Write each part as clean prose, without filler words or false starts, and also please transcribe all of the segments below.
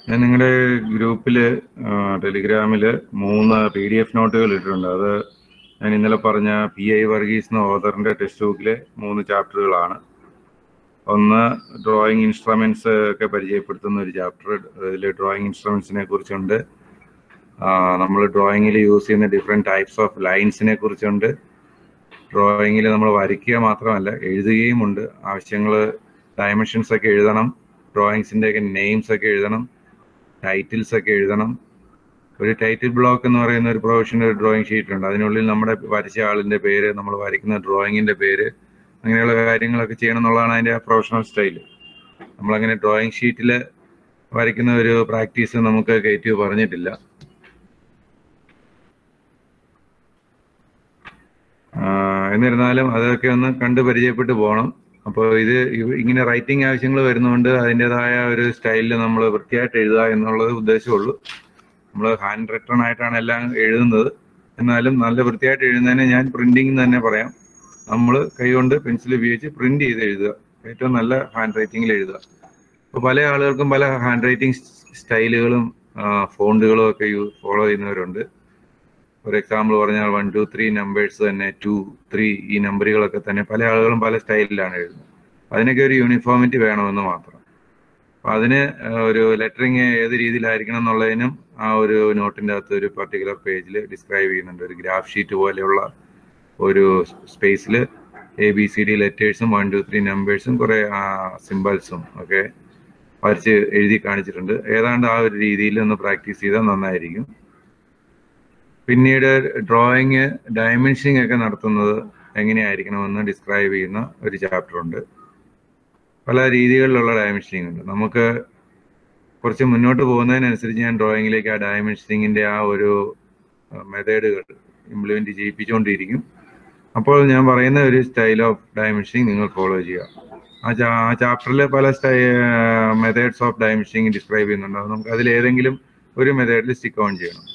ഞാൻ നിങ്ങളുടെ ഗ്രൂപ്പിൽ ടെലിഗ്രാമിൽ 3 PDF നോട്ടുകൾ ഇട്ടിട്ടുണ്ട്. അത് ഞാൻ ഇന്നലെ പറഞ്ഞ PI വർഗീസ് എന്ന ഓതറിന്റെ ടെക്സ്റ്റ് ബുക്കിലെ 3 ചാപ്റ്ററുകളാണ്. ഒന്ന് ഡ്രോയിങ് ഇൻസ്ട്രുമെന്റ്സ് ഒക്കെ പരിചയപ്പെടുത്തുന്ന ഒരു ചാപ്റ്റർ. അതിൽ ഡ്രോയിങ് ഇൻസ്ട്രുമെന്റ്സിനെ കുറിച്ചുണ്ട്. നമ്മൾ ഡ്രോയിങ്ങിൽ യൂസ് ചെയ്യുന്ന ഡിഫറെൻറ്റ് ടൈപ്സ് ഓഫ് ലൈൻസിനെ കുറിച്ചുണ്ട്. ഡ്രോയിങ്ങിൽ നമ്മൾ വരയ്ക്കുക മാത്രമല്ല എഴുതുകയും ഉണ്ട്. ആവശ്യങ്ങൾ ഡയമെൻഷൻസ് ഒക്കെ എഴുതണം, ഡ്രോയിങ്സിൻ്റെയൊക്കെ നെയിംസ് ഒക്കെ എഴുതണം, ടൈറ്റിൽസ് ഒക്കെ എഴുതണം. ഒരു ടൈറ്റിൽ ബ്ലോക്ക് എന്ന് പറയുന്ന ഒരു പ്രൊഫഷണൽ ഡ്രോയിങ് ഷീറ്റ് ഉണ്ട്. അതിനുള്ളിൽ നമ്മുടെ വരച്ച ആളിൻ്റെ പേര്, നമ്മൾ വരയ്ക്കുന്ന ഡ്രോയിങ്ങിൻ്റെ പേര്, അങ്ങനെയുള്ള കാര്യങ്ങളൊക്കെ ചെയ്യണം എന്നുള്ളതാണ് അതിൻ്റെ പ്രൊഫഷണൽ സ്റ്റൈല്. നമ്മളങ്ങനെ ഡ്രോയിങ് ഷീറ്റിൽ വരയ്ക്കുന്ന ഒരു പ്രാക്ടീസ് നമുക്ക് കയറ്റി പറഞ്ഞിട്ടില്ല. എന്നിരുന്നാലും അതൊക്കെ ഒന്ന് കണ്ട് പരിചയപ്പെട്ട് പോകണം. അപ്പോൾ ഇങ്ങനെ റൈറ്റിംഗ് ആവശ്യങ്ങൾ വരുന്നതുകൊണ്ട് അതിൻ്റെതായ ഒരു സ്റ്റൈലിൽ നമ്മൾ വൃത്തിയായിട്ട് എഴുതുക എന്നുള്ളത് ഉദ്ദേശമുള്ളൂ. നമ്മൾ ഹാൻഡ് റിട്ടൺ ആയിട്ടാണ് എല്ലാം എഴുതുന്നത്. എന്നാലും നല്ല വൃത്തിയായിട്ട് എഴുതുന്നതിന് ഞാൻ പ്രിന്റിംഗ് തന്നെ പറയാം. നമ്മൾ കൈകൊണ്ട് പെൻസിൽ ഉപയോഗിച്ച് പ്രിന്റ് ചെയ്ത് എഴുതുക, ഏറ്റവും നല്ല ഹാൻഡ് റൈറ്റിങ്ങിൽ എഴുതുക. അപ്പോൾ പല ആളുകൾക്കും പല ഹാൻഡ് റൈറ്റിംഗ് സ്റ്റൈലുകളും ഫോണ്ടുകളും ഒക്കെ ഫോളോ ചെയ്യുന്നവരുണ്ട്. ഫോർ എക്സാമ്പിൾ പറഞ്ഞാൽ 1, 2, 3 നമ്പേഴ്സ് തന്നെ 2, 3 ഈ നമ്പറുകളൊക്കെ തന്നെ പല ആളുകളും പല സ്റ്റൈലിലാണ് എഴുതുന്നത്. അതിനൊക്കെ ഒരു യൂണിഫോമിറ്റി വേണമെന്ന് മാത്രം. അപ്പം അതിന് ഒരു ലെറ്ററിങ് ഏത് രീതിയിലായിരിക്കണം എന്നുള്ളതിനും ആ ഒരു നോട്ടിൻ്റെ അകത്ത് ഒരു പർട്ടിക്കുലർ പേജിൽ ഡിസ്ക്രൈബ് ചെയ്യുന്നുണ്ട്. ഒരു ഗ്രാഫ് ഷീറ്റ് പോലെയുള്ള ഒരു സ്പേസിൽ ABCD ലെറ്റേഴ്സും 1, 2, 3 നമ്പേഴ്സും കുറേ സിമ്പിൾസും ഒക്കെ വരച്ച് എഴുതി കാണിച്ചിട്ടുണ്ട്. ഏതാണ്ട് ആ ഒരു രീതിയിൽ ഒന്ന് പ്രാക്ടീസ് ചെയ്താൽ നന്നായിരിക്കും. പിന്നീട് ഡ്രോയിങ് ഡയമെൻഷനിങ് ഒക്കെ നടത്തുന്നത് എങ്ങനെയായിരിക്കണമെന്ന് ഡിസ്ക്രൈബ് ചെയ്യുന്ന ഒരു ചാപ്റ്റർ ഉണ്ട്. പല രീതികളിലുള്ള ഡയമെൻഷനിങ് ഉണ്ട്. നമുക്ക് കുറച്ച് മുന്നോട്ട് പോകുന്നതിനനുസരിച്ച് ഞാൻ ഡ്രോയിങ്ങിലേക്ക് ആ ഡയമെൻഷനിങ്ങിൻ്റെ ആ ഒരു മെത്തേഡുകൾ ഇംപ്ലിമെൻറ്റ് ചെയ്യിപ്പിച്ചുകൊണ്ടിരിക്കും. അപ്പോൾ ഞാൻ പറയുന്ന ഒരു സ്റ്റൈൽ ഓഫ് ഡയമെൻഷനിങ് നിങ്ങൾ ഫോളോ ചെയ്യുക. ആ ചാപ്റ്ററിൽ പല മെത്തേഡ്സ് ഓഫ് ഡയമെൻഷനിങ് ഡിസ്ക്രൈബ് ചെയ്യുന്നുണ്ട്. നമുക്ക് അതിലേതെങ്കിലും ഒരു മെത്തേഡിൽ സ്റ്റിക്ക് ഓൺ ചെയ്യണം.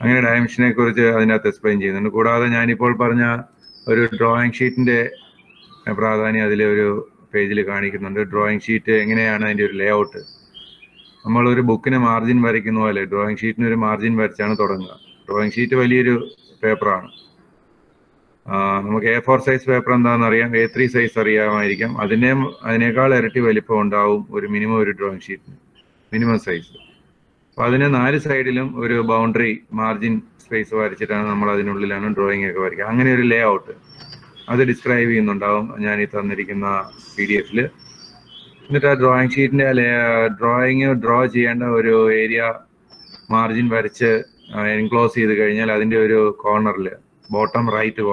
അങ്ങനെ ഡയമെൻഷനെ കുറിച്ച് അതിനകത്ത് എക്സ്പ്ലെയിൻ ചെയ്യുന്നുണ്ട്. കൂടാതെ ഞാനിപ്പോൾ പറഞ്ഞ ഒരു ഡ്രോയിങ് ഷീറ്റിന്റെ പ്രാധാന്യം അതിലെ ഒരു പേജിൽ കാണിക്കുന്നുണ്ട്. ഡ്രോയിങ് ഷീറ്റ് എങ്ങനെയാണ് അതിൻ്റെ ഒരു ലേ ഔട്ട്. നമ്മളൊരു ബുക്കിന് മാർജിൻ വരയ്ക്കുന്ന പോലെ ഡ്രോയിങ് ഷീറ്റിന് ഒരു മാർജിൻ വരച്ചാണ് തുടങ്ങുക. ഡ്രോയിങ് ഷീറ്റ് വലിയൊരു പേപ്പറാണ്. നമുക്ക് A4 സൈസ് പേപ്പർ എന്താണെന്ന് അറിയാം, A3 സൈസ് അറിയാമായിരിക്കാം. അതിനേക്കാൾ ഇരട്ടി വലിപ്പം ഉണ്ടാവും ഒരു മിനിമം ഒരു ഡ്രോയിങ് ഷീറ്റിന്, മിനിമം സൈസ്. അപ്പോൾ അതിന് 4 സൈഡിലും ഒരു ബൗണ്ടറി മാർജിൻ സ്പേസ് വരച്ചിട്ടാണ് നമ്മൾ അതിനുള്ളിലാണ് ഡ്രോയിങ് ഒക്കെ വരയ്ക്കുക. അങ്ങനെ ഒരു ലേ ഔട്ട് അത് ഡിസ്ക്രൈബ് ചെയ്യുന്നുണ്ടാവും ഞാൻ ഈ തന്നിരിക്കുന്ന PDF-ൽ. എന്നിട്ട് ആ ഡ്രോയിങ് ഷീറ്റിൻ്റെ ഡ്രോ ചെയ്യേണ്ട ഒരു ഏരിയ മാർജിൻ വരച്ച് എൻക്ലോസ് ചെയ്ത് കഴിഞ്ഞാൽ അതിൻ്റെ ഒരു കോർണറിൽ ബോട്ടം റൈറ്റ്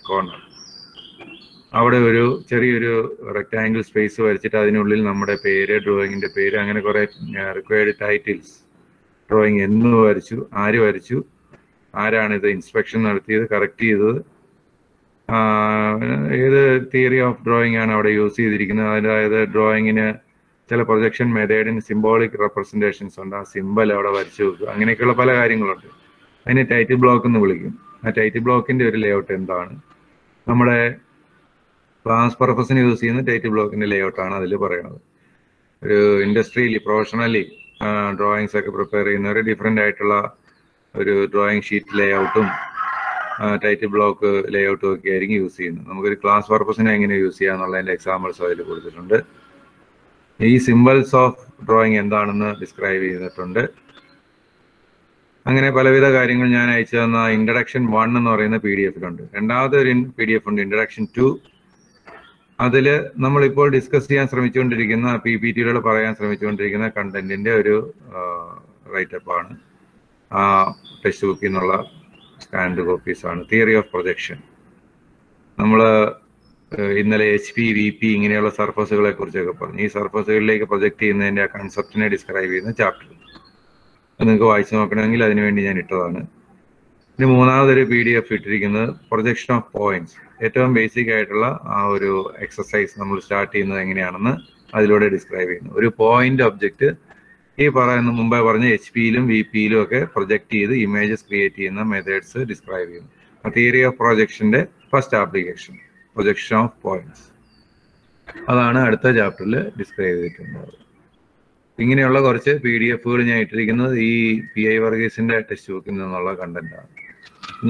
കോർണർ അവിടെ ഒരു ചെറിയൊരു റെക്ടാങ്കിൾ സ്പേസ് വരച്ചിട്ട് അതിനുള്ളിൽ നമ്മുടെ പേര്, ഡ്രോയിങ്ങിൻ്റെ പേര്, അങ്ങനെ കുറേ റിക്വയർഡ് ടൈറ്റിൽസ്, ഡ്രോയിങ് എന്ന് വരച്ചു, ആര് വരച്ചു, ആരാണിത് ഇൻസ്പെക്ഷൻ നടത്തിയത്, കറക്റ്റ് ചെയ്തത്, ഏത് തിയറി ഓഫ് ഡ്രോയിങ് ആണ് അവിടെ യൂസ് ചെയ്തിരിക്കുന്നത്. അതായത് ഡ്രോയിങ്ങിന് ചില പ്രൊജക്ഷൻ മെത്തേഡിന് സിംബോളിക് റെപ്രസെൻറ്റേഷൻസ് ഉണ്ട്. ആ സിമ്പൽ അവിടെ വരച്ചു വെക്കുക. അങ്ങനെയൊക്കെയുള്ള പല കാര്യങ്ങളുണ്ട്. അതിനെ ടൈറ്റിൽ ബ്ലോക്ക് എന്ന് വിളിക്കും. ആ ടൈറ്റിൽ ബ്ലോക്കിൻ്റെ ഒരു ലേ ഔട്ട് എന്താണ്, നമ്മുടെ ക്ലാസ് പർപ്പസിന് യൂസ് ചെയ്യുന്ന ടൈറ്റിൽ ബ്ലോക്കിൻ്റെ ലേ ഔട്ടാണ് അതിൽ പറയുന്നത്. ഒരു ഇൻഡസ്ട്രിയലി പ്രൊഫഷണലി ഡ്രോയിങ്സ് ഒക്കെ പ്രിപ്പയർ ചെയ്യുന്നവർ ഡിഫറെൻ്റ് ആയിട്ടുള്ള ഒരു ഡ്രോയിങ് ഷീറ്റ് ലേ ഔട്ടും ടൈറ്റിൽ ബ്ലോക്ക് ലേ ഔട്ടും ഒക്കെ ആയിരിക്കും യൂസ് ചെയ്യുന്നത്. നമുക്കൊരു ക്ലാസ് പർപ്പസിനെ എങ്ങനെ യൂസ് ചെയ്യുക എന്നുള്ളതിൻ്റെ എക്സാമ്പിൾസ് അതിൽ കൊടുത്തിട്ടുണ്ട്. ഈ സിമ്പിൾസ് ഓഫ് ഡ്രോയിങ് എന്താണെന്ന് ഡിസ്ക്രൈബ് ചെയ്തിട്ടുണ്ട്. അങ്ങനെ പലവിധ കാര്യങ്ങൾ ഞാൻ അയച്ചു തന്ന ഇൻട്രഡക്ഷൻ 1 എന്ന് പറയുന്ന PDF-ലുണ്ട്. രണ്ടാമത്തെ ഒരു PDF ഉണ്ട്, ഇൻട്രഡക്ഷൻ 2. അതിൽ നമ്മളിപ്പോൾ ഡിസ്കസ് ചെയ്യാൻ ശ്രമിച്ചുകൊണ്ടിരിക്കുന്ന PPT-യിലൂടെ പറയാൻ ശ്രമിച്ചുകൊണ്ടിരിക്കുന്ന കണ്ടന്റിന്റെ ഒരു റൈറ്റപ്പാണ്. ആ ടെക്സ്റ്റ് ബുക്കിൽ നിന്നുള്ള സ്കാൻഡ് കോപ്പീസാണ്. Theory of projection. നമ്മൾ ഇന്നലെ HP, VP ഇങ്ങനെയുള്ള സർഫസുകളെ കുറിച്ചൊക്കെ പറഞ്ഞു. ഈ സർഫസുകളിലേക്ക് പ്രൊജക്ട് ചെയ്യുന്നതിൻ്റെ ആ കൺസെപ്റ്റിനെ ഡിസ്ക്രൈബ് ചെയ്യുന്ന ചാപ്റ്റർ നിങ്ങൾക്ക് വായിച്ചു നോക്കണമെങ്കിൽ അതിനുവേണ്ടി ഞാൻ ഇട്ടതാണ്. ഇനി മൂന്നാമതൊരു PDF ഇട്ടിരിക്കുന്നത് പ്രൊജക്ഷൻ ഓഫ് പോയിന്റ്സ്. ഏറ്റവും ബേസിക് ആയിട്ടുള്ള ആ ഒരു എക്സസൈസ് നമ്മൾ സ്റ്റാർട്ട് ചെയ്യുന്നത് എങ്ങനെയാണെന്ന് അതിലൂടെ ഡിസ്ക്രൈബ് ചെയ്യുന്നു. ഒരു പോയിന്റ് ഒബ്ജക്റ്റ് ഈ മുമ്പേ പറഞ്ഞ HP-യിലും VP-യിലും ഒക്കെ പ്രൊജക്ട് ചെയ്ത് ഇമേജസ് ക്രിയേറ്റ് ചെയ്യുന്ന മെത്തേഡ്സ് ഡിസ്ക്രൈബ് ചെയ്യുന്നു. തിയറി ഓഫ് പ്രൊജക്ഷന്റെ first application, projection of points. അതാണ് അടുത്ത ചാപ്റ്ററിൽ ഡിസ്ക്രൈബ് ചെയ്തിട്ടുള്ളത്. ഇങ്ങനെയുള്ള കുറച്ച് PDF-കൾ ഞാൻ ഇട്ടിരിക്കുന്നത് ഈ PI വർഗീസിന്റെ ടെക്സ്റ്റ് ബുക്കിൽ നിന്നുള്ള കണ്ടന്റാണ്.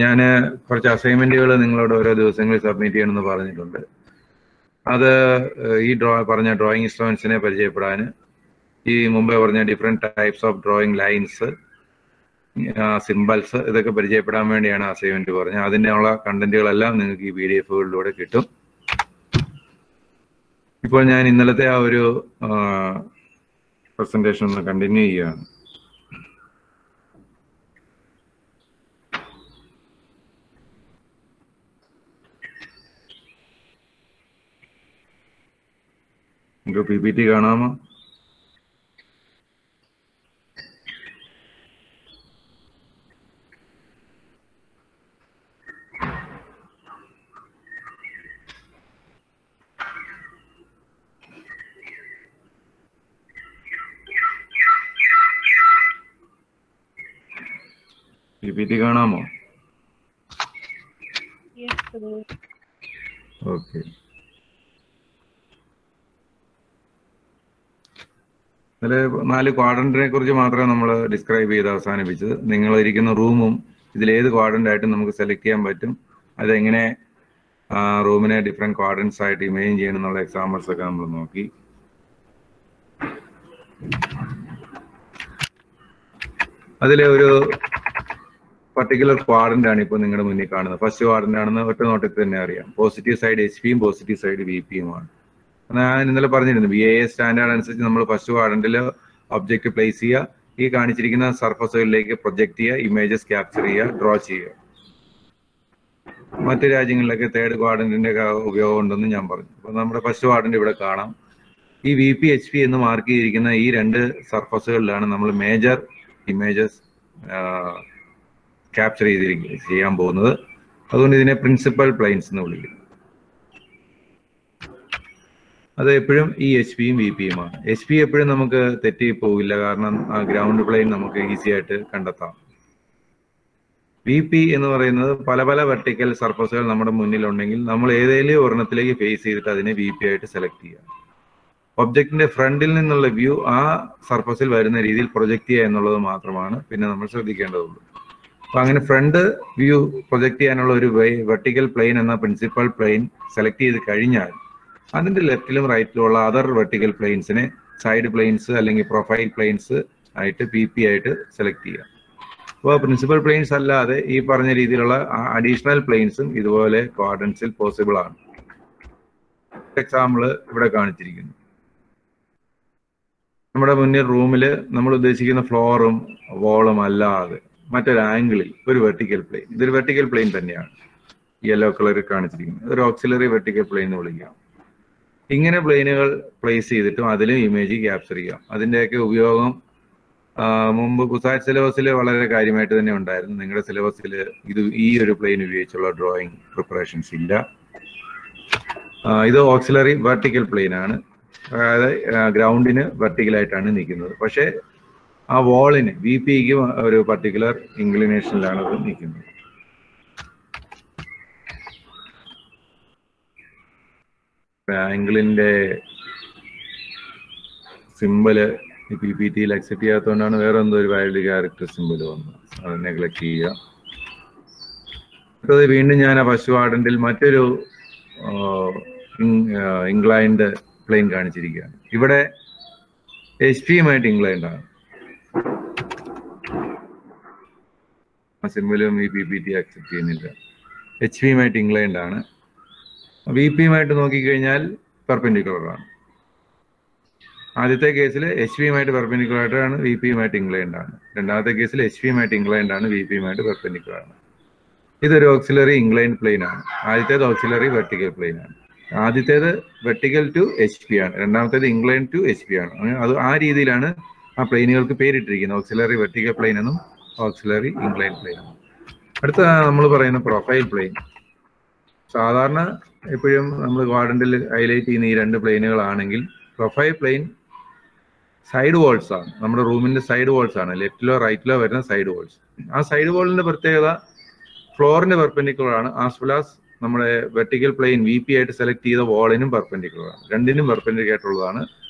ഞാൻ കുറച്ച് അസൈൻമെന്റുകൾ നിങ്ങളോട് ഓരോ ദിവസങ്ങളിൽ സബ്മിറ്റ് ചെയ്യണമെന്ന് പറഞ്ഞിട്ടുണ്ട്. അത് ഈ പറഞ്ഞ ഡ്രോയിങ് ഇൻസ്ട്രുമെന്റ്സിനെ പരിചയപ്പെടാൻ, ഈ മുമ്പേ പറഞ്ഞ different types of drawing lines, symbols, ഇതൊക്കെ പരിചയപ്പെടാൻ വേണ്ടിയാണ് അസൈൻമെന്റ് പറഞ്ഞത്. അതിനുള്ള കണ്ടന്റുകളെല്ലാം നിങ്ങൾക്ക് ഈ PDF-കളിലൂടെ കിട്ടും. ഇപ്പോൾ ഞാൻ ഇന്നലത്തെ ആ ഒരു പ്രസന്റേഷൻ ഒന്ന് കണ്ടിന്യൂ ചെയ്യുകയാണ്. നിങ്ങൾക്ക് PPT കാണാമോ? PPT കാണാമോ? ഓക്കെ. അതിൽ 4 ക്വാഡ്രന്റിനെ കുറിച്ച് മാത്രമേ നമ്മൾ ഡിസ്ക്രൈബ് ചെയ്ത് അവസാനിപ്പിച്ചത്. നിങ്ങൾ ഇരിക്കുന്ന റൂമും ഇതിലേത് ക്വാഡ്രന്റ് ആയിട്ട് നമുക്ക് സെലക്ട് ചെയ്യാൻ പറ്റും, അതെങ്ങനെ റൂമിനെ ഡിഫറെന്റ് ക്വാഡ്രന്റ്സ് ആയിട്ട് ഇമേജിൻ ചെയ്യണം എന്നുള്ള എക്സാമ്പിൾസ് ഒക്കെ നമ്മൾ നോക്കി. അതിലെ ഒരു പർട്ടിക്കുലർ ക്വാഡ്രന്റ് ആണ് ഇപ്പോൾ നിങ്ങളുടെ മുന്നിൽ കാണുന്നത്. ഫസ്റ്റ് ക്വാഡ്രന്റ് ആണെന്ന് ഒറ്റ നോട്ടത്തിൽ തന്നെ അറിയാം. പോസിറ്റീവ് സൈഡ് HP-യും പോസിറ്റീവ് സൈഡ് VP-യുമാണ്. ഞാൻ ഇന്നലെ പറഞ്ഞിരുന്നു, BIS സ്റ്റാൻഡേർഡ് അനുസരിച്ച് നമ്മൾ ഫസ്റ്റ് ക്വാഡ്രന്റിൽ ഒബ്ജക്റ്റ് പ്ലേസ് ചെയ്യുക, ഈ കാണിച്ചിരിക്കുന്ന സർഫസുകളിലേക്ക് പ്രൊജക്ട് ചെയ്യുക, ഇമേജസ് ക്യാപ്ചർ ചെയ്യുക, ഡ്രോ ചെയ്യുക. മറ്റു രാജ്യങ്ങളിലൊക്കെ തേർഡ് ക്വാഡ്രന്റിന്റെ ഉപയോഗം ഉണ്ടെന്ന് ഞാൻ പറഞ്ഞു. അപ്പൊ നമ്മുടെ ഫസ്റ്റ് ക്വാഡ്രന്റ് ഇവിടെ കാണാം. ഈ VP HP എന്ന് മാർക്ക് ചെയ്തിരിക്കുന്ന ഈ 2 സർഫസുകളിലാണ് നമ്മൾ മേജർ ഇമേജസ് ക്യാപ്ചർ ചെയ്യാൻ പോകുന്നത്. അതുകൊണ്ട് ഇതിനെ പ്രിൻസിപ്പൽ പ്ലെയിൻസ് എന്ന് വിളിക്കും. അത് എപ്പോഴും ഈ HP-യും VP-യുമാണ്. HP എപ്പോഴും നമുക്ക് തെറ്റി പോവില്ല, കാരണം ആ ഗ്രൗണ്ട് പ്ലെയിൻ നമുക്ക് ഈസി ആയിട്ട് കണ്ടെത്താം. VP എന്ന് പറയുന്നത് പല പല വെർട്ടിക്കൽ സർഫസുകൾ നമ്മുടെ മുന്നിലുണ്ടെങ്കിൽ നമ്മൾ ഏതെങ്കിലും ഒരെണ്ണത്തിലേക്ക് ഫേസ് ചെയ്തിട്ട് അതിനെ VP ആയിട്ട് സെലക്ട് ചെയ്യുക. ഒബ്ജക്റ്റിന്റെ ഫ്രണ്ടിൽ നിന്നുള്ള വ്യൂ ആ സർഫസിൽ വരുന്ന രീതിയിൽ പ്രൊജക്ട് ചെയ്യുക എന്നുള്ളത് മാത്രമാണ് പിന്നെ നമ്മൾ ശ്രദ്ധിക്കേണ്ടതുള്ളൂ. അപ്പൊ അങ്ങനെ ഫ്രണ്ട് വ്യൂ പ്രൊജക്ട് ചെയ്യാനുള്ള ഒരു വെർട്ടിക്കൽ പ്ലെയിൻ എന്ന പ്രിൻസിപ്പൽ പ്ലെയിൻ സെലക്ട് ചെയ്ത് കഴിഞ്ഞാൽ അതിന്റെ ലെഫ്റ്റിലും റൈറ്റിലും ഉള്ള അതർ വെർട്ടിക്കൽ പ്ലെയിൻസിനെ സൈഡ് പ്ലെയിൻസ് അല്ലെങ്കിൽ പ്രൊഫൈൽ പ്ലെയിൻസ് ആയിട്ട് PP ആയിട്ട് സെലക്ട് ചെയ്യുക. അപ്പോൾ പ്രിൻസിപ്പൽ പ്ലെയിൻസ് അല്ലാതെ ഈ പറഞ്ഞ രീതിയിലുള്ള അഡീഷണൽ പ്ലെയിൻസും ഇതുപോലെ ക്വാഡ്രന്റ്സിൽ പോസിബിൾ ആണ്. എക്സാമ്പിൾ ഇവിടെ കാണിച്ചിരിക്കുന്നു. നമ്മുടെ മുന്നിൽ റൂമിൽ നമ്മൾ ഉദ്ദേശിക്കുന്ന ഫ്ലോറും വോളും അല്ലാതെ മറ്റൊരു ആംഗിളിൽ ഒരു വെർട്ടിക്കൽ പ്ലെയിൻ, ഇതൊരു വെർട്ടിക്കൽ പ്ലെയിൻ തന്നെയാണ് യെല്ലോ കളറിൽ കാണിച്ചിരിക്കുന്നത്, ഒരു ഓക്സിലറി വെർട്ടിക്കൽ പ്ലെയിൻ എന്ന് വിളിക്കാം. ഇങ്ങനെ പ്ലെയിനുകൾ പ്ലേസ് ചെയ്തിട്ടും അതിലും ഇമേജ് ക്യാപ്ചർ ചെയ്യാം. അതിൻ്റെയൊക്കെ ഉപയോഗം മുമ്പ് കുസാറ്റ് സിലബസിൽ വളരെ കാര്യമായിട്ട് തന്നെ ഉണ്ടായിരുന്നു. നിങ്ങളുടെ സിലബസിൽ ഈ ഒരു പ്ലെയിൻ ഉപയോഗിച്ചുള്ള ഡ്രോയിങ് പ്രിപ്പറേഷൻസ് ഇല്ല. ഇത് ഓക്സിലറി വെർട്ടിക്കൽ പ്ലെയിൻ ആണ്, അതായത് ഗ്രൗണ്ടിന് വെർട്ടിക്കലായിട്ടാണ് നിൽക്കുന്നത്. പക്ഷേ ആ വോളിന് VP-ക്ക് ഒരു പർട്ടിക്കുലർ ഇൻക്ലിനേഷനിലാണ് അത് നിൽക്കുന്നത്. ആംഗിളിന്റെ സിമ്പിള് PPT-യിൽ അക്സെപ്റ്റ് ചെയ്യാത്തതുകൊണ്ടാണ് വേറെ എന്തോ ഒരു വാലിഡ് ക്യാരക്ടർ സിമ്പിൾ വന്നത്. അതിനെ ക്ലിക്ക് ചെയ്യുക. അടുത്തത് വീണ്ടും ഞാൻ ആ ഫസ്റ്റ് ക്വാഡ്രന്റിൽ മറ്റൊരു ഇൻക്ലൈൻഡ് പ്ലെയിൻ കാണിച്ചിരിക്കുകയാണ്. ഇവിടെ HP-യുമായിട്ട് ഇൻക്ലൈൻഡ് ആണ്. ആ സിമ്പിളും ഈ PPT അക്സെപ്റ്റ് ചെയ്യുന്നില്ല. HP-യുമായിട്ട് ഇൻക്ലൈൻഡ് ആണ്. VP-യുമായിട്ട് നോക്കിക്കഴിഞ്ഞാൽ പെർപെൻഡിക്കുലർ ആണ്. ആദ്യത്തെ കേസിൽ HP-യുമായിട്ട് പെർപെൻഡിക്കുലർ ആയിട്ടാണ്, VP-യുമായിട്ട് ഇൻക്ലൈൻഡ് ആണ്. രണ്ടാമത്തെ കേസിൽ HP-യുമായിട്ട് ഇൻക്ലൈൻഡ് ആണ്, VP-യുമായിട്ട് പെർപെൻഡിക്കുലർ ആണ്. ഇതൊരു ഓക്സിലറി ഇൻക്ലൈൻഡ് പ്ലെയിൻ ആണ്. ആദ്യത്തേത് ഓക്സിലറി വെർട്ടിക്കൽ പ്ലെയിൻ ആണ്. ആദ്യത്തേത് വെർട്ടിക്കൽ ടു HP ആണ്, രണ്ടാമത്തേത് ഇൻക്ലൈൻഡ് ടു HP ആണ്. അത് ആ രീതിയിലാണ് ആ പ്ലെയിനുകൾക്ക് പേരിട്ടിരിക്കുന്നത്. ഓക്സിലറി വെർട്ടിക്കൽ പ്ലെയിൻ എന്നും ഓക്സിലറി ഇൻക്ലൈൻഡ് പ്ലെയിൻ എന്നും. അടുത്ത നമ്മൾ പറയുന്ന പ്രൊഫൈൽ പ്ലെയിൻ. സാധാരണ എപ്പോഴും നമ്മൾ ക്വാഡ്രന്റിൽ ഹൈലൈറ്റ് ചെയ്യുന്ന ഈ 2 പ്ലെയിനുകളാണെങ്കിൽ പ്രൊഫൈൽ പ്ലെയിൻ സൈഡ് വോൾസ് ആണ്. നമ്മുടെ റൂമിന്റെ സൈഡ് വോൾസ് ആണ്, ലെഫ്റ്റിലോ റൈറ്റിലോ വരുന്ന സൈഡ് വോൾസ്. ആ സൈഡ് വോളിന്റെ പ്രത്യേകത ഫ്ലോറിന്റെ പെർപെൻഡിക്കുലർ ആണ്, ആസ് വെൽ ആസ് നമ്മുടെ വെർട്ടിക്കൽ പ്ലെയിൻ VP ആയിട്ട് സെലക്ട് ചെയ്ത വാളിനും പെർപെൻഡിക്കുലറാണ്. രണ്ടിനും പെർപെൻഡിക്കുലർ ആയിട്ടുള്ളതാണ്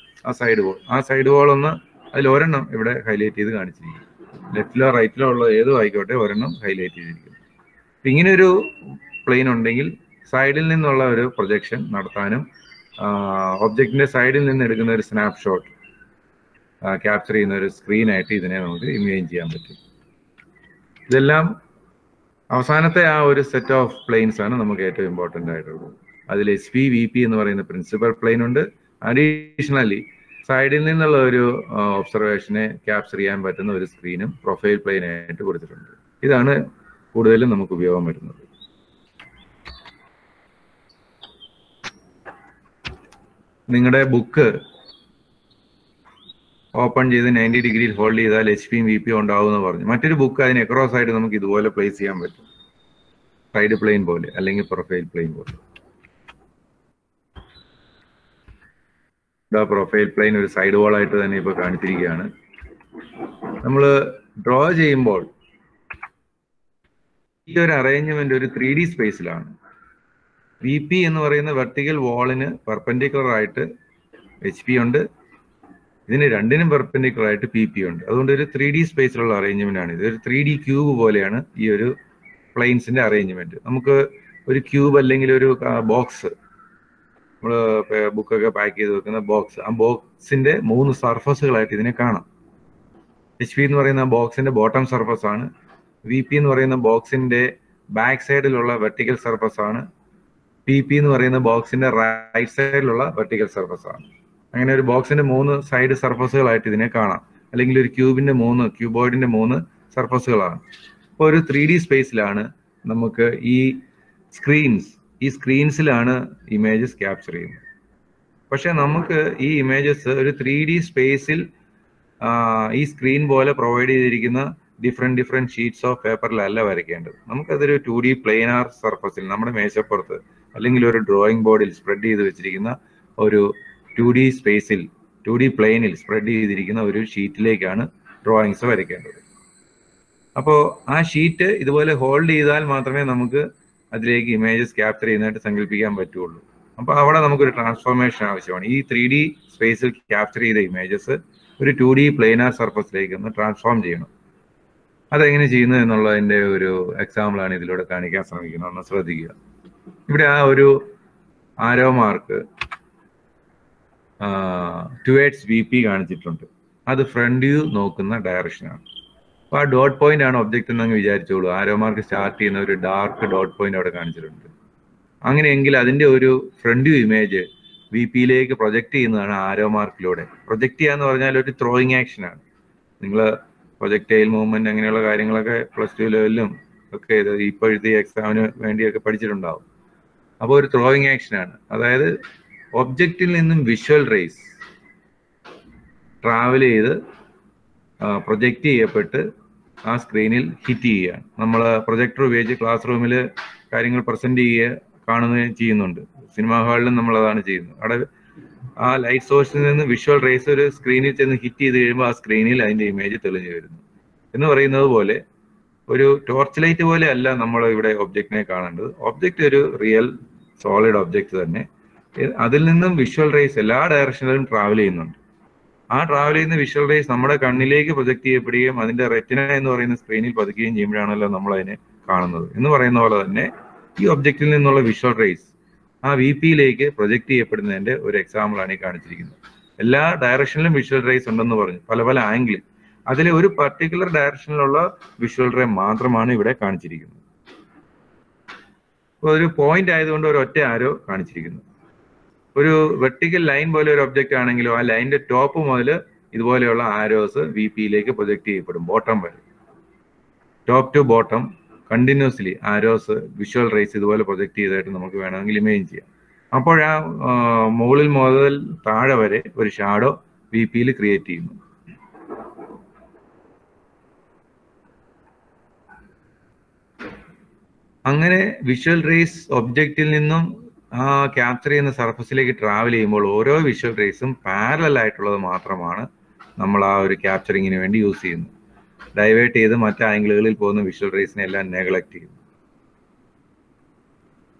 ആ സൈഡ് വാൾ. ആ സൈഡ് വാൾ ഒന്ന് അതിൽ ഒരെണ്ണം ഇവിടെ ഹൈലൈറ്റ് ചെയ്ത് കാണിച്ചിരിക്കും. ലെഫ്റ്റിലോ റൈറ്റിലോ ഉള്ള ഏതും ആയിക്കോട്ടെ ഒരെണ്ണം ഹൈലൈറ്റ് ചെയ്തിരിക്കും. ഇങ്ങനെ ഒരു പ്ലെയിൻ ഉണ്ടെങ്കിൽ സൈഡിൽ നിന്നുള്ള ഒരു പ്രൊജക്ഷൻ നടത്താനും ഒബ്ജക്റ്റിന്റെ സൈഡിൽ നിന്ന് എടുക്കുന്ന ഒരു സ്നാപ്ഷോട്ട് ക്യാപ്ചർ ചെയ്യുന്ന ഒരു സ്ക്രീനായിട്ട് ഇതിനെ നമുക്ക് ഇമേജ് ചെയ്യാൻ പറ്റും. ഇതെല്ലാം അവസാനത്തെ ആ ഒരു സെറ്റ് ഓഫ് പ്ലെയിൻസ് ആണ് നമുക്ക് ഏറ്റവും ഇമ്പോർട്ടൻ്റ് ആയിട്ടുള്ളത്. അതിൽ SP VP എന്ന് പറയുന്ന പ്രിൻസിപ്പൽ പ്ലെയിൻ ഉണ്ട്. അഡീഷണലി സൈഡിൽ നിന്നുള്ള ഒരു ഒബ്സർവേഷനെ ക്യാപ്ചർ ചെയ്യാൻ പറ്റുന്ന ഒരു സ്ക്രീനും പ്രൊഫൈൽ പ്ലെയിൻ ആയിട്ട് കൊടുത്തിട്ടുണ്ട്. ഇതാണ് കൂടുതലും നമുക്ക് ഉപയോഗം വരുന്നത്. നിങ്ങളുടെ ബുക്ക് ഓപ്പൺ ചെയ്ത് 90 ഡിഗ്രിയിൽ ഹോൾഡ് ചെയ്താൽ HPയും VPയും ഉണ്ടാവും എന്ന് പറഞ്ഞു. മറ്റൊരു ബുക്ക് അതിന് അക്രോസ് ആയിട്ട് നമുക്ക് ഇതുപോലെ പ്ലേസ് ചെയ്യാൻ പറ്റും, സൈഡ് പ്ലെയിൻ പോലെ അല്ലെങ്കിൽ പ്രൊഫൈൽ പ്ലെയിൻ പോലെ. പ്രൊഫൈൽ പ്ലെയിൻ ഒരു സൈഡ് വാൾ ആയിട്ട് തന്നെ ഇപ്പൊ കാണിച്ചിരിക്കുകയാണ്. നമ്മൾ ഡ്രോ ചെയ്യുമ്പോൾ ഈ ഒരു അറേഞ്ച്മെന്റ് ഒരു 3D സ്പേസിലാണ്. VP എന്ന് പറയുന്ന വെർട്ടിക്കൽ വാളിന് പെർപെൻഡിക്കുലർ ആയിട്ട് HP ഉണ്ട്, ഇതിന് രണ്ടിനും പെർപെൻഡിക്കുലർ ആയിട്ട് PP ഉണ്ട്. അതുകൊണ്ട് ഒരു 3D സ്പേസിലുള്ള അറേഞ്ച്മെന്റ് ആണ് ഇത്. ഒരു 3D ക്യൂബ് പോലെയാണ് ഈ ഒരു പ്ലെയിൻസിന്റെ അറേഞ്ച്മെന്റ്. നമുക്ക് ഒരു ക്യൂബ് അല്ലെങ്കിൽ ഒരു ബോക്സ്, നമ്മൾ ബുക്കൊക്കെ പാക്ക് ചെയ്ത് വെക്കുന്ന ബോക്സ്, ആ ബോക്സിന്റെ 3 സർഫസുകളായിട്ട് ഇതിനെ കാണാം. HP എന്ന് പറയുന്ന ബോക്സിന്റെ ബോട്ടം സർഫസ് ആണ്. VP എന്ന് പറയുന്ന ബോക്സിന്റെ ബാക്ക് സൈഡിലുള്ള വെർട്ടിക്കൽ സർഫസ് ആണ്. PP എന്ന് പറയുന്ന ബോക്സിന്റെ റൈറ്റ് സൈഡിലുള്ള വെർട്ടിക്കൽ സർഫസ് ആണ്. അങ്ങനെ ഒരു ബോക്സിന്റെ 3 സൈഡ് സർഫസുകളായിട്ട് ഇതിനെ കാണാം. അല്ലെങ്കിൽ ഒരു ക്യൂബോയിഡിന്റെ 3 സർഫസുകളാണ്. അപ്പോൾ ഒരു 3D സ്പേസിലാണ് നമുക്ക് ഈ സ്ക്രീൻസിലാണ് ഇമേജസ് ക്യാപ്ചർ ചെയ്യുന്നത്. പക്ഷെ നമുക്ക് ഈ ഇമേജസ് ഒരു 3D സ്പേസിൽ ഈ സ്ക്രീൻ പോലെ പ്രൊവൈഡ് ചെയ്തിരിക്കുന്ന ഡിഫറെന്റ് ഷീറ്റ്സ് ഓഫ് പേപ്പറിലല്ല വരയ്ക്കേണ്ടത്. നമുക്കതൊരു 2D പ്ലെയിനാർ സർഫസിൽ നമ്മുടെ മേശപ്പുറത്ത് അല്ലെങ്കിൽ ഒരു ഡ്രോയിങ് ബോർഡിൽ സ്പ്രെഡ് ചെയ്ത് വെച്ചിരിക്കുന്ന ഒരു 2D സ്പേസിൽ 2D പ്ലെയിനിൽ സ്പ്രെഡ് ചെയ്തിരിക്കുന്ന ഒരു ഷീറ്റിലേക്കാണ് ഡ്രോയിങ്സ് വരയ്ക്കേണ്ടത്. അപ്പോൾ ആ ഷീറ്റ് ഇതുപോലെ ഹോൾഡ് ചെയ്താൽ മാത്രമേ നമുക്ക് അതിലേക്ക് ഇമേജസ് ക്യാപ്ചർ ചെയ്യുന്നതായിട്ട് സങ്കല്പിക്കാൻ പറ്റുള്ളൂ. അപ്പോൾ അവിടെ നമുക്കൊരു ട്രാൻസ്ഫോർമേഷൻ ആവശ്യമാണ്. ഈ 3D സ്പേസിൽ ക്യാപ്ചർ ചെയ്ത ഇമേജസ് ഒരു 2D പ്ലെയിനാർ സർഫസിലേക്ക് ഒന്ന് ട്രാൻസ്ഫോം ചെയ്യണം. അതെങ്ങനെ ചെയ്യുന്നു എന്നുള്ളതിൻ്റെ ഒരു എക്സാമ്പിളാണ് ഇതിലൂടെ കാണിക്കാൻ ശ്രമിക്കുന്നത്. ഒന്ന് ശ്രദ്ധിക്കുക. ഇവിടെ ആ ഒരു ആരോ മാർക്ക് ടുവേർഡ്സ് VP കാണിച്ചിട്ടുണ്ട്. അത് ഫ്രണ്ട് വ്യൂ നോക്കുന്ന ഡയറക്ഷനാണ്. അപ്പോൾ ആ ഡോട്ട് പോയിന്റ് ആണ് ഒബ്ജക്റ്റ് എന്നങ്ങ് വിചാരിച്ചോളൂ. ആരോ മാർക്ക് സ്റ്റാർട്ട് ചെയ്യുന്ന ഒരു ഡാർക്ക് ഡോട്ട് പോയിന്റ് അവിടെ കാണിച്ചിട്ടുണ്ട്. അങ്ങനെയെങ്കിൽ അതിന്റെ ഒരു ഫ്രണ്ട് വ്യൂ ഇമേജ് VPയിലേക്ക് പ്രൊജക്ട് ചെയ്യുന്നതാണ് ആരോ മാർക്കിലൂടെ. പ്രൊജക്ട് ചെയ്യാന്ന് പറഞ്ഞാൽ ഒരു ത്രോയിങ് ആക്ഷൻ ആണ്. നിങ്ങൾ പ്രൊജക്ടൈൽ മൂവ്മെന്റ് അങ്ങനെയുള്ള കാര്യങ്ങളൊക്കെ +2 ലെവലിലും ഒക്കെ ഇപ്പോഴത്തെ എക്സാമിന് വേണ്ടിയൊക്കെ പഠിച്ചിട്ടുണ്ടാവും. അപ്പോൾ ഒരു ത്രോയിങ് ആക്ഷൻ ആണ്. അതായത് ഒബ്ജക്റ്റിൽ നിന്നും വിഷ്വൽ റേസ് ട്രാവൽ ചെയ്ത് പ്രൊജക്റ്റ് ചെയ്യപ്പെട്ട് ആ സ്ക്രീനിൽ ഹിറ്റ് ചെയ്യുകയാണ്. നമ്മൾ പ്രൊജക്ടർ ഉപയോഗിച്ച് ക്ലാസ് റൂമിൽ കാര്യങ്ങൾ പ്രസന്റ് കാണുകയും ചെയ്യുന്നുണ്ട്. സിനിമാ ഹാളിലും നമ്മൾ അതാണ് ചെയ്യുന്നത്. അവിടെ ആ ലൈറ്റ് സോഴ്സിൽ നിന്ന് വിഷ്വൽ റേസ് ഒരു സ്ക്രീനിൽ ചെന്ന് ഹിറ്റ് ചെയ്ത് കഴിയുമ്പോൾ ആ സ്ക്രീനിൽ അതിന്റെ ഇമേജ് തെളിഞ്ഞു വരുന്നു എന്ന് പറയുന്നത് പോലെ ഒരു ടോർച്ച് ലൈറ്റ് പോലെ അല്ല നമ്മൾ ഇവിടെ ഒബ്ജക്റ്റിനെ കാണേണ്ടത്. ഒബ്ജക്റ്റ് ഒരു റിയൽ സോളിഡ് ഒബ്ജക്റ്റ് തന്നെ. അതിൽ നിന്നും വിഷ്വൽ റേസ് എല്ലാ ഡയറക്ഷനിലും ട്രാവൽ ചെയ്യുന്നുണ്ട്. ആ ട്രാവൽ ചെയ്യുന്ന വിഷ്വൽ റേസ് നമ്മുടെ കണ്ണിലേക്ക് പ്രൊജക്ട് ചെയ്യപ്പെടുകയും അതിന്റെ റെറ്റിന എന്ന് പറയുന്ന സ്ക്രീനിൽ പതിക്കുകയും ചെയ്യുമ്പോഴാണല്ലോ നമ്മൾ അതിനെ കാണുന്നത്. എന്ന് പറയുന്ന പോലെ തന്നെ ഈ ഒബ്ജക്റ്റിൽ നിന്നുള്ള വിഷ്വൽ റേസ് ആ VPയിലേക്ക് പ്രൊജക്ട് ചെയ്യപ്പെടുന്നതിന്റെ ഒരു എക്സാമ്പിളാണ് ഈ കാണിച്ചിരിക്കുന്നത്. എല്ലാ ഡയറക്ഷനിലും വിഷ്വൽ റേസ് ഉണ്ടെന്ന് പറഞ്ഞു, പല പല ആംഗിളിൽ. അതിലെ ഒരു പർട്ടിക്കുലർ ഡയറക്ഷനിലുള്ള വിഷ്വൽ റേ മാത്രമാണ് ഇവിടെ കാണിച്ചിരിക്കുന്നത്. ഒരു പോയിന്റ് ആയതുകൊണ്ട് ഒരു ഒറ്റ ആരോ കാണിച്ചിരിക്കുന്നു. ഒരു വെർട്ടിക്കൽ ലൈൻ പോലെ ഒരു ഒബ്ജക്റ്റ് ആണെങ്കിലും ആ ലൈനിന്റെ ടോപ്പ് മുതൽ ഇതുപോലെയുള്ള ആരോസ് VPയിലേക്ക് പ്രൊജക്ട് ചെയ്യപ്പെടും. ബോട്ടം വരെ, top to bottom continuously arrows visual rays ഇതുപോലെ പ്രൊജക്ട് ചെയ്തായിട്ട് നമുക്ക് വേണമെങ്കിൽ ഇമേജ് ചെയ്യാം. അപ്പോൾ ആ മുകളിൽ മുതൽ താഴെ വരെ ഒരു ഷാഡോ VPയിൽ ക്രിയേറ്റ് ചെയ്യുന്നു. അങ്ങനെ വിഷ്വൽ റേസ് ഒബ്ജക്റ്റിൽ നിന്നും ആ ക്യാപ്ചർ ചെയ്യുന്ന സർഫസിലേക്ക് ട്രാവൽ ചെയ്യുമ്പോൾ ഓരോ വിഷ്വൽ റേസും പാരലൽ ആയിട്ടുള്ളത് മാത്രമാണ് നമ്മൾ ആ ഒരു ക്യാപ്ചറിങ്ങിന് വേണ്ടി യൂസ് ചെയ്യുന്നത്. ഡൈവേർട്ട് ചെയ്ത് മറ്റ് ആംഗിളുകളിൽ പോകുന്ന വിഷ്വൽ റേസിനെ എല്ലാം നെഗ്ലക്ട് ചെയ്യുന്നു.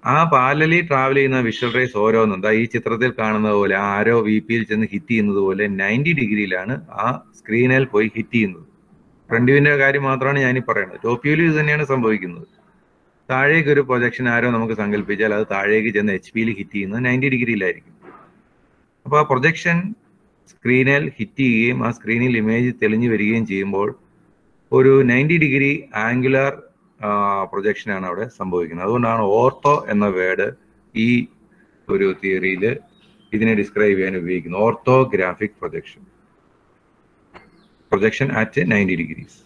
ആ പാരലലി ട്രാവൽ ചെയ്യുന്ന വിഷ്വൽ റേസ് ഓരോന്നും ഈ ചിത്രത്തിൽ കാണുന്നത് പോലെ ആ ആരോ VPയിൽ ചെന്ന് ഹിറ്റ് ചെയ്യുന്നത് പോലെ 90 ഡിഗ്രിയിലാണ് ആ സ്ക്രീനിൽ പോയി ഹിറ്റ് ചെയ്യുന്നത്. ഫ്രണ്ട് വ്യൂവിന്റെ കാര്യം മാത്രമാണ് ഞാനീ പറയുന്നത്. ടോപ്പ് വ്യൂവിൽ ഇത് തന്നെയാണ് സംഭവിക്കുന്നത്. താഴേക്ക് ഒരു പ്രൊജക്ഷൻ ആരോ നമുക്ക് സങ്കല്പിച്ചാൽ അത് താഴേക്ക് ചെന്ന് HP ഹിറ്റ് ചെയ്യുന്നത് 90 ഡിഗ്രിയിലായിരിക്കും. അപ്പോൾ ആ പ്രൊജക്ഷൻ സ്ക്രീനിൽ ഹിറ്റ് ചെയ്യുകയും ആ സ്ക്രീനിൽ ഇമേജ് തെളിഞ്ഞു വരികയും ചെയ്യുമ്പോൾ ഒരു 90 ഡിഗ്രി ആംഗുലാർ പ്രൊജക്ഷനാണ് അവിടെ സംഭവിക്കുന്നത്. അതുകൊണ്ടാണ് ഓർത്തോ എന്ന വേർഡ് ഈ ഒരു തിയറിയിൽ ഇതിനെ ഡിസ്ക്രൈബ് ചെയ്യാൻ ഉപയോഗിക്കുന്നത്. Orthographic projection, projection at 90 degrees.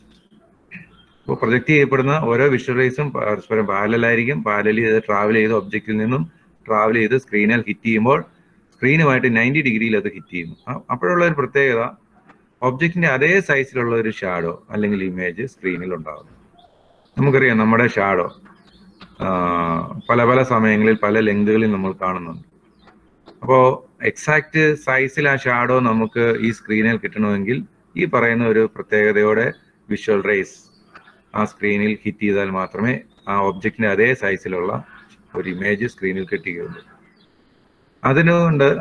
അപ്പോൾ പ്രൊജക്ട് ചെയ്യപ്പെടുന്ന ഓരോ വിഷ്വൽ റേസും പരസ്പരം പാരലലായിരിക്കും. പാരലലി അത് ട്രാവൽ ചെയ്ത് ഒബ്ജക്റ്റിൽ നിന്നും ട്രാവൽ ചെയ്ത് സ്ക്രീനിൽ ഹിറ്റ് ചെയ്യുമ്പോൾ സ്ക്രീനുമായിട്ട് 90 ഡിഗ്രിയിൽ അത് ഹിറ്റ് ചെയ്യുന്നു. അപ്പോഴുള്ള ഒരു പ്രത്യേകത, ഒബ്ജക്റ്റിന്റെ അതേ സൈസിലുള്ള ഒരു ഷാഡോ അല്ലെങ്കിൽ ഇമേജ് സ്ക്രീനിൽ ഉണ്ടാകുന്നു. നമുക്കറിയാം നമ്മുടെ ഷാഡോ പല പല സമയങ്ങളിൽ പല ലെങ്തുകളിൽ നമ്മൾ കാണുന്നുണ്ട്. അപ്പോൾ എക്സാക്ട് സൈസിൽ ആ ഷാഡോ നമുക്ക് ഈ സ്ക്രീനിൽ കിട്ടണമെങ്കിൽ ഈ പറയുന്ന ഒരു പ്രത്യേകതയോടെ വിഷ്വൽ റേസ് ആ സ്ക്രീനിൽ ഹിറ്റ് ചെയ്താൽ മാത്രമേ ആ ഒബ്ജക്റ്റിന്റെ അതേ സൈസിലുള്ള ഒരു ഇമേജ് സ്ക്രീനിൽ കിട്ടുകയുള്ളൂ.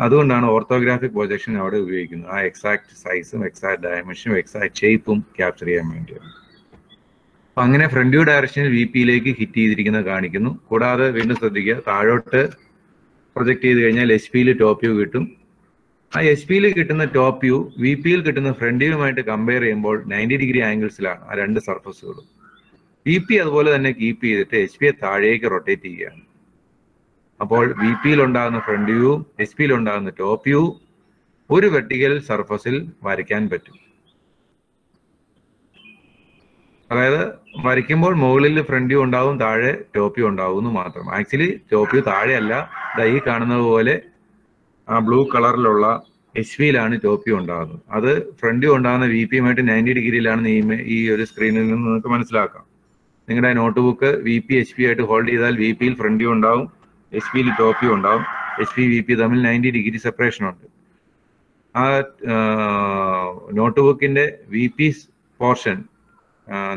അതുകൊണ്ടാണ് ഓർത്തോഗ്രാഫിക് പ്രൊജക്ഷൻ അവിടെ ഉപയോഗിക്കുന്നത്. ആ എക്സാക്ട് സൈസും എക്സാക്ട് ഡയമെൻഷനും എക്സാക്ട് ഷേപ്പും ക്യാപ്ചർ ചെയ്യാൻ വേണ്ടിയാണ്. അങ്ങനെ ഫ്രണ്ട് വ്യൂ ഡയറക്ഷനിൽ VPയിലേക്ക് ഹിറ്റ് ചെയ്തിരിക്കുന്നത് കാണിക്കുന്നു. കൂടാതെ വീണ്ടും ശ്രദ്ധിക്കുക, താഴോട്ട് പ്രൊജക്ട് ചെയ്ത് കഴിഞ്ഞാൽ HPയിൽ ടോപ്പ് വ്യൂ കിട്ടും. ആ HPയിൽ കിട്ടുന്ന ടോപ്പ് വ്യൂ VPയിൽ കിട്ടുന്ന ഫ്രണ്ട് വ്യൂവുമായിട്ട് കമ്പയർ ചെയ്യുമ്പോൾ 90 ഡിഗ്രി ആംഗിൾസിലാണ് ആ രണ്ട് സർഫസുകളും. VP അതുപോലെ തന്നെ കീപ്പ് ചെയ്തിട്ട് HPയെ താഴേക്ക് റൊട്ടേറ്റ് ചെയ്യുകയാണ്. അപ്പോൾ VPയിൽ ഉണ്ടാകുന്ന ഫ്രണ്ട് വ്യൂ HPയിൽ ഉണ്ടാകുന്ന ടോപ്പ് വ്യൂ ഒരു വെർട്ടിക്കൽ സർഫസിൽ വരയ്ക്കാൻ പറ്റും. അതായത് വരയ്ക്കുമ്പോൾ മുകളിൽ ഫ്രണ്ട് വ്യൂ ഉണ്ടാവും, താഴെ ടോപ്പ് വ്യൂ ഉണ്ടാവും എന്ന് മാത്രം. ആക്ച്വലി ടോപ്പ് വ്യൂ താഴെയല്ല, ഈ കാണുന്നത് പോലെ ആ ബ്ലൂ കളറിലുള്ള HPയിലാണ് ടോപ്പ് വ്യൂ ഉണ്ടാകുന്നത്. അത് ഫ്രണ്ട് വ്യൂ ഉണ്ടാകുന്ന VPയുമായിട്ട് 90 ഡിഗ്രിയിലാണെന്ന് ഈ ഒരു സ്ക്രീനിൽ നിന്ന് നിങ്ങൾക്ക് മനസ്സിലാക്കാം. നിങ്ങളുടെ നോട്ട് ബുക്ക് VP HP ആയിട്ട് ഹോൾഡ് ചെയ്താൽ VPയിൽ ഫ്രണ്ട് വ്യൂ ഉണ്ടാവും, HPയിൽ ടോപ്പ് വ്യൂ ഉണ്ടാവും. HP VP തമ്മിൽ 90 ഡിഗ്രി സെപ്പറേഷൻ ഉണ്ട്. ആ നോട്ട് ബുക്കിന്റെ VP പോർഷൻ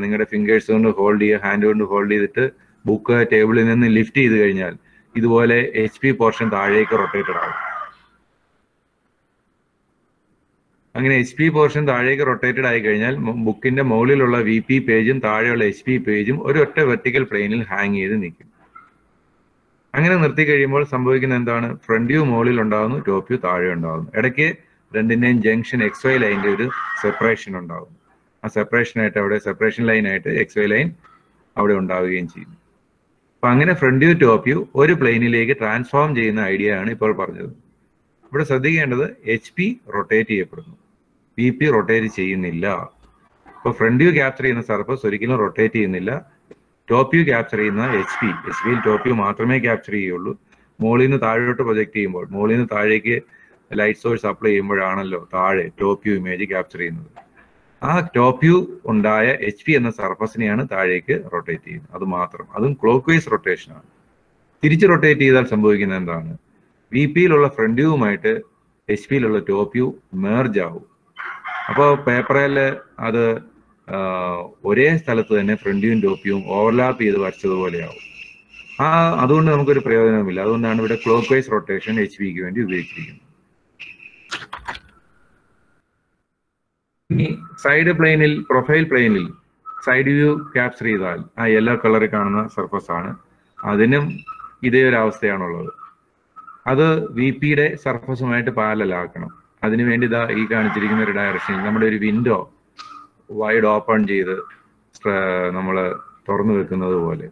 നിങ്ങളുടെ ഫിംഗേഴ്സ് കൊണ്ട് ഹോൾഡ് ചെയ്യുക, ഹാൻഡ് കൊണ്ട് ഹോൾഡ് ചെയ്തിട്ട് ബുക്ക് ടേബിളിൽ നിന്ന് ലിഫ്റ്റ് ചെയ്ത് കഴിഞ്ഞാൽ ഇതുപോലെ HP പോർഷൻ താഴേക്ക് റൊട്ടേറ്റഡ് ആകും. അങ്ങനെ HP പോർഷൻ താഴേക്ക് റൊട്ടേറ്റഡ് ആയി കഴിഞ്ഞാൽ ബുക്കിന്റെ മുകളിലുള്ള VP പേജും താഴെയുള്ള HP പേജും ഒരൊറ്റ വെർട്ടിക്കൽ പ്ലെയിനിൽ ഹാങ് ചെയ്ത് നിൽക്കും. അങ്ങനെ നിർത്തി കഴിയുമ്പോൾ സംഭവിക്കുന്ന എന്താണ്? ഫ്രണ്ട് വ്യൂ മുകളിൽ ഉണ്ടാകുന്നു, ടോപ്പ് വ്യൂ താഴെ ഉണ്ടാകുന്നു. ഇടയ്ക്ക് രണ്ടിന്റെയും ജംഗ്ഷൻ XY ലൈനിന്റെ ഒരു സെപ്പറേഷൻ ഉണ്ടാകും. ആ സെപ്പറേഷനായിട്ട് അവിടെ സെപ്പറേഷൻ ലൈനായിട്ട് XY ലൈൻ അവിടെ ഉണ്ടാവുകയും ചെയ്യും. അപ്പൊ അങ്ങനെ ഫ്രണ്ട് വ്യൂ ടോപ്പ് വ്യൂ ഒരു പ്ലെയിനിലേക്ക് ട്രാൻസ്ഫോം ചെയ്യുന്ന ഐഡിയ ആണ് ഇപ്പോൾ പറഞ്ഞത്. ഇവിടെ ശ്രദ്ധിക്കേണ്ടത് HP റൊട്ടേറ്റ് ചെയ്യപ്പെടുന്നു, VP റൊട്ടേറ്റ് ചെയ്യുന്നില്ല. അപ്പോൾ ഫ്രണ്ട് വ്യൂ ക്യാപ്ചർ ചെയ്യുന്ന സർഫസ് ഒരിക്കലും റൊട്ടേറ്റ് ചെയ്യുന്നില്ല. ടോപ്പ് വ്യൂ ക്യാപ്ചർ ചെയ്യുന്ന HPയിൽ ടോപ്പ് വ്യൂ മാത്രമേ ക്യാപ്ചർ ചെയ്യുള്ളൂ. മുകളിൽ നിന്ന് താഴോട്ട് പ്രൊജക്ട് ചെയ്യുമ്പോൾ, മുകളിൽ നിന്ന് താഴേക്ക് ലൈറ്റ് സോഴ്സ് അപ്ലൈ ചെയ്യുമ്പോഴാണല്ലോ താഴെ ടോപ്പ് വ്യൂ ഇമേജ് ക്യാപ്ചർ ചെയ്യുന്നത്. ആ ടോപ്പ് വ്യൂ ഉണ്ടായ HP എന്ന സർഫസിനെയാണ് താഴേക്ക് റൊട്ടേറ്റ് ചെയ്യുന്നത്. അത് മാത്രം, അതും ക്ലോക്ക് വൈസ് റൊട്ടേഷൻ ആണ്. തിരിച്ച് റൊട്ടേറ്റ് ചെയ്താൽ സംഭവിക്കുന്നത് എന്താണ്? VPയിലുള്ള ഫ്രണ്ട് വ്യൂവുമായിട്ട് HPയിലുള്ള ടോപ്പ് വ്യൂ മേർജ് ആവും. അപ്പോൾ പേപ്പറിൽ അത് ഒരേ സ്ഥലത്ത് തന്നെ ഫ്രണ്ട് വ്യൂവും ടോപ്പ് വ്യൂവും ഓവർലാപ്പ് ചെയ്ത് വരച്ചതുപോലെയാവും. അതുകൊണ്ട് നമുക്കൊരു പ്രയോജനമില്ല. അതുകൊണ്ടാണ് ഇവിടെ ക്ലോക്ക് വൈസ് റൊട്ടേഷൻ HPക്ക് വേണ്ടി ഉപയോഗിച്ചിരിക്കുന്നത്. ഇനി സൈഡ് പ്ലെയിനിൽ, പ്രൊഫൈൽ പ്ലെയിനിൽ സൈഡ് വ്യൂ ക്യാപ്ചർ ചെയ്താൽ ആ യെല്ലോ കളറിൽ കാണുന്ന സർഫസ് ആണ്. അതിനും ഇതേ ഒരു അവസ്ഥയാണുള്ളത്. അത് VPയുടെ സർഫസുമായിട്ട് പാരലലാക്കണം. അതിനുവേണ്ടി ഈ കാണിച്ചിരിക്കുന്ന ഒരു ഡയറക്ഷനിൽ നമ്മുടെ ഒരു വിൻഡോ വൈഡ് ഓപ്പൺ ചെയ്ത് നമ്മൾ തുറന്നു വെക്കുന്നത് പോലെ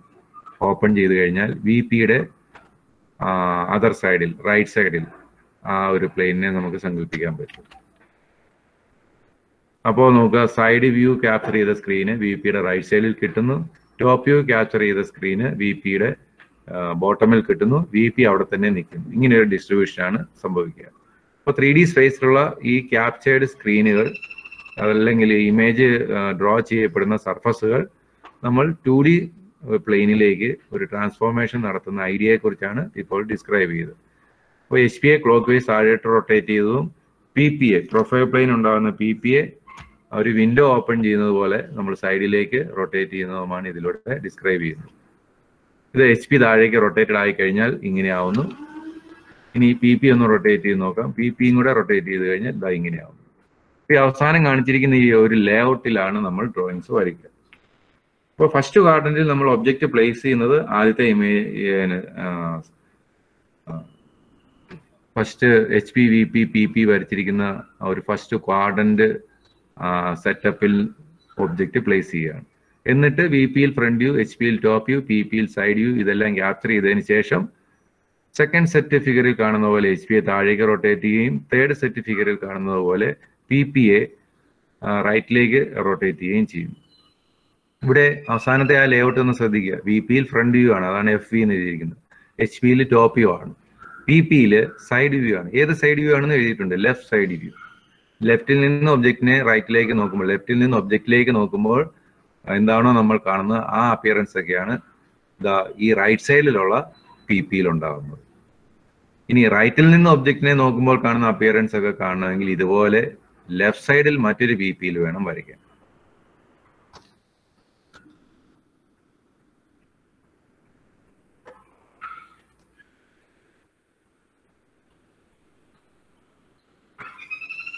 ഓപ്പൺ ചെയ്ത് കഴിഞ്ഞാൽ VPയുടെ അതർ സൈഡിൽ, റൈറ്റ് സൈഡിൽ ആ ഒരു പ്ലെയിനിനെ നമുക്ക് സങ്കല്പിക്കാൻ പറ്റും. അപ്പോൾ നോക്കുക, സൈഡ് വ്യൂ ക്യാപ്ചർ ചെയ്ത സ്ക്രീന് VPയുടെ റൈറ്റ് സൈഡിൽ കിട്ടുന്നു, ടോപ്പ് വ്യൂ ക്യാപ്ചർ ചെയ്ത സ്ക്രീന് VPയുടെ ബോട്ടമിൽ കിട്ടുന്നു, VP അവിടെ തന്നെ നിൽക്കുന്നു. ഇങ്ങനെ ഒരു ഡിസ്ട്രിബ്യൂഷനാണ് സംഭവിക്കുക. അപ്പോൾ 3D സ്പേസിലുള്ള ഈ ക്യാപ്ചേർഡ് സ്ക്രീനുകൾ അതല്ലെങ്കിൽ ഇമേജ് ഡ്രോ ചെയ്യപ്പെടുന്ന സർഫസുകൾ നമ്മൾ 2D പ്ലെയിനിലേക്ക് ഒരു ട്രാൻസ്ഫോർമേഷൻ നടത്തുന്ന ഐഡിയയെ കുറിച്ചാണ് ഇപ്പോൾ ഡിസ്ക്രൈബ് ചെയ്തത്. അപ്പോൾ HPയെ ക്ലോക്ക് വൈസ് താഴോട്ട് റൊട്ടേറ്റ് ചെയ്തതും PPയെ, പ്രൊഫൈൽ പ്ലെയിൻ ഉണ്ടാകുന്ന PPയെ ഒരു വിൻഡോ ഓപ്പൺ ചെയ്യുന്നത് പോലെ നമ്മൾ സൈഡിലേക്ക് റൊട്ടേറ്റ് ചെയ്യുന്നതുമാണ് ഇതിലൂടെ ഡിസ്ക്രൈബ് ചെയ്യുന്നത്. ഇത് HP താഴേക്ക് റൊട്ടേറ്റഡ് ആയി കഴിഞ്ഞാൽ ഇങ്ങനെയാവുന്നു. ഇനി PP ഒന്ന് റൊട്ടേറ്റ് ചെയ്ത് നോക്കാം. PPയും കൂടെ റൊട്ടേറ്റ് ചെയ്ത് കഴിഞ്ഞാൽ ഇതാ ഇങ്ങനെയാവും. ഈ അവസാനം കാണിച്ചിരിക്കുന്ന ഈ ഒരു ലേഔട്ടിലാണ് നമ്മൾ ഡ്രോയിങ്സ് വരയ്ക്കുക. ഇപ്പോൾ ഫസ്റ്റ് ക്വാഡ്രന്റിൽ നമ്മൾ ഒബ്ജക്റ്റ് പ്ലേസ് ചെയ്യുന്നത് ആദ്യത്തെ ഫസ്റ്റ് HP VP PP വരച്ചിരിക്കുന്ന ഒരു ഫസ്റ്റ് ക്വാഡ്രന്റ് സെറ്റപ്പിൽ ഒബ്ജക്റ്റ് പ്ലേസ് ചെയ്യുകയാണ്. എന്നിട്ട് VPയിൽ ഫ്രണ്ട് വ്യൂ, HPയിൽ ടോപ്പ് വ്യൂ, PPയിൽ സൈഡ് വ്യൂ ഇതെല്ലാം ക്യാപ്ചർ ചെയ്തതിന് ശേഷം സെക്കൻഡ് സെറ്റ് ഫിഗറിൽ കാണുന്ന പോലെ HPയെ താഴേക്ക് റൊട്ടേറ്റ് ചെയ്യുകയും തേർഡ് സെറ്റ് ഫിഗറിൽ കാണുന്നത് പോലെ PPയെ റൈറ്റിലേക്ക് റൊട്ടേറ്റ് ചെയ്യുകയും ചെയ്യും. ഇവിടെ അവസാനത്തെ ആ ലേഔട്ട് ഒന്ന് ശ്രദ്ധിക്കുക. VPയിൽ ഫ്രണ്ട് വ്യൂ ആണ്, അതാണ് FV എന്ന് എഴുതിയിരിക്കുന്നത്. HPയിൽ ടോപ്പ് വ്യൂ ആണ്. PPയിൽ സൈഡ് വ്യൂ ആണ്. ഏത് സൈഡ് വ്യൂ ആണെന്ന് എഴുതിയിട്ടുണ്ട്? Left side view. ലെഫ്റ്റിൽ നിന്ന് ഒബ്ജക്റ്റിനെ റൈറ്റിലേക്ക് നോക്കുമ്പോൾ, ലെഫ്റ്റിൽ നിന്ന് ഒബ്ജക്റ്റിലേക്ക് നോക്കുമ്പോൾ എന്താണോ നമ്മൾ കാണുന്നത് ആ അപ്പിയറൻസ് ഒക്കെയാണ് ഈ റൈറ്റ് സൈഡിലുള്ള PPയിൽ ഉണ്ടാകുന്നത്. ഇനി റൈറ്റിൽ നിന്ന് ഒബ്ജക്റ്റിനെ നോക്കുമ്പോൾ കാണുന്ന അപ്പിയറൻസ് ഒക്കെ കാണണമെങ്കിൽ ഇതുപോലെ ലെഫ്റ്റ് സൈഡിൽ മറ്റൊരു PPയിൽ വേണം വരയ്ക്കാൻ.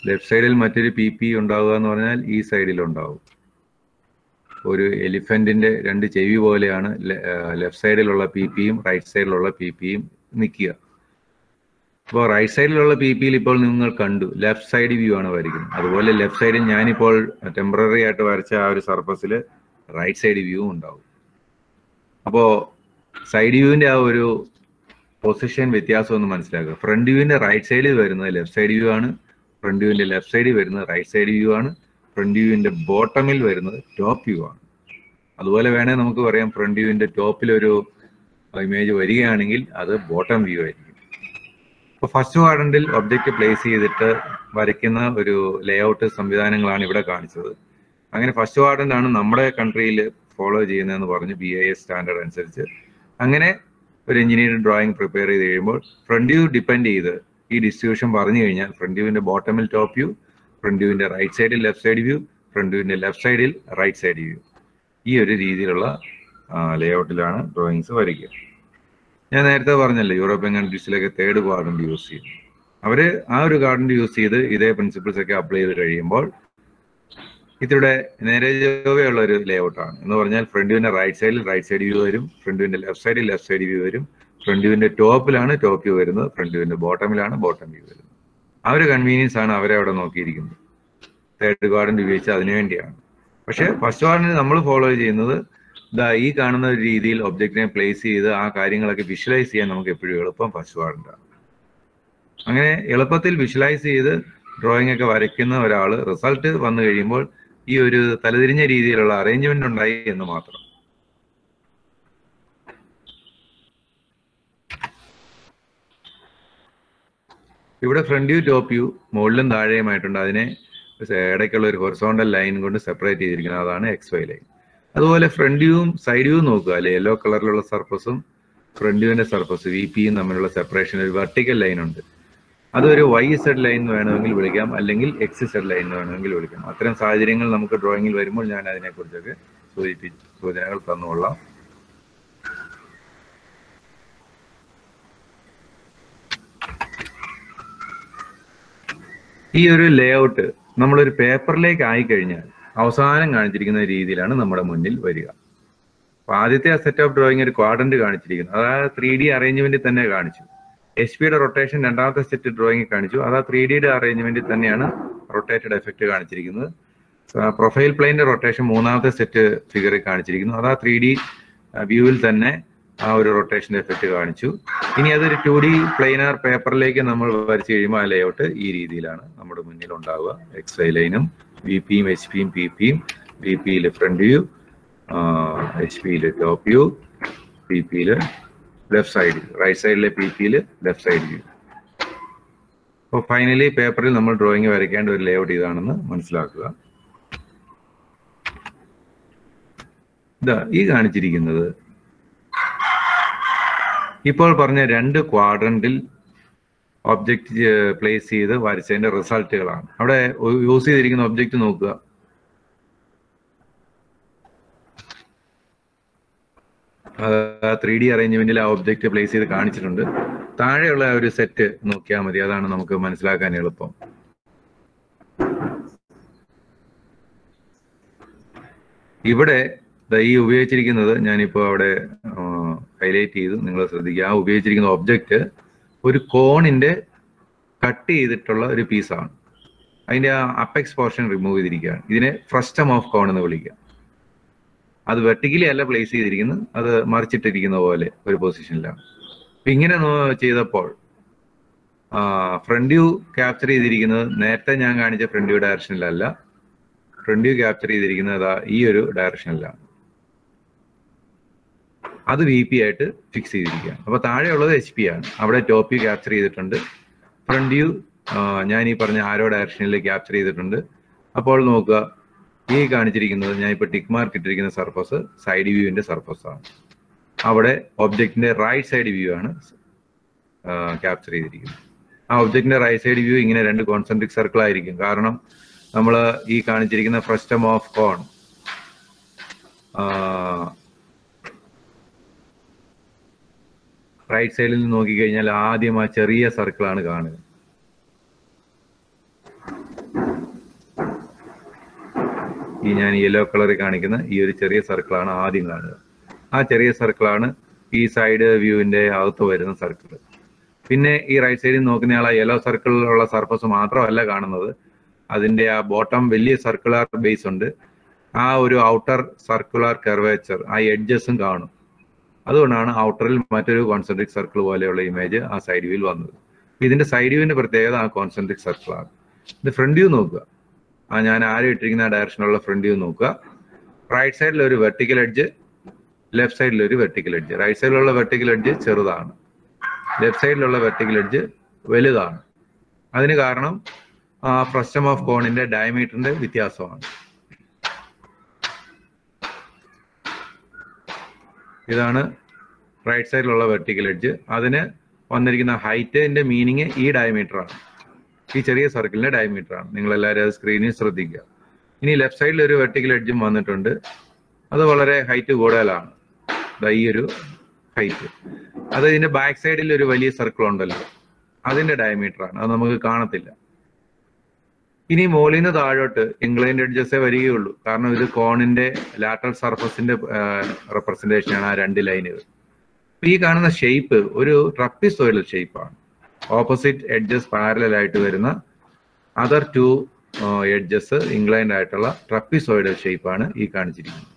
ലെഫ്റ്റ് സൈഡിൽ മറ്റൊരു PP ഉണ്ടാവുക എന്ന് പറഞ്ഞാൽ ഈ സൈഡിൽ ഉണ്ടാവും. ഒരു എലിഫന്റിന്റെ രണ്ട് ചെവി പോലെയാണ് ലെഫ്റ്റ് സൈഡിലുള്ള PPയും റൈറ്റ് സൈഡിലുള്ള PPയും നിൽക്കുക. അപ്പോൾ റൈറ്റ് സൈഡിലുള്ള PPയിൽ ഇപ്പോൾ നിങ്ങൾ കണ്ടു ലെഫ്റ്റ് സൈഡ് വ്യൂ ആണ് വരയ്ക്കുന്നത്. അതുപോലെ ലെഫ്റ്റ് സൈഡിൽ ഞാനിപ്പോൾ ടെമ്പററി ആയിട്ട് വരച്ച ആ ഒരു സർഫസിൽ റൈറ്റ് സൈഡ് വ്യൂ ഉണ്ടാവും. അപ്പോൾ സൈഡ് വ്യൂവിന്റെ ആ ഒരു പൊസിഷൻ വ്യത്യാസം ഒന്ന് മനസ്സിലാക്കുക. ഫ്രണ്ട് വ്യൂവിന്റെ റൈറ്റ് സൈഡിൽ വരുന്നത് ലെഫ്റ്റ് സൈഡ് വ്യൂ ആണ്. ഫ്രണ്ട് വ്യൂവിന്റെ ലെഫ്റ്റ് സൈഡിൽ വരുന്നത് റൈറ്റ് സൈഡ് വ്യൂ ആണ്. ഫ്രണ്ട് വ്യൂവിന്റെ ബോട്ടമിൽ വരുന്നത് ടോപ്പ് വ്യൂ ആണ്. അതുപോലെ വേണേൽ നമുക്ക് പറയാം ഫ്രണ്ട് വ്യൂവിന്റെ ടോപ്പിൽ ഒരു ഇമേജ് വരികയാണെങ്കിൽ അത് ബോട്ടം വ്യൂ ആയിരിക്കും. ഇപ്പോൾ ഫസ്റ്റ് ക്വാഡ്രന്റിൽ ഒബ്ജക്റ്റ് പ്ലേസ് ചെയ്തിട്ട് വരയ്ക്കുന്ന ഒരു ലേഔട്ട് സംവിധാനങ്ങളാണ് ഇവിടെ കാണിച്ചത്. അങ്ങനെ ഫസ്റ്റ് ക്വാഡ്രന്റ് ആണ് നമ്മുടെ കൺട്രിയിൽ ഫോളോ ചെയ്യുന്നതെന്ന് പറഞ്ഞു BIS സ്റ്റാൻഡേർഡ് അനുസരിച്ച്. അങ്ങനെ ഒരു എഞ്ചിനീയറിംഗ് ഡ്രോയിങ് പ്രിപ്പയർ ചെയ്ത് കഴിയുമ്പോൾ ഫ്രണ്ട് വ്യൂ ഡിപ്പെൻഡ് ചെയ്ത് ഈ ഡിസ്ട്രിബ്യൂഷൻ പറഞ്ഞു കഴിഞ്ഞാൽ ഫ്രണ്ട് വ്യൂവിന്റെ ബോട്ടമിൽ ടോപ്പ് വ്യൂ, ഫ്രണ്ട് വ്യൂവിന്റെ റൈറ്റ് സൈഡിൽ ലെഫ്റ്റ് സൈഡ് വ്യൂ, ഫ്രണ്ട് വ്യൂവിന്റെ ലെഫ്റ്റ് സൈഡിൽ റൈറ്റ് സൈഡ് വ്യൂ, ഈ ഒരു രീതിയിലുള്ള ലേഔട്ടിലാണ് ഡ്രോയിങ്സ് വരയ്ക്കുക. ഞാൻ നേരത്തെ പറഞ്ഞല്ലോ യൂറോപ്യൻ കൺട്രീസിലൊക്കെ തേർഡ് ക്വാഡ്രന്റ് യൂസ് ചെയ്യും. അവർ ആ ഒരു ക്വാഡ്രന്റ് യൂസ് ചെയ്ത് ഇതേ പ്രിൻസിപ്പിൾസ് ഒക്കെ അപ്ലൈ ചെയ്ത് കഴിയുമ്പോൾ ഇതിവിടെ നേരെ ചൊവ്വയുള്ള ഒരു ലേഔട്ടാണ്. എന്ന് പറഞ്ഞാൽ ഫ്രണ്ട് വ്യൂവിന്റെ റൈറ്റ് സൈഡ് വ്യൂ വരും, ഫ്രണ്ട് വ്യൂവിന്റെ ലെഫ്റ്റ് സൈഡ് വ്യൂ വരും, ഫ്രണ്ട് വ്യൂവിന്റെ ടോപ്പിലാണ് ടോപ്പ് വ്യൂ വരുന്നത്, ഫ്രണ്ട് വ്യൂവിന്റെ ബോട്ടമിലാണ് ബോട്ടം വ്യൂ വരുന്നത്. ആ ഒരു കൺവീനിയൻസ് ആണ് അവരെ അവിടെ നോക്കിയിരിക്കുന്നത്. തേർഡ് ക്വാഡ്രന്റ് ഉപയോഗിച്ച് അതിനുവേണ്ടിയാണ്. പക്ഷെ ഫസ്റ്റ് ക്വാഡ്രന്റ് നമ്മൾ ഫോളോ ചെയ്യുന്നത് ഈ കാണുന്ന ഒരു രീതിയിൽ ഒബ്ജക്റ്റിനെ പ്ലേസ് ചെയ്ത് ആ കാര്യങ്ങളൊക്കെ വിഷ്വലൈസ് ചെയ്യാൻ നമുക്ക് എപ്പോഴും എളുപ്പം ഫസ്റ്റ് ക്വാഡ്രന്റ് ആണ്. അങ്ങനെ എളുപ്പത്തിൽ വിഷ്വലൈസ് ചെയ്ത് ഡ്രോയിങ് ഒക്കെ വരയ്ക്കുന്ന ഒരാൾ റിസൾട്ട് വന്നു കഴിയുമ്പോൾ ഈ ഒരു തലതിരിഞ്ഞ രീതിയിലുള്ള അറേഞ്ച്മെന്റ് ഉണ്ടായി എന്ന് മാത്രം. ഇവിടെ ഫ്രണ്ട് വ്യൂ ടോപ്പ് വ്യൂ മുകളിലും താഴെയുമായിട്ടുണ്ട്. അതിനെ ഇടയ്ക്കുള്ള ഒരു ഹൊറിസോണ്ടൽ ലൈൻ കൊണ്ട് സെപ്പറേറ്റ് ചെയ്തിരിക്കുന്നത്, അതാണ് XY ലൈൻ. അതുപോലെ ഫ്രണ്ട് വ്യൂവും സൈഡ് വ്യൂവും നോക്കുക അല്ലെ, യെല്ലോ കളറിലുള്ള സർഫസും ഫ്രണ്ട് വ്യൂവിന്റെ സർഫസ് VPയും തമ്മിലുള്ള സെപ്പറേഷൻ ഒരു വെർട്ടിക്കൽ ലൈൻ ഉണ്ട്. അതൊരു YZ ലൈൻ എന്ന് വേണമെങ്കിൽ വിളിക്കാം, അല്ലെങ്കിൽ XZ ലൈൻ എന്ന് വേണമെങ്കിൽ വിളിക്കാം. അത്തരം സാഹചര്യങ്ങൾ നമുക്ക് ഡ്രോയിങ്ങിൽ വരുമ്പോൾ ഞാൻ അതിനെക്കുറിച്ചൊക്കെ സൂചനകൾ തന്നുകൊള്ളാം. ഈ ഒരു ലേഔട്ട് നമ്മളൊരു പേപ്പറിലേക്ക് ആയിക്കഴിഞ്ഞാൽ അവസാനം കാണിച്ചിരിക്കുന്ന രീതിയിലാണ് നമ്മുടെ മുന്നിൽ വരിക. അപ്പൊ ആദ്യത്തെ സെറ്റ് ഓഫ് ഡ്രോയിങ് ഒരു ക്വാഡ്രന്റ് കാണിച്ചിരിക്കുന്നു, അതായത് 3D അറേഞ്ച്മെന്റിൽ തന്നെ കാണിച്ചു. HPയുടെ റൊട്ടേഷൻ രണ്ടാമത്തെ സെറ്റ് ഡ്രോയിങ് കാണിച്ചു, അത് 3Dയുടെ അറേഞ്ച്മെന്റിൽ തന്നെയാണ് റൊട്ടേറ്റഡ് എഫക്റ്റ് കാണിച്ചിരിക്കുന്നത്. പ്രൊഫൈൽ പ്ലെയിന്റെ റൊട്ടേഷൻ മൂന്നാമത്തെ സെറ്റ് ഫിഗറിൽ കാണിച്ചിരിക്കുന്നു, അത് 3D വ്യൂവിൽ തന്നെ ആ ഒരു റൊട്ടേഷൻ എഫക്റ്റ് കാണിച്ചു. ഇനി അതൊരു 2D പ്ലെയിനാർ പേപ്പറിലേക്ക് നമ്മൾ വരച്ചു കഴിയുമ്പോൾ ആ ലേഔട്ട് ഈ രീതിയിലാണ് നമ്മുടെ മുന്നിൽ ഉണ്ടാവുക. XY ലൈനും VPയും HPയും PPയും, VPയിൽ ഫ്രണ്ട് വ്യൂ, HPയിൽ ടോപ്പ് വ്യൂ, PPയിൽ ലെഫ്റ്റ് സൈഡ്, റൈറ്റ് സൈഡിലെ PPയിൽ ലെഫ്റ്റ് സൈഡ് വ്യൂ. അപ്പോൾ ഫൈനലി പേപ്പറിൽ നമ്മൾ ഡ്രോയിങ് വരയ്ക്കേണ്ട ഒരു ലേഔട്ട് ഇതാണെന്ന് മനസ്സിലാക്കുക. ഈ കാണിച്ചിരിക്കുന്നത് ഇപ്പോൾ പറഞ്ഞ രണ്ട് ക്വാഡ്രന്റിൽ ഒബ്ജക്റ്റ് പ്ലേസ് ചെയ്ത് വരച്ചതിന്റെ റിസൾട്ടുകളാണ്. അവിടെ യൂസ് ചെയ്തിരിക്കുന്ന ഒബ്ജക്റ്റ് നോക്കുക. 3D അറേഞ്ച്മെന്റിൽ ആ ഒബ്ജക്റ്റ് പ്ലേസ് ചെയ്ത് കാണിച്ചിട്ടുണ്ട്. താഴെയുള്ള ഒരു സെറ്റ് നോക്കിയാൽ മതി, അതാണ് നമുക്ക് മനസ്സിലാക്കാൻ എളുപ്പം. ഇവിടെ ഈ ഉപയോഗിച്ചിരിക്കുന്നത് ഞാനിപ്പോൾ അവിടെ ഹൈലൈറ്റ് ചെയ്തു, നിങ്ങൾ ശ്രദ്ധിക്കുക. ആ ഉപയോഗിച്ചിരിക്കുന്ന ഒബ്ജക്റ്റ് ഒരു കോണിന്റെ കട്ട് ചെയ്തിട്ടുള്ള ഒരു പീസാണ്. അതിന്റെ ആ അപ്പെക്സ് പോർഷൻ റിമൂവ് ചെയ്തിരിക്കുകയാണ്. ഇതിനെ ഫ്രസ്റ്റം ഓഫ് കോൺ എന്ന് വിളിക്കുക. അത് വെർട്ടിക്കലി അല്ല പ്ലേസ് ചെയ്തിരിക്കുന്നത്, അത് മറിച്ചിട്ടിരിക്കുന്ന പോലെ ഒരു പൊസിഷനിലാണ്. അപ്പൊ ഇങ്ങനെ ചെയ്തപ്പോൾ ഫ്രണ്ട് വ്യൂ ക്യാപ്ചർ ചെയ്തിരിക്കുന്നത് നേരത്തെ ഞാൻ കാണിച്ച ഫ്രണ്ട് വ്യൂ ഡയറക്ഷനിലല്ല. ഫ്രണ്ട് വ്യൂ ക്യാപ്ചർ ചെയ്തിരിക്കുന്നത് ഈ ഒരു ഡയറക്ഷനിലാണ്. അത് VP ആയിട്ട് ഫിക്സ് ചെയ്തിരിക്കുകയാണ്. അപ്പൊ താഴെയുള്ളത് HP ആണ്. അവിടെ ടോപ്പ് വ്യൂ ക്യാപ്ചർ ചെയ്തിട്ടുണ്ട്. ഫ്രണ്ട് വ്യൂ ഞാൻ ഈ പറഞ്ഞ ആരോ ഡയറക്ഷനിൽ ക്യാപ്ചർ ചെയ്തിട്ടുണ്ട്. അപ്പോൾ നോക്കുക, ഈ കാണിച്ചിരിക്കുന്നത് ഞാൻ ഇപ്പോൾ ടിക്ക് മാർക്ക് ഇട്ടിരിക്കുന്ന സർഫസ് സൈഡ് വ്യൂവിന്റെ സർഫസ് ആണ്. അവിടെ ഒബ്ജക്റ്റിന്റെ റൈറ്റ് സൈഡ് വ്യൂ ആണ് ക്യാപ്ചർ ചെയ്തിരിക്കുന്നത്. ആ ഒബ്ജക്റ്റിന്റെ റൈറ്റ് സൈഡ് വ്യൂ ഇങ്ങനെ 2 കോൺസെൻട്രിക് സർക്കിൾ ആയിരിക്കും. കാരണം നമ്മൾ ഈ കാണിച്ചിരിക്കുന്ന ഫ്രസ്റ്റം ഓഫ് കോൺ റൈറ്റ് സൈഡിൽ നിന്ന് നോക്കിക്കഴിഞ്ഞാൽ ആദ്യം ആ ചെറിയ സർക്കിളാണ് കാണുക. ഈ ഞാൻ യെല്ലോ കളറിൽ കാണിക്കുന്ന ഈ ഒരു ചെറിയ സർക്കിളാണ് ആദ്യം കാണുക. ആ ചെറിയ സർക്കിളാണ് ഈ സൈഡ് വ്യൂവിന്റെ അകത്ത് വരുന്ന സർക്കിൾ. പിന്നെ ഈ റൈറ്റ് സൈഡിൽ നോക്കുന്നയാൾ ആ യെല്ലോ സർക്കിളിലുള്ള സർഫസ് മാത്രമല്ല കാണുന്നത്, അതിന്റെ ആ ബോട്ടം വലിയ സർക്കുലർ ബേസ് ഉണ്ട്. ആ ഒരു ഔട്ടർ സർക്കുലർ കർവേച്ചർ, ആ എഡ്ജസും കാണും. അതുകൊണ്ടാണ് ഔട്ടറിൽ മറ്റൊരു കോൺസെൻട്രിക് സർക്കിൾ പോലെയുള്ള ഇമേജ് ആ സൈഡ് വ്യൂവിൽ വന്നത്. ഇതിന്റെ സൈഡ് വ്യൂവിന്റെ പ്രത്യേകത ആ കോൺസെൻട്രിക് സർക്കിളാണ്. ഇത് ഫ്രണ്ട് വ്യൂ നോക്കുക. ഞാൻ ആരും ഇട്ടിരിക്കുന്ന ആ ഡയറക്ഷനുള്ള ഫ്രണ്ട് വ്യൂ നോക്കുക. റൈറ്റ് സൈഡിൽ ഒരു വെർട്ടിക്കൽ എഡ്ജ്, ലെഫ്റ്റ് സൈഡിൽ ഒരു വെർട്ടിക്കൽ എഡ്ജ്. റൈറ്റ് സൈഡിലുള്ള വെർട്ടിക്കൽ എഡ്ജ് ചെറുതാണ്, ലെഫ്റ്റ് സൈഡിലുള്ള വെർട്ടിക്കൽ എഡ്ജ് വലുതാണ്. അതിന് കാരണം ഫ്രസ്റ്റം ഓഫ് കോണിന്റെ ഡയമീറ്ററിന്റെ വ്യത്യാസമാണ്. ഇതാണ് റൈറ്റ് സൈഡിലുള്ള വെർട്ടിക്കൽ എഡ്ജ്. അതിന് വന്നിരിക്കുന്ന ഹൈറ്റിന്റെ മീനിങ് ഈ ഡയമീറ്റർ ആണ്, ഈ ചെറിയ സർക്കിളിന്റെ ഡയമീറ്റർ ആണ്. നിങ്ങൾ എല്ലാവരും അത് സ്ക്രീനിൽ ശ്രദ്ധിക്കുക. ഇനി ലെഫ്റ്റ് സൈഡിൽ ഒരു വെർട്ടിക്കൽ എഡ്ജും വന്നിട്ടുണ്ട്. അത് വളരെ ഹൈറ്റ് കൂടുതലാണ്, ഈ ഒരു ഹൈറ്റ്. അത് ഇതിന്റെ ബാക്ക് സൈഡിൽ ഒരു വലിയ സർക്കിൾ ഉണ്ടല്ലോ, അതിന്റെ ഡയമീറ്റർ ആണ്. അത് നമുക്ക് കാണത്തില്ല. ഇനി മുകളിൽ നിന്ന് താഴോട്ട് ഇൻക്ലൈൻഡ് എഡ്ജസേ വരികയുള്ളൂ. കാരണം ഇത് കോണിന്റെ ലാറ്ററൽ സർഫസിന്റെ റെപ്രസെന്റേഷൻ ആണ് ആ 2 ലൈനുകൾ. ഈ കാണുന്ന ഷേപ്പ് ഒരു ട്രപ്പിസോയിഡൽ ഷേപ്പാണ്. ഓപ്പോസിറ്റ് എഡ്ജസ് പാരലൽ ആയിട്ട് വരുന്ന അതർ 2 എഡ്ജസ് ഇൻക്ലൈൻഡ് ആയിട്ടുള്ള ട്രപ്പിസോയിഡൽ ഷേപ്പാണ് ഈ കാണിച്ചിരിക്കുന്നത്.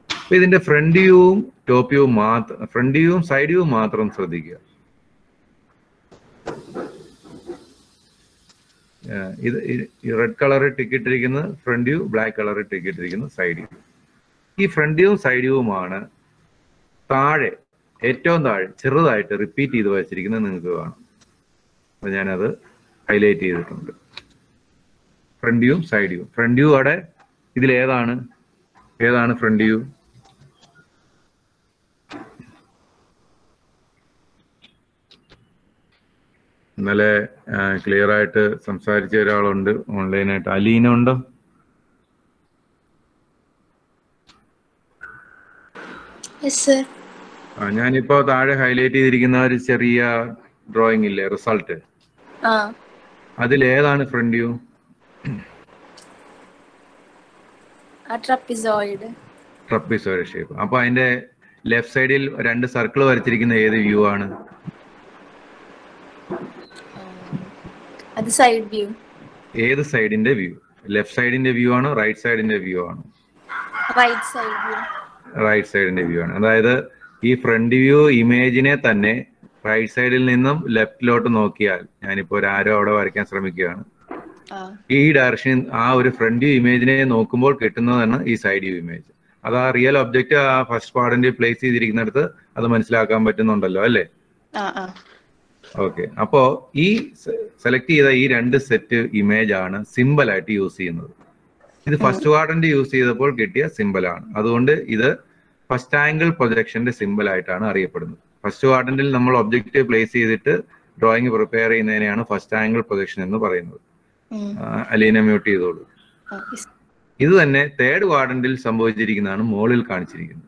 അപ്പൊ ഇതിന്റെ ഫ്രണ്ട് വ്യൂവും ടോപ്പ് വ്യൂവും മാത്രം, ഫ്രണ്ട് വ്യൂവും സൈഡ് വ്യൂവും മാത്രം ശ്രദ്ധിക്കുക. ഇത് റെഡ് കളറിൽ ടിക്കിട്ടിരിക്കുന്നത് ഫ്രണ്ട് വ്യൂ, ബ്ലാക്ക് കളറിൽ ടിക്കിട്ടിരിക്കുന്നത് സൈഡ് വ്യൂ. ഈ ഫ്രണ്ട് വ്യൂവും സൈഡ് വ്യൂവുമാണ് താഴെ, ഏറ്റവും താഴെ ചെറുതായിട്ട് റിപ്പീറ്റ് ചെയ്ത് വെച്ചിരിക്കുന്നത് നിങ്ങൾക്ക് കാണാം. അപ്പൊ ഞാനത് ഹൈലൈറ്റ് ചെയ്തിട്ടുണ്ട്. ഫ്രണ്ട് വ്യൂവും സൈഡ് വ്യൂ. ഫ്രണ്ട് വ്യൂ അവിടെ ഇതിൽ ഏതാണ് ഫ്രണ്ട് വ്യൂ? ഇന്നലെ ക്ലിയർ ആയിട്ട് സംസാരിച്ച ഒരാളുണ്ട് ഓൺലൈനായിട്ട്. അലീന ഉണ്ടോ? ഞാനിപ്പോ താഴെ ഹൈലൈറ്റ് ചെയ്തിരിക്കുന്ന ഒരു ചെറിയ ഡ്രോയിങ് ഇല്ലേ, റിസൾട്ട്, അതിലേതാണ് ഫ്രണ്ട് വ്യൂ? Trapezoid shape. അപ്പൊ അതിന്റെ ലെഫ്റ്റ് സൈഡിൽ 2 സർക്കിൾ വരച്ചിരിക്കുന്ന ഏത് വ്യൂ ആണ്? അത് സൈഡ് വ്യൂ. ഏത് സൈഡിന്റെ വ്യൂ? ലെഫ്റ്റ് സൈഡിന്റെ വ്യൂ ആണോ റൈറ്റ് സൈഡിന്റെ വ്യൂ ആണോ? Right side view. റൈറ്റ് സൈഡിന്റെ വ്യൂ ആണ്. അതായത് ഈ ഫ്രണ്ട് വ്യൂ ഇമേജിനെ തന്നെ റൈറ്റ് സൈഡിൽ നിന്നും ലെഫ്റ്റിലോട്ട് നോക്കിയാൽ, ഞാനിപ്പോ ഒരു ആരോ അവിടെ വരയ്ക്കാൻ ശ്രമിക്കുകയാണ്, ഈ ഡയറക്ഷൻ ആ ഒരു ഫ്രണ്ട് വ്യൂ ഇമേജിനെ നോക്കുമ്പോൾ കിട്ടുന്നതാണ് ഈ സൈഡ് വ്യൂ ഇമേജ്. അത് ആ റിയൽ ഒബ്ജക്റ്റ് ആ ഫസ്റ്റ് ക്വാഡ്രന്റിൽ പ്ലേസ് ചെയ്തിരിക്കുന്നിടത്ത് അത് മനസ്സിലാക്കാൻ പറ്റുന്നുണ്ടല്ലോ അല്ലേ? ഓക്കെ. അപ്പോ ഈ സെലക്ട് ചെയ്ത ഈ 2 സെറ്റ് ഇമേജ് ആണ് സിമ്പിൾ ആയിട്ട് യൂസ് ചെയ്യുന്നത്. ഇത് ഫസ്റ്റ് ക്വാഡ്രന്റ് യൂസ് ചെയ്തപ്പോൾ കിട്ടിയ സിമ്പിൾ ആണ്. അതുകൊണ്ട് ഇത് ഫസ്റ്റ് ആംഗിൾ പ്രൊജക്ഷന്റെ സിമ്പിൾ ആയിട്ടാണ് അറിയപ്പെടുന്നത്. ഫസ്റ്റ് ക്വാഡ്രന്റിൽ നമ്മൾ ഒബ്ജക്റ്റ് പ്ലേസ് ചെയ്തിട്ട് ഡ്രോയിങ് പ്രിപ്പയർ ചെയ്യുന്നതിനെയാണ് ഫസ്റ്റ് ആംഗിൾ പ്രൊജക്ഷൻ എന്ന് പറയുന്നത്. അലീന മ്യൂട്ട് ചെയ്തോളൂ. ഇത് തന്നെ തേർഡ് ക്വാഡ്രന്റിൽ സംഭവിച്ചിരിക്കുന്നതാണ് മുകളിൽ കാണിച്ചിരിക്കുന്നത്.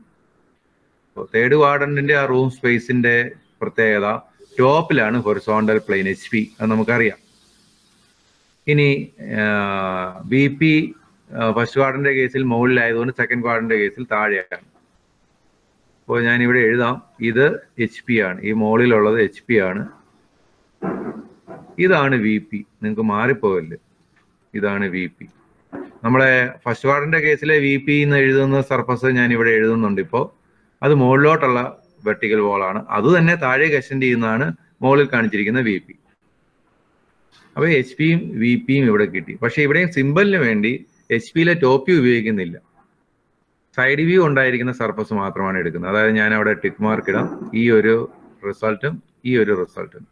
തേർഡ് ക്വാഡ്രന്റിന്റെ ആ റൂം സ്പേസിന്റെ പ്രത്യേകത ടോപ്പിലാണ് ഹൊറിസോണ്ടൽ പ്ലെയിൻ HP, അത് നമുക്കറിയാം. ഇനി BP ഫസ്റ്റ് ക്വാഡ്രന്റിന്റെ കേസിൽ മുകളിലായതുകൊണ്ട് സെക്കൻഡ് ക്വാഡ്രന്റിന്റെ കേസിൽ താഴെയാണ്. അപ്പോൾ ഞാനിവിടെ എഴുതാം, ഇത് HP ആണ്, ഈ മുകളിലുള്ളത് HP ആണ്, ഇതാണ് VP. നിങ്ങൾക്ക് മാറിപ്പോകല്ലേ, ഇതാണ് VP. നമ്മളെ ഫസ്റ്റ് ക്വാഡ്രന്റിന്റെ കേസിലെ VP എന്ന് എഴുതുന്ന സർഫസ് ഞാൻ ഇവിടെ എഴുതുന്നുണ്ട് ഇപ്പോൾ. അത് മുകളിലോട്ടുള്ള വെർട്ടിക്കൽ വോളാണ്. അത് തന്നെ താഴേക്ക് എക്സ്റ്റെൻഡ് ചെയ്യുന്നതാണ് മുകളിൽ കാണിച്ചിരിക്കുന്ന VP. അപ്പോൾ HP-യും VP-യും ഇവിടെ കിട്ടി. പക്ഷെ ഇവിടെയും സിമ്പിളിന് വേണ്ടി HP-യിലെ ടോപ്പ് വ്യൂ ഉപയോഗിക്കുന്നില്ല, സൈഡ് വ്യൂ ഉണ്ടായിരിക്കുന്ന സർഫസ് മാത്രമാണ് എടുക്കുന്നത്. അതായത് ഞാൻ അവിടെ ടിക്ക് മാർക്ക് ഇടാം, ഈ ഒരു റിസൾട്ടും ഈ ഒരു റിസൾട്ടും,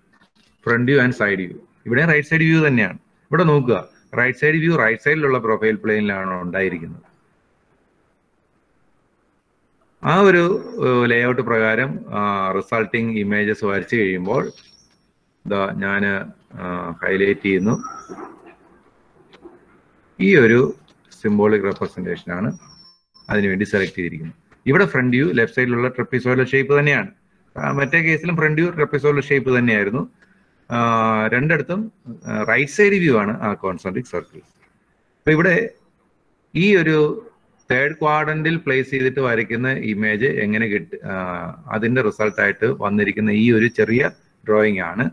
front view and side view. ഇവിടെ റൈറ്റ് സൈഡ് വ്യൂ തന്നെയാണ്. ഇവിടെ നോക്കുക, റൈറ്റ് സൈഡ് വ്യൂ റൈറ്റ് സൈഡിലുള്ള പ്രൊഫൈൽ പ്ലെയിനിലാണ് ഉണ്ടായിരിക്കുന്നത്. ആ ഒരു ലേഔട്ട് പ്രകാരം റിസൾട്ടിങ് ഇമേജസ് വരച്ചു കഴിയുമ്പോൾ ഇതാ ഞാൻ ഹൈലൈറ്റ് ചെയ്യുന്നു, ഈ ഒരു സിംബോളിക് റെപ്രസെന്റേഷൻ ആണ് അതിനുവേണ്ടി സെലക്ട് ചെയ്തിരിക്കുന്നത്. ഇവിടെ ഫ്രണ്ട് വ്യൂ ലെഫ്റ്റ് സൈഡിലുള്ള ട്രപ്പിസോയിഡൽ ഷേപ്പ് തന്നെയാണ്. മറ്റേ കേസിലും ഫ്രണ്ട് വ്യൂ ട്രപ്പിസോയിഡൽ ഷേപ്പ് തന്നെയായിരുന്നു. രണ്ടിടത്തും റൈറ്റ് സൈഡ് വ്യൂ ആണ് ആ കോൺസെൻട്രിക് സർക്കിൾ. അപ്പൊ ഇവിടെ ഈ ഒരു തേർഡ് ക്വാഡ്രന്റിൽ പ്ലേസ് ചെയ്തിട്ട് വരയ്ക്കുന്ന ഇമേജ് എങ്ങനെ അതിന്റെ റിസൾട്ടായിട്ട് വന്നിരിക്കുന്ന ഈ ഒരു ചെറിയ ഡ്രോയിങ് ആണ്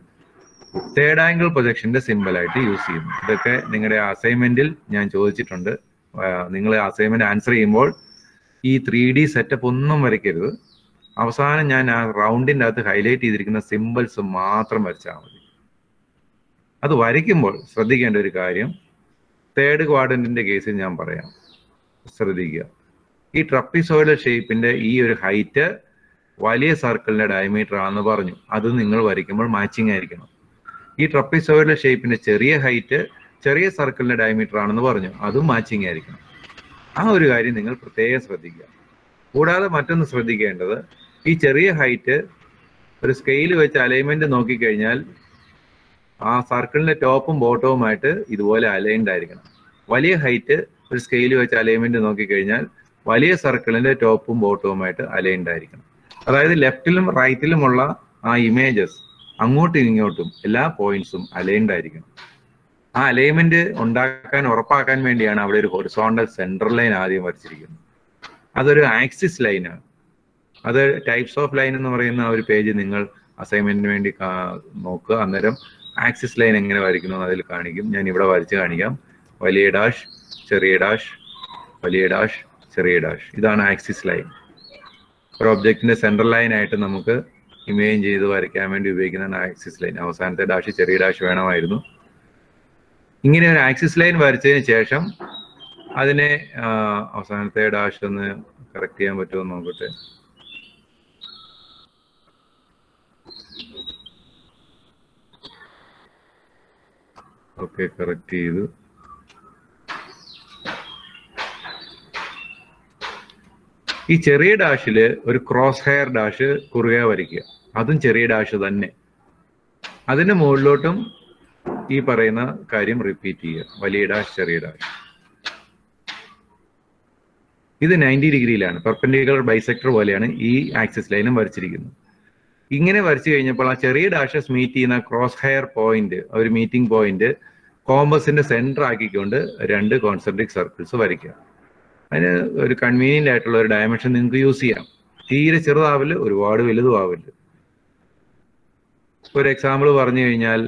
തേർഡ് ആംഗിൾ പ്രൊജക്ഷന്റെ സിമ്പിളായിട്ട് യൂസ് ചെയ്യുന്നത്. ഇതൊക്കെ നിങ്ങളുടെ അസൈൻമെന്റിൽ ഞാൻ ചോദിച്ചിട്ടുണ്ട്. നിങ്ങൾ അസൈൻമെന്റ് ആൻസർ ചെയ്യുമ്പോൾ ഈ 3D സെറ്റപ്പ് ഒന്നും വരയ്ക്കരുത്. അവസാനം ഞാൻ ആ റൗണ്ടിന്റെ അകത്ത് ഹൈലൈറ്റ് ചെയ്തിരിക്കുന്ന സിമ്പിൾസ് മാത്രം വരച്ചാൽ മതി. അത് വരയ്ക്കുമ്പോൾ ശ്രദ്ധിക്കേണ്ട ഒരു കാര്യം, തേർഡ് ക്വാഡ്രന്റിന്റെ കേസിൽ ഞാൻ പറയാം, ശ്രദ്ധിക്കുക. ഈ ട്രപ്പിസോയിഡൽ ഷേപ്പിന്റെ ഈ ഒരു ഹൈറ്റ് വലിയ സർക്കിളിന്റെ ഡയമീറ്റർ ആണെന്ന് പറഞ്ഞു. അത് നിങ്ങൾ വരയ്ക്കുമ്പോൾ മാച്ചിങ് ആയിരിക്കണം. ഈ ട്രപ്പിസോയിഡൽ ഷേപ്പിന്റെ ചെറിയ ഹൈറ്റ് ചെറിയ സർക്കിളിന്റെ ഡയമീറ്റർ ആണെന്ന് പറഞ്ഞു, അതും മാച്ചിങ് ആയിരിക്കണം. ആ ഒരു കാര്യം നിങ്ങൾ പ്രത്യേകം ശ്രദ്ധിക്കുക. കൂടാതെ മറ്റൊന്ന് ശ്രദ്ധിക്കേണ്ടത്, ഈ ചെറിയ ഹൈറ്റ് ഒരു സ്കെയിൽ വെച്ച് അലൈൻമെന്റ് നോക്കിക്കഴിഞ്ഞാൽ ആ സർക്കിളിന്റെ ടോപ്പും ബോട്ടവുമായിട്ട് ഇതുപോലെ അലൈൻഡ് ആയിരിക്കണം. വലിയ ഹൈറ്റ് ഒരു സ്കെയിൽ വെച്ച് അലൈൻമെന്റ് നോക്കിക്കഴിഞ്ഞാൽ വലിയ സർക്കിളിന്റെ ടോപ്പും ബോട്ടവുമായിട്ട് അലൈൻഡ് ആയിരിക്കണം. അതായത് ലെഫ്റ്റിലും റൈറ്റിലുമുള്ള ആ ഇമേജസ് അങ്ങോട്ടും ഇങ്ങോട്ടും എല്ലാ പോയിന്റ്സും അലൈൻഡ് ആയിരിക്കണം. ആ അലൈൻമെന്റ് ഉറപ്പാക്കാൻ വേണ്ടിയാണ് അവിടെ ഒരു ഹൊറിസോണ്ടൽ സെൻട്രൽ ലൈൻ ആദ്യം വരച്ചിരിക്കുന്നത്. അതൊരു ആക്സിസ് ലൈനാണ്. അത് ടൈപ്സ് ഓഫ് ലൈൻ എന്ന് പറയുന്ന ഒരു പേജ് നിങ്ങൾ അസൈൻമെന്റിന് വേണ്ടി നോക്കുക. അന്നേരം ആക്സിസ് ലൈൻ എങ്ങനെ വരയ്ക്കുന്നു അതിൽ കാണിക്കും. ഞാൻ ഇവിടെ വരച്ച് കാണിക്കാം. വലിയ ഡാഷ്, ചെറിയ ഡാഷ്, വലിയ ഡാഷ്, ചെറിയ ഡാഷ്. ഇതാണ് ആക്സിസ് ലൈൻ. ഒരു ഒബ്ജക്റ്റിന്റെ സെൻട്രൽ ലൈൻ ആയിട്ട് നമുക്ക് ഇമേജ് ചെയ്ത് വരയ്ക്കാൻ വേണ്ടി ഉപയോഗിക്കുന്ന ആക്സിസ് ലൈൻ. അവസാനത്തെ ഡാഷ് ചെറിയ ഡാഷ് വേണമായിരുന്നു. ഇങ്ങനെ ഒരു ആക്സിസ് ലൈൻ വരച്ചതിന് ശേഷം അതിനെ അവസാനത്തെ ഡാഷ് ഒന്ന് കറക്റ്റ് ചെയ്യാൻ പറ്റുമോ നോക്കട്ടെ. ഓക്കെ, കറക്റ്റ് ചെയ്തു. ഈ ചെറിയ ഡാഷില് ഒരു ക്രോസ് ഹെയർ ഡാഷ് കുറുകെ വരയ്ക്കുക, അതും ചെറിയ ഡാഷ് തന്നെ. അതിന്റെ മുകളിലോട്ടും ഈ പറയുന്ന കാര്യം റിപ്പീറ്റ് ചെയ്യുക, വലിയ ഡാഷ്, ചെറിയ ഡാഷ്. ഇത് 90 ഡിഗ്രിയിലാണ്, പെർപെൻഡിക്കുലർ ബൈസെക്ടർ പോലെയാണ് ഈ ആക്സിസ് ലൈനും വരച്ചിരിക്കുന്നത്. ഇങ്ങനെ വരച്ചു കഴിഞ്ഞപ്പോൾ ആ ചെറിയ ഡാഷസ് മീറ്റ് ചെയ്യുന്ന ക്രോസ് ഹെയർ പോയിന്റ്, ഒരു മീറ്റിംഗ് പോയിന്റ് കോമ്പസിന്റെ സെന്റർ ആക്കിക്കൊണ്ട് 2 കോൺസെൻട്രിക് സർക്കിൾസ് വരയ്ക്കുക. അതിന് ഒരു കൺവീനിയന്റ് ആയിട്ടുള്ള ഒരു ഡയമെൻഷൻ നിങ്ങൾക്ക് യൂസ് ചെയ്യാം. തീരെ ചെറുതാവില്ല, ഒരുപാട് വലുതുമാവില്ല. ഒരു എക്സാമ്പിൾ പറഞ്ഞു കഴിഞ്ഞാൽ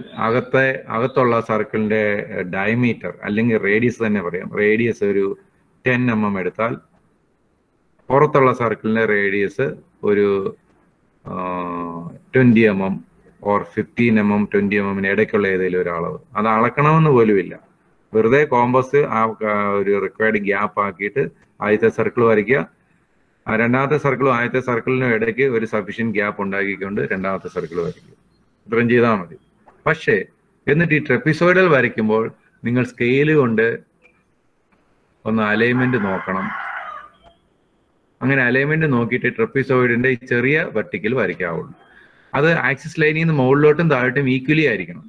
അകത്തുള്ള സർക്കിളിന്റെ ഡയമീറ്റർ അല്ലെങ്കിൽ റേഡിയസ് തന്നെ പറയാം. റേഡിയസ് ഒരു 10 mm എടുത്താൽ പുറത്തുള്ള സർക്കിളിന്റെ റേഡിയസ് ഒരു 20 mm ഓർ 15 mm 20 mm ഇടയ്ക്കുള്ള ഏതെങ്കിലും ഒരു അളവ്. അത് അളക്കണമെന്ന് പോലുമില്ല, വെറുതെ കോമ്പസ് ആ ഒരു റിക്വയർഡ് ഗ്യാപ്പ് ആക്കിയിട്ട് ആദ്യത്തെ സർക്കിൾ വരയ്ക്കുക. രണ്ടാമത്തെ സർക്കിളും ആദ്യത്തെ സർക്കിളിനും ഇടയ്ക്ക് ഒരു സഫീഷ്യന്റ് ഗ്യാപ്പ് ഉണ്ടാക്കിക്കൊണ്ട് രണ്ടാമത്തെ സർക്കിൾ വരയ്ക്കുക. ഇത്രയും ചെയ്താൽ മതി. പക്ഷേ എന്നിട്ട് ഈ ട്രപ്പിസോയിഡൽ വരയ്ക്കുമ്പോൾ നിങ്ങൾ സ്കെയിൽ കൊണ്ട് ഒന്ന് അലൈൻമെന്റ് നോക്കണം. അങ്ങനെ അലൈൻമെന്റ് നോക്കിയിട്ട് ട്രപ്പിസോയിഡിന്റെ ഈ ചെറിയ വെർട്ടിക്കൽ വരയ്ക്കാവുള്ളൂ. അത് ആക്സിസ് ലൈനിൽ നിന്ന് മുകളിലോട്ടും താഴോട്ടും ഈക്വലി ആയിരിക്കണം.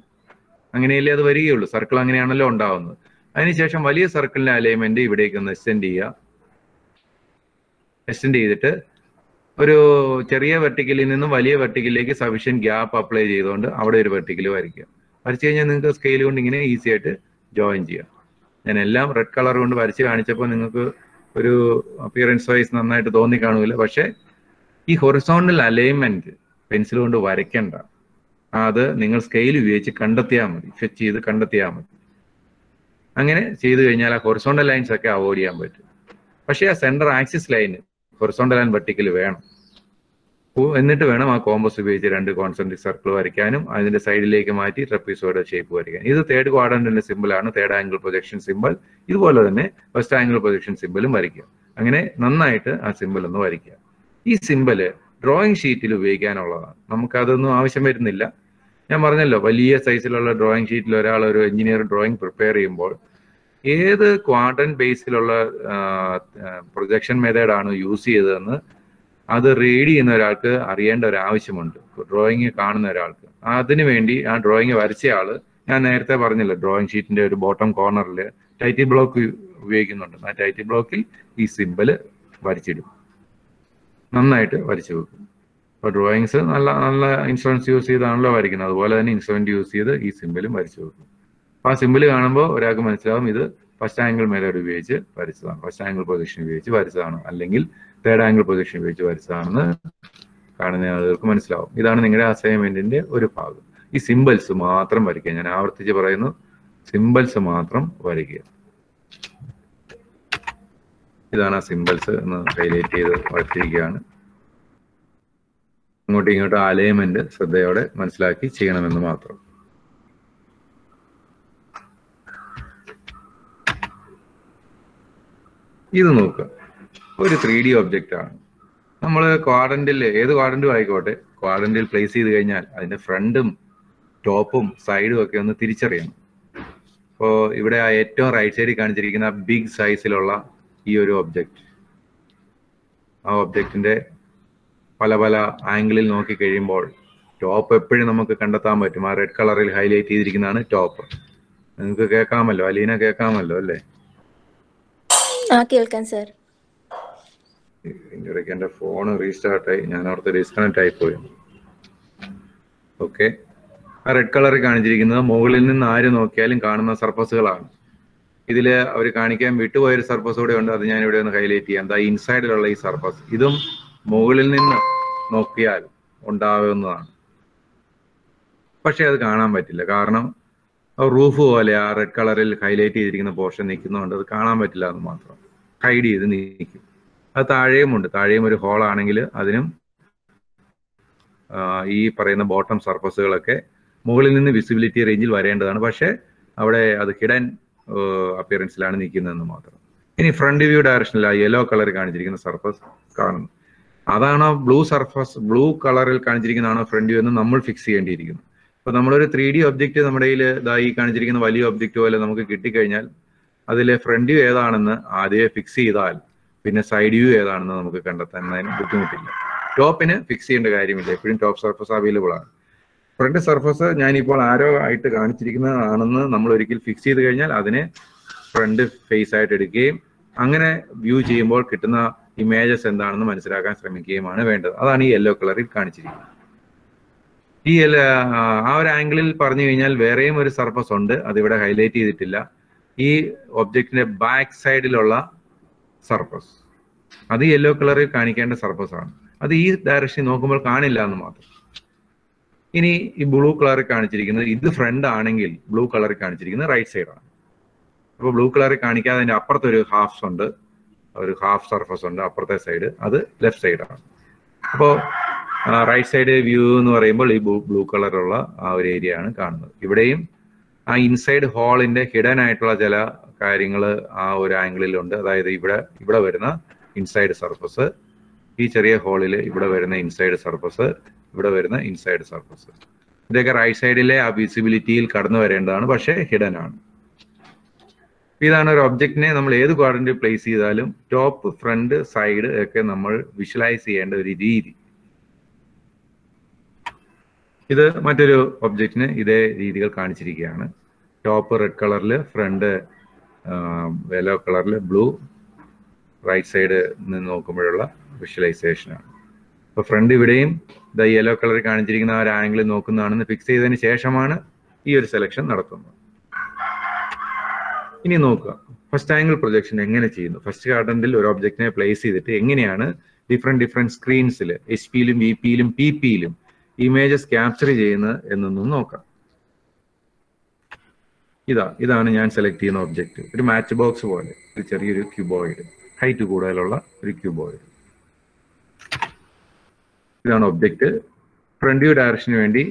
അങ്ങനെയല്ലേ അത് വരികയുള്ളൂ. സർക്കിൾ അങ്ങനെയാണല്ലോ ഉണ്ടാവുന്നത്. അതിനുശേഷം വലിയ സർക്കിളിന്റെ അലൈൻമെന്റ് ഇവിടേക്ക് ഒന്ന് എക്സ്റ്റെൻഡ് ചെയ്യുക. എക്സ്റ്റെൻഡ് ചെയ്തിട്ട് ഒരു ചെറിയ വെർട്ടിക്കലിൽ നിന്നും വലിയ വെർട്ടിക്കലിലേക്ക് സഫീഷ്യന്റ് ഗ്യാപ്പ് അപ്ലൈ ചെയ്തുകൊണ്ട് അവിടെ ഒരു വെർട്ടിക്കൽ വരയ്ക്കുക. വരച്ചു കഴിഞ്ഞാൽ നിങ്ങൾക്ക് സ്കെയിൽ കൊണ്ട് ഇങ്ങനെ ഈസി ആയിട്ട് ജോയിൻ ചെയ്യാം. ഞാൻ എല്ലാം റെഡ് കളർ കൊണ്ട് വരച്ച് കാണിച്ചപ്പോൾ നിങ്ങൾക്ക് ഒരു അപ്പിയറൻസ് വൈസ് നന്നായിട്ട് തോന്നി കാണൂല. പക്ഷെ ഈ ഹൊറിസോണ്ടൽ അലൈൻമെന്റ് പെൻസിൽ കൊണ്ട് വരയ്ക്കണ്ട, അത് നിങ്ങൾ സ്കെയിൽ ഉപയോഗിച്ച് കണ്ടെത്തിയാൽ മതി, ഫെച്ച് ചെയ്ത് കണ്ടെത്തിയാൽ മതി. അങ്ങനെ ചെയ്തു കഴിഞ്ഞാൽ ആ ഹൊറിസോണ്ടൽ ലൈൻസ് ഒക്കെ അവോയ്ഡ് ചെയ്യാൻ പറ്റും. പക്ഷേ ആ centre axis line horizontal and vertical വേണം. എന്നിട്ട് വേണം ആ കോമ്പസ് ഉപയോഗിച്ച് 2 കോൺസെൻട്രിക് സർക്കിൾ വരയ്ക്കാനും അതിന്റെ സൈഡിലേക്ക് മാറ്റി ട്രപ്പീസോയിഡ് ഷേപ്പ് വരയ്ക്കാൻ. ഇത് തേർഡ് ക്വാഡ്രന്റിന്റെ സിമ്പിൾ ആണ്, തേർഡ് ആംഗിൾ പ്രൊജക്ഷൻ സിമ്പിൾ. ഇതുപോലെ തന്നെ ഫസ്റ്റ് ആംഗിൾ പ്രൊജക്ഷൻ സിമ്പിളും വരയ്ക്കുക. അങ്ങനെ നന്നായിട്ട് ആ സിമ്പിൾ ഒന്ന് വരയ്ക്കുക. ഈ സിമ്പിള് ഡ്രോയിങ് ഷീറ്റിൽ ഉപയോഗിക്കാനുള്ളതാണ്, നമുക്കതൊന്നും ആവശ്യം വരുന്നില്ല. ഞാൻ പറഞ്ഞല്ലോ, വലിയ സൈസിലുള്ള ഡ്രോയിങ് ഷീറ്റിൽ ഒരാൾ ഒരു എഞ്ചിനീയർ ഡ്രോയിങ് പ്രിപ്പയർ ചെയ്യുമ്പോൾ ഏത് ക്വാഡ്രന്റ് ബേസിലുള്ള പ്രൊജക്ഷൻ മെത്തേഡാണ് യൂസ് ചെയ്തതെന്ന് അത് റീഡ് ചെയ്യുന്ന ഒരാൾക്ക് അറിയേണ്ട ഒരു ആവശ്യമുണ്ട്, ഡ്രോയിങ് കാണുന്ന ഒരാൾക്ക്. അതിനു വേണ്ടി ആ ഡ്രോയിങ് വരച്ച ആള്, ഞാൻ നേരത്തെ പറഞ്ഞല്ലോ, ഡ്രോയിങ് ഷീറ്റിന്റെ ഒരു ബോട്ടം കോർണറിൽ ടൈറ്റിൽ ബ്ലോക്ക് ഉപയോഗിക്കുന്നുണ്ട്. ആ ടൈറ്റിൽ ബ്ലോക്കിൽ ഈ സിമ്പിള് വരച്ചിടും, നന്നായിട്ട് വരച്ചു വെക്കും. അപ്പോൾ ഡ്രോയിങ്സ് നല്ല നല്ല ഇൻസ്ട്രുമെന്റ്സ് യൂസ് ചെയ്താണല്ലോ വരയ്ക്കുന്നത്, അതുപോലെ തന്നെ ഇൻസ്ട്രുമെന്റ് യൂസ് ചെയ്ത് ഈ സിമ്പിളും വരച്ചു വെക്കും. അപ്പോൾ ആ സിമ്പിൾ കാണുമ്പോൾ ഒരാൾക്ക് മനസ്സിലാവും ഇത് ഫസ്റ്റ് ആംഗിൾ മെത്തേഡ് ഉപയോഗിച്ച് വരച്ചതാണ്, ഫസ്റ്റ് ആംഗിൾ പൊസിഷൻ ഉപയോഗിച്ച് വരച്ചതാണ്, അല്ലെങ്കിൽ തേർഡ് ആംഗിൾ പൊസിഷൻ ഉപയോഗിച്ച് വരച്ചതാണെന്ന് കാണുന്ന ആളുകൾക്ക് മനസ്സിലാവും. ഇതാണ് നിങ്ങളുടെ അസൈൻമെന്റിന്റെ ഒരു ഭാഗം. ഈ സിമ്പിൾസ് മാത്രം വരയ്ക്കുക. ഞാൻ ആവർത്തിച്ച് പറയുന്നു, സിമ്പിൾസ് മാത്രം വരയ്ക്കുക. ഇതാണ് ആ സിമ്പിൾസ് എന്ന് ഹൈലൈറ്റ് ചെയ്ത് വരച്ചിരിക്കുകയാണ്. അങ്ങോട്ടും ഇങ്ങോട്ടും അലൈൻമെന്റ് ശ്രദ്ധയോടെ മനസ്സിലാക്കി ചെയ്യണമെന്ന് മാത്രം. ഇത് നോക്കുക, ഒരു 3D ഒബ്ജക്റ്റ് ആണ്. നമ്മൾ ക്വാഡ്രന്റിൽ, ഏത് ക്വാഡ്രന്റും ആയിക്കോട്ടെ, ക്വാഡ്രന്റിൽ പ്ലേസ് ചെയ്ത് കഴിഞ്ഞാൽ അതിന്റെ ഫ്രണ്ടും ടോപ്പും സൈഡും ഒക്കെ ഒന്ന് തിരിച്ചറിയണം. അപ്പോൾ ഇവിടെ ആ ഏറ്റവും റൈറ്റ് സൈഡിൽ കാണിച്ചിരിക്കുന്ന ബിഗ് സൈസിലുള്ള ഈ ഒരു ഒബ്ജക്റ്റ്, ആ ഒബ്ജക്റ്റിന്റെ പല പല ആംഗിളിൽ നോക്കി കഴിയുമ്പോൾ ടോപ്പ് എപ്പോഴും നമുക്ക് കണ്ടെത്താൻ പറ്റും. ആ റെഡ് കളറിൽ ഹൈലൈറ്റ് ചെയ്തിരിക്കുന്നതാണ് ടോപ്പ്. നിങ്ങൾക്ക് കേൾക്കാമല്ലോ, അലീന കേൾക്കാമല്ലോ അല്ലേ? കേൾക്കാം സർ. ഇടയ്ക്ക് എൻ്റെ ഫോൺ റീസ്റ്റാർട്ടായി, ഞാൻ അവിടുത്തെ ഡിസ്കണക്ട് ആയി പോയി. ഓക്കെ, ആ റെഡ് കളറിൽ കാണിച്ചിരിക്കുന്നത് മുകളിൽ നിന്ന് ആര് നോക്കിയാലും കാണുന്ന സർഫസുകളാണ്. ഇതിൽ അവർ കാണിക്കാൻ വിട്ടുപോയൊരു സർഫസ് കൂടെ ഉണ്ട്, അത് ഞാൻ ഇവിടെ ഒന്ന് ഹൈലൈറ്റ് ചെയ്യാം. എന്താ ഇൻസൈഡിലുള്ള ഈ സർഫസ്, ഇതും മുകളിൽ നിന്ന് നോക്കിയാൽ ഉണ്ടാവുന്നതാണ്. പക്ഷെ അത് കാണാൻ പറ്റില്ല, കാരണം റൂഫ് പോലെ ആ റെഡ് കളറിൽ ഹൈലൈറ്റ് ചെയ്തിരിക്കുന്ന പോർഷൻ നിൽക്കുന്നതുകൊണ്ട് അത് കാണാൻ പറ്റില്ല എന്ന് മാത്രം, ഹൈഡ് ചെയ്ത് നിൽക്കും. അത് താഴെയുമുണ്ട്, താഴെയും ഒരു ഹോൾ ആണെങ്കിൽ അതിനും ഈ പറയുന്ന ബോട്ടം സർഫസുകളൊക്കെ മുകളിൽ നിന്ന് വിസിബിലിറ്റി റേഞ്ചിൽ വരേണ്ടതാണ്. പക്ഷെ അവിടെ അത് ഹിഡൻ അപ്പിയറൻസിലാണ് നിൽക്കുന്നതെന്ന് മാത്രം. ഇനി ഫ്രണ്ട് വ്യൂ ഡയറക്ഷനിൽ ആ യെല്ലോ കളർ കാണിച്ചിരിക്കുന്ന സർഫസ് കാണുന്നു, അതാണോ ബ്ലൂ സർഫസ്, ബ്ലൂ കളറിൽ കാണിച്ചിരിക്കുന്നതാണോ ഫ്രണ്ട് വ്യൂ എന്ന് നമ്മൾ ഫിക്സ് ചെയ്യേണ്ടിയിരിക്കുന്നു. അപ്പൊ നമ്മളൊരു 3D ഒബ്ജക്റ്റ് നമ്മുടെ കയ്യിൽ ഈ കാണിച്ചിരിക്കുന്ന വലിയ ഒബ്ജക്റ്റ് പോലെ നമുക്ക് കിട്ടിക്കഴിഞ്ഞാൽ അതിലെ ഫ്രണ്ട് വ്യൂ ഏതാണെന്ന് ആദ്യമേ ഫിക്സ് ചെയ്താൽ പിന്നെ സൈഡ് വ്യൂ ഏതാണെന്ന് നമുക്ക് കണ്ടെത്താൻ ബുദ്ധിമുട്ടില്ല. ടോപ്പിന് ഫിക്സ് ചെയ്യേണ്ട കാര്യമില്ല, എപ്പോഴും ടോപ്പ് സർഫസ് അവൈലബിൾ ആണ്. ഫ്രണ്ട് സർഫസ് ഞാനിപ്പോൾ ആരോ ആയിട്ട് കാണിച്ചിരിക്കുന്നതാണെന്ന് നമ്മൾ ഒരിക്കൽ ഫിക്സ് ചെയ്ത് കഴിഞ്ഞാൽ അതിനെ ഫ്രണ്ട് ഫേസ് ആയിട്ട് എടുക്കുകയും അങ്ങനെ വ്യൂ ചെയ്യുമ്പോൾ കിട്ടുന്ന ഇമേജസ് എന്താണെന്ന് മനസ്സിലാക്കാൻ ശ്രമിക്കുകയുമാണ് വേണ്ടത്. അതാണ് ഈ യെല്ലോ കളറിൽ കാണിച്ചിരിക്കുന്നത്. ഈ ആ ഒരു ആംഗിളിൽ പറഞ്ഞു കഴിഞ്ഞാൽ വേറെയും ഒരു സർഫസ് ഉണ്ട്, അതിവിടെ ഹൈലൈറ്റ് ചെയ്തിട്ടില്ല. ഈ ഒബ്ജക്റ്റിന്റെ ബാക്ക് സൈഡിലുള്ള സർഫസ്, അത് യെല്ലോ കളറിൽ കാണിക്കേണ്ട സർഫസ് ആണ്. അത് ഈ ഡയറക്ഷനിൽ നോക്കുമ്പോൾ കാണില്ല എന്ന് മാത്രം. ഇനി ഈ ബ്ലൂ കളറിൽ കാണിച്ചിരിക്കുന്നത്, ഇത് ഫ്രണ്ട് ആണെങ്കിൽ ബ്ലൂ കളറിൽ കാണിച്ചിരിക്കുന്നത് റൈറ്റ് സൈഡാണ്. അപ്പോൾ ബ്ലൂ കളറിൽ കാണിക്കാതെ അതിന്റെ അപ്പുറത്തൊരു ഹാഫ് ഉണ്ട്, ഒരു ഹാഫ് സർഫസ് ഉണ്ട് അപ്പുറത്തെ സൈഡ്, അത് ലെഫ്റ്റ് സൈഡാണ്. അപ്പോൾ റൈറ്റ് സൈഡ് വ്യൂ എന്ന് പറയുമ്പോൾ ഈ ബ്ലൂ കളറുള്ള ആ ഒരു ഏരിയ ആണ് കാണുന്നത്. ഇവിടെയും ആ ഇൻസൈഡ് ഹോളിന്റെ ഹിഡൻ ആയിട്ടുള്ള ചില കാര്യങ്ങൾ ആ ഒരു ആംഗിളിലുണ്ട്. അതായത് ഇവിടെ വരുന്ന ഇൻസൈഡ് സർഫസ്, ഈ ചെറിയ ഹോളിൽ ഇവിടെ വരുന്ന ഇൻസൈഡ് സർഫസ്, ഇവിടെ വരുന്ന ഇൻസൈഡ് സർഫസ്, ഇതൊക്കെ റൈറ്റ് സൈഡിലെ ആ വിസിബിലിറ്റിയിൽ കടന്നു വരേണ്ടതാണ്, പക്ഷേ ഹിഡൻ ആണ്. ഇതാണ് ഒരു ഒബ്ജക്റ്റിനെ നമ്മൾ ഏത് ക്വാഡ്രന്റിൽ പ്ലേസ് ചെയ്താലും ടോപ്പ്, ഫ്രണ്ട്, സൈഡ് ഒക്കെ നമ്മൾ വിഷ്വലൈസ് ചെയ്യേണ്ട ഒരു രീതി. ഇത് മറ്റൊരു ഒബ്ജക്റ്റിന് ഇതേ രീതികൾ കാണിച്ചിരിക്കുകയാണ്. ടോപ്പ് റെഡ് കളറിൽ, ഫ്രണ്ട് യെല്ലോ കളറിൽ, ബ്ലൂ, റൈറ്റ് സൈഡ് നിന്ന് നോക്കുമ്പോഴുള്ള വിഷ്വലൈസേഷനാണ്. അപ്പോൾ ഫ്രണ്ട് ഇവിടെയും ദ യെല്ലോ കളർ കാണിച്ചിരിക്കുന്ന ആ ഒരു ആംഗിൾ നോക്കുന്നതാണെന്ന് ഫിക്സ് ചെയ്തതിന് ശേഷമാണ് ഈ ഒരു സെലക്ഷൻ നടത്തുന്നത്. ഇനി നോക്കുക ഫസ്റ്റ് ആംഗിൾ പ്രൊജക്ഷൻ എങ്ങനെ ചെയ്യുന്നു. ഫസ്റ്റ് ക്വാഡ്രന്റിൽ ഒരു ഒബ്ജക്റ്റിനെ പ്ലേസ് ചെയ്തിട്ട് എങ്ങനെയാണ് ഡിഫറെന്റ് സ്ക്രീൻസിൽ എച്ച് പിയിലും വി പിയിലും പി പിയിലും ഇമേജസ് ക്യാപ്ചർ ചെയ്യുന്നത് എന്നൊന്നും നോക്കാം. ഇതാണ് ഞാൻ സെലക്ട് ചെയ്യുന്ന ഒബ്ജക്റ്റ്. ഒരു മാച്ച് ബോക്സ് പോലെ ഒരു ചെറിയൊരു ക്യൂബോയിഡ്, ഹൈറ്റ് കൂടുതലുള്ള ഒരു ക്യൂബോയിഡ്. ഇതാണ് ഒബ്ജക്റ്റ്. ഫ്രണ്ട് വ്യൂ ഡയറക്ഷന് വേണ്ടി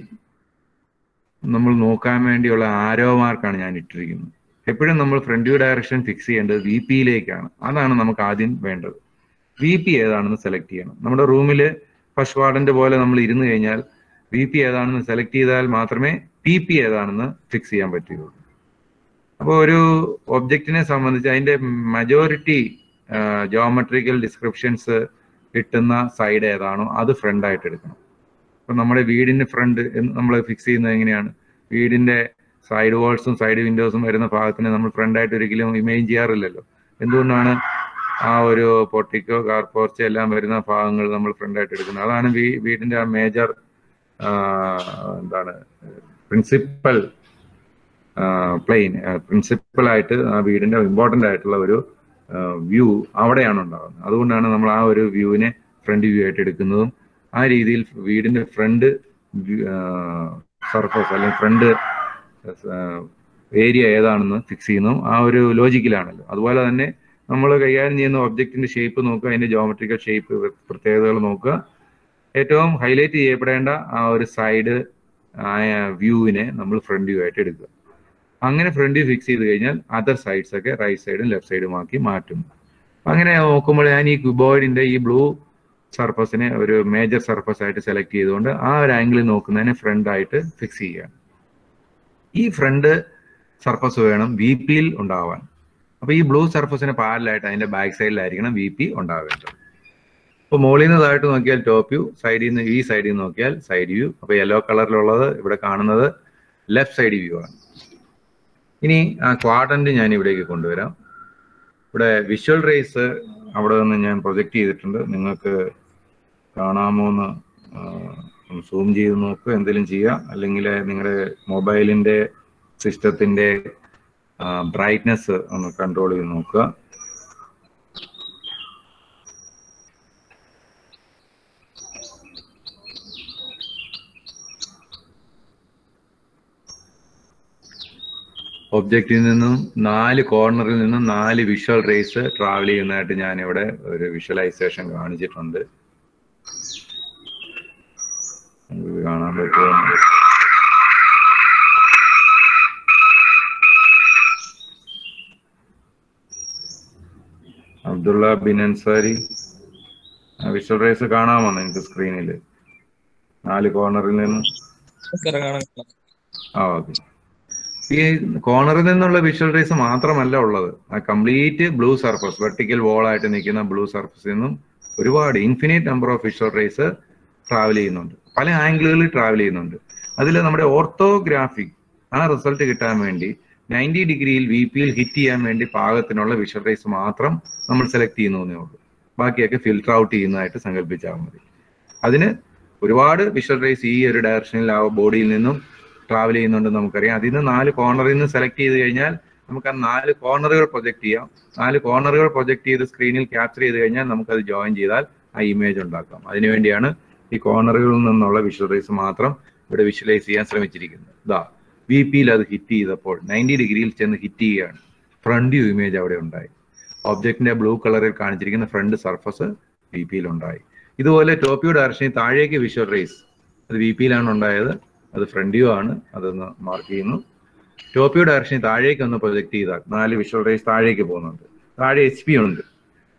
നമ്മൾ നോക്കാൻ വേണ്ടിയുള്ള ആരോ മാർക്കാണ് ഞാൻ ഇട്ടിരിക്കുന്നത്. എപ്പോഴും നമ്മൾ ഫ്രണ്ട് വ്യൂ ഡയറക്ഷൻ ഫിക്സ് ചെയ്യേണ്ടത് വി പിയിലേക്കാണ്. അതാണ് നമുക്ക് ആദ്യം വേണ്ടത്. വി പി ഏതാണെന്ന് സെലക്ട് ചെയ്യണം. നമ്മുടെ റൂമിൽ ഫസ്റ്റ് ക്വാഡ്രന്റ് പോലെ നമ്മൾ ഇരുന്ന് കഴിഞ്ഞാൽ വി പി ഏതാണെന്ന് സെലക്ട് ചെയ്താൽ മാത്രമേ പി പി ഏതാണെന്ന് ഫിക്സ് ചെയ്യാൻ പറ്റുകയുള്ളൂ. അപ്പോൾ ഒരു ഒബ്ജക്റ്റിനെ സംബന്ധിച്ച് അതിന്റെ മജോറിറ്റി ജോമെട്രിക്കൽ ഡിസ്ക്രിപ്ഷൻസ് കിട്ടുന്ന സൈഡ് ഏതാണോ അത് ഫ്രണ്ട് ആയിട്ട് എടുക്കണം. അപ്പൊ നമ്മുടെ വീടിന്റെ ഫ്രണ്ട് നമ്മൾ ഫിക്സ് ചെയ്യുന്നത് എങ്ങനെയാണ്? വീടിന്റെ സൈഡ് വാൾസും സൈഡ് വിൻഡോസും വരുന്ന ഭാഗത്തിന് നമ്മൾ ഫ്രണ്ട് ആയിട്ട് ഒരിക്കലും ഇമേജ് ചെയ്യാറില്ലല്ലോ. എന്തുകൊണ്ടാണ്? ആ ഒരു പൊട്ടിക്കോ കാർ പോർച്ച് എല്ലാം വരുന്ന ഭാഗങ്ങൾ നമ്മൾ ഫ്രണ്ട് ആയിട്ട് എടുക്കുന്നത്. അതാണ് വീടിന്റെ ആ മേജർ പ്രിൻസിപ്പൽ പ്രിൻസിപ്പലായിട്ട് ആ വീടിന്റെ ഇമ്പോർട്ടൻ്റ് ആയിട്ടുള്ള ഒരു വ്യൂ അവിടെയാണ് ഉണ്ടാകുന്നത്. അതുകൊണ്ടാണ് നമ്മൾ ആ ഒരു വ്യൂവിനെ ഫ്രണ്ട് വ്യൂ ആയിട്ട് എടുക്കുന്നതും ആ രീതിയിൽ വീടിന്റെ ഫ്രണ്ട് സർഫസ് അല്ലെങ്കിൽ ഫ്രണ്ട് ഏരിയ ഏതാണെന്ന് ഫിക്സ് ചെയ്യുന്നതും ആ ഒരു ലോജിക്കിലാണല്ലോ. അതുപോലെ തന്നെ നമ്മൾ കൈകാര്യം ചെയ്യുന്ന ഒബ്ജക്റ്റിന്റെ ഷേപ്പ് നോക്കുക, അതിന്റെ ജോമെട്രിക്കൽ ഷേപ്പ് പ്രത്യേകതകൾ നോക്കുക. ഏറ്റവും ഹൈലൈറ്റ് ചെയ്യപ്പെടേണ്ട ആ ഒരു സൈഡ് വ്യൂവിനെ നമ്മൾ ഫ്രണ്ട് വ്യൂ ആയിട്ട് എടുക്കുക. അങ്ങനെ ഫ്രണ്ട് വ്യൂ ഫിക്സ് ചെയ്ത് കഴിഞ്ഞാൽ അതർ സൈഡ്സ് ഒക്കെ റൈറ്റ് സൈഡും ലെഫ്റ്റ് സൈഡും ആക്കി മാറ്റും. അങ്ങനെ നോക്കുമ്പോൾ ഞാൻ ഈ ക്യൂബോയിഡിന്റെ ഈ ബ്ലൂ സർഫസിനെ ഒരു മേജർ സർഫസ് ആയിട്ട് സെലക്ട് ചെയ്തുകൊണ്ട് ആ ഒരു ആംഗിളിൽ നോക്കുന്നതിനെ ഫ്രണ്ട് ആയിട്ട് ഫിക്സ് ചെയ്യുകയാണ്. ഈ ഫ്രണ്ട് സർഫസ് വേണം വി പിയിൽ ഉണ്ടാവാൻ. അപ്പൊ ഈ ബ്ലൂ സർഫസിന് പാരലായിട്ട് അതിന്റെ ബാക്ക് സൈഡിലായിരിക്കണം വി പി ഉണ്ടാവേണ്ടത്. അപ്പൊ മുകളിൽ നിന്ന് താഴോട്ട് നോക്കിയാൽ ടോപ്പ് വ്യൂ, സൈഡിൽ നിന്ന് ഈ സൈഡിൽ നിന്ന് നോക്കിയാൽ സൈഡ് വ്യൂ. അപ്പൊ യെല്ലോ കളറിലുള്ളത് ഇവിടെ കാണുന്നത് ലെഫ്റ്റ് സൈഡ് വ്യൂ ആണ്. ഇനി ആ ക്വാഡ്രന്റ് ഞാൻ ഇവിടേക്ക് കൊണ്ടുവരാം. ഇവിടെ വിഷ്വൽ റേസ് അവിടെ നിന്ന് ഞാൻ പ്രൊജക്റ്റ് ചെയ്തിട്ടുണ്ട്. നിങ്ങൾക്ക് കാണാമോ എന്ന് സൂം ചെയ്ത് നോക്കുക, എന്തെങ്കിലും ചെയ്യുക. അല്ലെങ്കിൽ നിങ്ങളുടെ മൊബൈലിന്റെ സിസ്റ്റത്തിന്റെ ബ്രൈറ്റ്നെസ് ഒന്ന് കൺട്രോൾ ചെയ്ത് നോക്കുക. ഒബ്ജക്റ്റിൽ നിന്നും 4 കോർണറിൽ നിന്നും 4 വിഷ്വൽ റേസ് ട്രാവൽ ചെയ്യുന്നതായിട്ട് ഞാൻ ഇവിടെ ഒരു വിഷ്വലൈസേഷൻ കാണിച്ചിട്ടുണ്ട്. കാണാൻ പറ്റുമോ? അബ്ദുള്ള ബിൻ അൻസാരി, വിഷ്വൽ റേസ് കാണാമോ നിങ്ങൾക്ക് സ്ക്രീനിൽ? 4 കോർണറിൽ നിന്നും. ഓക്കെ. ഈ കോർണറിൽ നിന്നുള്ള വിഷ്വൽ റേസ് മാത്രമല്ല ഉള്ളത്, ആ complete blue surface, vertical wall ആയിട്ട് നിൽക്കുന്ന ബ്ലൂ സർഫസിൽ നിന്നും ഒരുപാട് infinite number of visual rays travel ചെയ്യുന്നുണ്ട്, പല ആംഗിളുകളിൽ ട്രാവൽ ചെയ്യുന്നുണ്ട്. അതിൽ നമ്മുടെ ഓർത്തോഗ്രാഫിക് ആ റിസൾട്ട് കിട്ടാൻ വേണ്ടി 90 ഡിഗ്രിയിൽ വി പിയിൽ ഹിറ്റ് ചെയ്യാൻ വേണ്ടി പാകത്തിനുള്ള വിഷ്വൽ റേസ് മാത്രം നമ്മൾ സെലക്ട് ചെയ്യുന്നേ ഉള്ളൂ. ബാക്കിയൊക്കെ ഫിൽട്ടർ ഔട്ട് ചെയ്യുന്നതായിട്ട് സങ്കല്പിച്ചാൽ മതി. അതിന് ഒരുപാട് വിഷ്വൽ റേസ് ഈ ഒരു ഡയറക്ഷനിൽ ആ ബോഡിയിൽ നിന്നും ട്രാവൽ ചെയ്യുന്നുണ്ടെന്ന് നമുക്കറിയാം. അതിൽ നിന്ന് 4 കോർണറിൽ നിന്ന് സെലക്ട് ചെയ്ത് കഴിഞ്ഞാൽ നമുക്ക് ആ 4 കോർണറുകൾ പ്രൊജക്ട് ചെയ്യാം. 4 കോർണറുകൾ പ്രൊജക്ട് ചെയ്ത് സ്ക്രീനിൽ ക്യാപ്ചർ ചെയ്ത് കഴിഞ്ഞാൽ നമുക്കത് ജോയിൻ ചെയ്താൽ ആ ഇമേജ് ഉണ്ടാക്കാം. അതിനുവേണ്ടിയാണ് ഈ കോർണറുകളിൽ നിന്നുള്ള വിഷ്വൽ റേസ് മാത്രം ഇവിടെ വിഷ്വലൈസ് ചെയ്യാൻ ശ്രമിച്ചിരിക്കുന്നത്. ഇതാ വി പിയിൽ അത് ഹിറ്റ് ചെയ്തപ്പോൾ 90 ഡിഗ്രിയിൽ ചെന്ന് ഹിറ്റ് ചെയ്യുകയാണ്. ഫ്രണ്ട് വ്യൂ ഇമേജ് അവിടെ ഉണ്ടായി. ഒബ്ജക്റ്റിന്റെ ബ്ലൂ കളറിൽ കാണിച്ചിരിക്കുന്ന ഫ്രണ്ട് സർഫസ് വി പിയിൽ ഉണ്ടായി. ഇതുപോലെ ടോപ്പ് വ്യൂ ഡയറക്ഷനിൽ താഴേക്ക് വിഷ്വൽ റേസ് അത് വി പിയിലാണ് ഉണ്ടായത്, അത് ഫ്രണ്ട് വ്യൂ ആണ്, അതൊന്ന് മാർക്ക് ചെയ്യുന്നു. ടോപ്പ് വ്യൂ ഡയറക്ഷനിൽ താഴേക്ക് ഒന്ന് പ്രൊജക്ട് ചെയ്താൽ 4 വിഷ്വൽ റേസ് താഴേക്ക് പോകുന്നുണ്ട്. താഴെ എച്ച് പി ഉണ്ട്.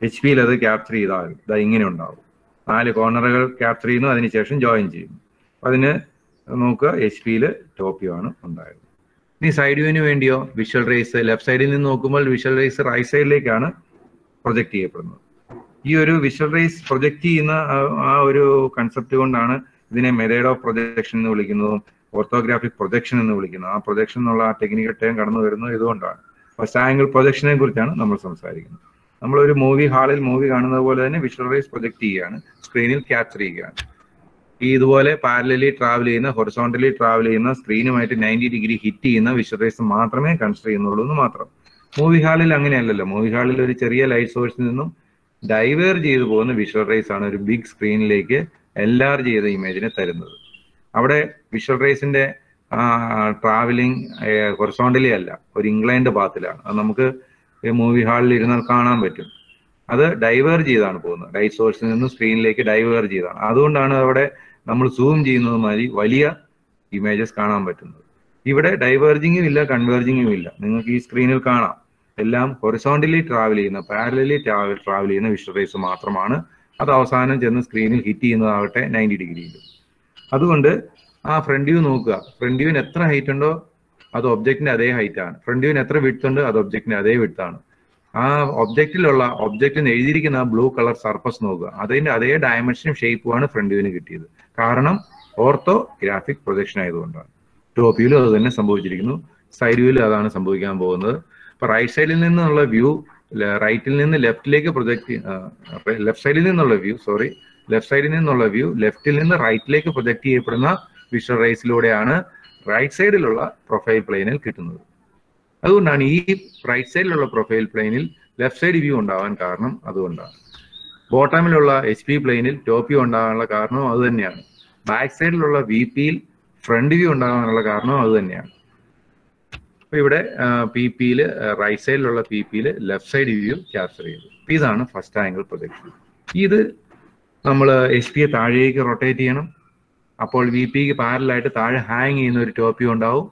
എച്ച് പിയിൽ അത് ക്യാപ്ചർ ചെയ്താൽ ഇതാ ഇങ്ങനെ ഉണ്ടാവും. 4 കോർണറുകൾ ക്യാപ്ചർ ചെയ്യുന്നു, അതിനുശേഷം ജോയിൻ ചെയ്യുന്നു. അതിന് നോക്കുക, എച്ച് പിയിൽ ടോപ്പ് വ്യൂ ആണ് ഉണ്ടായത്. ഇനി സൈഡ് വ്യൂവിന് വേണ്ടിയോ വിഷ്വൽ റേസ് ലെഫ്റ്റ് സൈഡിൽ നിന്ന് നോക്കുമ്പോൾ വിഷ്വൽ റേസ് റൈറ്റ് സൈഡിലേക്കാണ് പ്രൊജക്ട് ചെയ്യപ്പെടുന്നത്. ഈ ഒരു വിഷ്വൽ റേസ് പ്രൊജക്ട് ചെയ്യുന്ന ആ ഒരു കൺസെപ്റ്റ് കൊണ്ടാണ് ഇതിനെ മെത്തേഡ് ഓഫ് പ്രൊജക്ഷൻ എന്ന് വിളിക്കുന്നതും ഓർത്തോഗ്രാഫിക് പ്രൊജക്ഷൻ എന്ന് വിളിക്കുന്നത്. ആ പ്രൊജക്ഷൻ എന്നുള്ള ആ ടെക്നിക്കൽ ടേം കടന്നു വരുന്നത് ഇതുകൊണ്ടാണ്. ഫസ്റ്റ് ആംഗിൾ പ്രൊജക്ഷനെ കുറിച്ചാണ് നമ്മൾ സംസാരിക്കുന്നത്. നമ്മളൊരു മൂവി ഹാളിൽ മൂവി കാണുന്നത് പോലെ തന്നെ വിഷ്വൽ റേസ് പ്രൊജക്ട് ചെയ്യുകയാണ്, സ്ക്രീനിൽ ക്യാപ്ചർ ചെയ്യുകയാണ്. ഈ ഇതുപോലെ പാരലലി ട്രാവൽ ചെയ്യുന്ന, ഹൊറിസോണ്ടലി ട്രാവൽ ചെയ്യുന്ന, സ്ക്രീനുമായിട്ട് 90 ഡിഗ്രി ഹിറ്റ് ചെയ്യുന്ന വിഷ്വൽ റേസ് മാത്രമേ കൺസിഡർ ചെയ്യുന്നുള്ളൂ എന്ന് മാത്രം. മൂവി ഹാളിൽ അങ്ങനെയല്ലല്ലോ. മൂവി ഹാളിൽ ഒരു ചെറിയ ലൈറ്റ് സോഴ്സിൽ നിന്നും ഡൈവേർജ് ചെയ്തു പോകുന്ന വിഷ്വൽ റേസ് ആണ് ഒരു ബിഗ് സ്ക്രീനിലേക്ക് എൻലാർജ് ചെയ്ത ഇമേജിനെ തരുന്നത്. അവിടെ വിഷ്വൽ റേസിന്റെ ട്രാവലിംഗ് ഹൊറിസോണ്ടലി അല്ല, ഒരു ഇൻക്ലൈൻഡ് പാത്തിലാണ്. അത് നമുക്ക് മൂവി ഹാളിൽ ഇരുന്നാൽ കാണാൻ പറ്റും. അത് ഡൈവേർജ് ചെയ്താണ് പോകുന്നത്, ലൈറ്റ് സോഴ്സിൽ നിന്ന് സ്ക്രീനിലേക്ക് ഡൈവേർജ് ചെയ്താണ്. അതുകൊണ്ടാണ് അവിടെ നമ്മൾ സൂം ചെയ്യുന്നത് മാതിരി വലിയ ഇമേജസ് കാണാൻ പറ്റുന്നത്. ഇവിടെ ഡൈവേർജിങ്ങും ഇല്ല, കൺവേർജിങ്ങും ഇല്ല. നിങ്ങൾക്ക് ഈ സ്ക്രീനിൽ കാണാം, എല്ലാം ഹൊറിസോണ്ടലി ട്രാവൽ ചെയ്യുന്ന, പാരലലി ട്രാവൽ ചെയ്യുന്ന വിഷ്വൽ റേസ് മാത്രമാണ്. അത് അവസാനം ചെന്ന് സ്ക്രീനിൽ ഹിറ്റ് ചെയ്യുന്നതാവട്ടെ 90 ഡിഗ്രിയിൽ. അതുകൊണ്ട് ആ ഫ്രണ്ട് വ്യൂ നോക്കുക. ഫ്രണ്ട് വ്യൂവിന് എത്ര ഹൈറ്റ് ഉണ്ടോ അത് ഒബ്ജക്റ്റിന്റെ അതേ ഹൈറ്റ് ആണ്. ഫ്രണ്ട് വ്യൂവിന് എത്ര വിഡ്ത്ത് ഉണ്ട് അത് ഒബ്ജക്റ്റിന്റെ അതേ വിഡ്ത്ത് ആണ്. ആ ഒബ്ജക്റ്റിൽ എഴുതിയിരിക്കുന്ന ആ ബ്ലൂ കളർ സർഫസ് നോക്കുക, അതിന്റെ അതേ ഡയമെൻഷനും ഷേപ്പുമാണ് ഫ്രണ്ട് വ്യൂവിന് കിട്ടിയത്. കാരണം ഓർത്തോ ഗ്രാഫിക് പ്രൊജക്ഷൻ ആയതുകൊണ്ടാണ്. ടോപ്പ് വ്യൂവിലും അത് തന്നെ സംഭവിച്ചിരിക്കുന്നു, സൈഡ് വ്യൂവിലും അതാണ് സംഭവിക്കാൻ പോകുന്നത്. ഇപ്പൊ റൈറ്റ് സൈഡിൽ നിന്നുള്ള വ്യൂ റൈറ്റിൽ നിന്ന് ലെഫ്റ്റിലേക്ക് പ്രൊജക്ട്, ലെഫ്റ്റ് സൈഡിൽ നിന്നുള്ള വ്യൂ ലെഫ്റ്റിൽ നിന്ന് റൈറ്റിലേക്ക് പ്രൊജക്ട് ചെയ്യപ്പെടുന്ന വിഷ്വൽ റേസിലൂടെയാണ് റൈറ്റ് സൈഡിലുള്ള പ്രൊഫൈൽ പ്ലെയിനിൽ കിട്ടുന്നത്. അതുകൊണ്ടാണ് ഈ റൈറ്റ് സൈഡിലുള്ള പ്രൊഫൈൽ പ്ലെയിനിൽ ലെഫ്റ്റ് സൈഡ് വ്യൂ ഉണ്ടാവാൻ കാരണം അതുകൊണ്ടാണ്. ബോട്ടമിലുള്ള HP പ്ലെയിനിൽ ടോപ്പ് വ്യൂ ഉണ്ടാകാനുള്ള കാരണം അത് തന്നെയാണ്. ബാക്ക് സൈഡിലുള്ള VPയിൽ ഫ്രണ്ട് വ്യൂ ഉണ്ടാകാനുള്ള കാരണം അത് തന്നെയാണ്. അപ്പൊ ഇവിടെ PP-യിൽ റൈറ്റ് സൈഡിലുള്ള PP-യിൽ ലെഫ്റ്റ് സൈഡ് വ്യൂ ക്യാപ്ചർ ചെയ്തു. ഇതാണ് ഫസ്റ്റ് ആംഗിൾ പ്രൊജക്ഷൻ. ഇത് നമ്മൾ HP-യെ താഴേക്ക് റൊട്ടേറ്റ് ചെയ്യണം. അപ്പോൾ VPക്ക് പാരലായിട്ട് താഴെ ഹാങ് ചെയ്യുന്ന ഒരു ടോപ്പ് വ്യൂ ഉണ്ടാവും.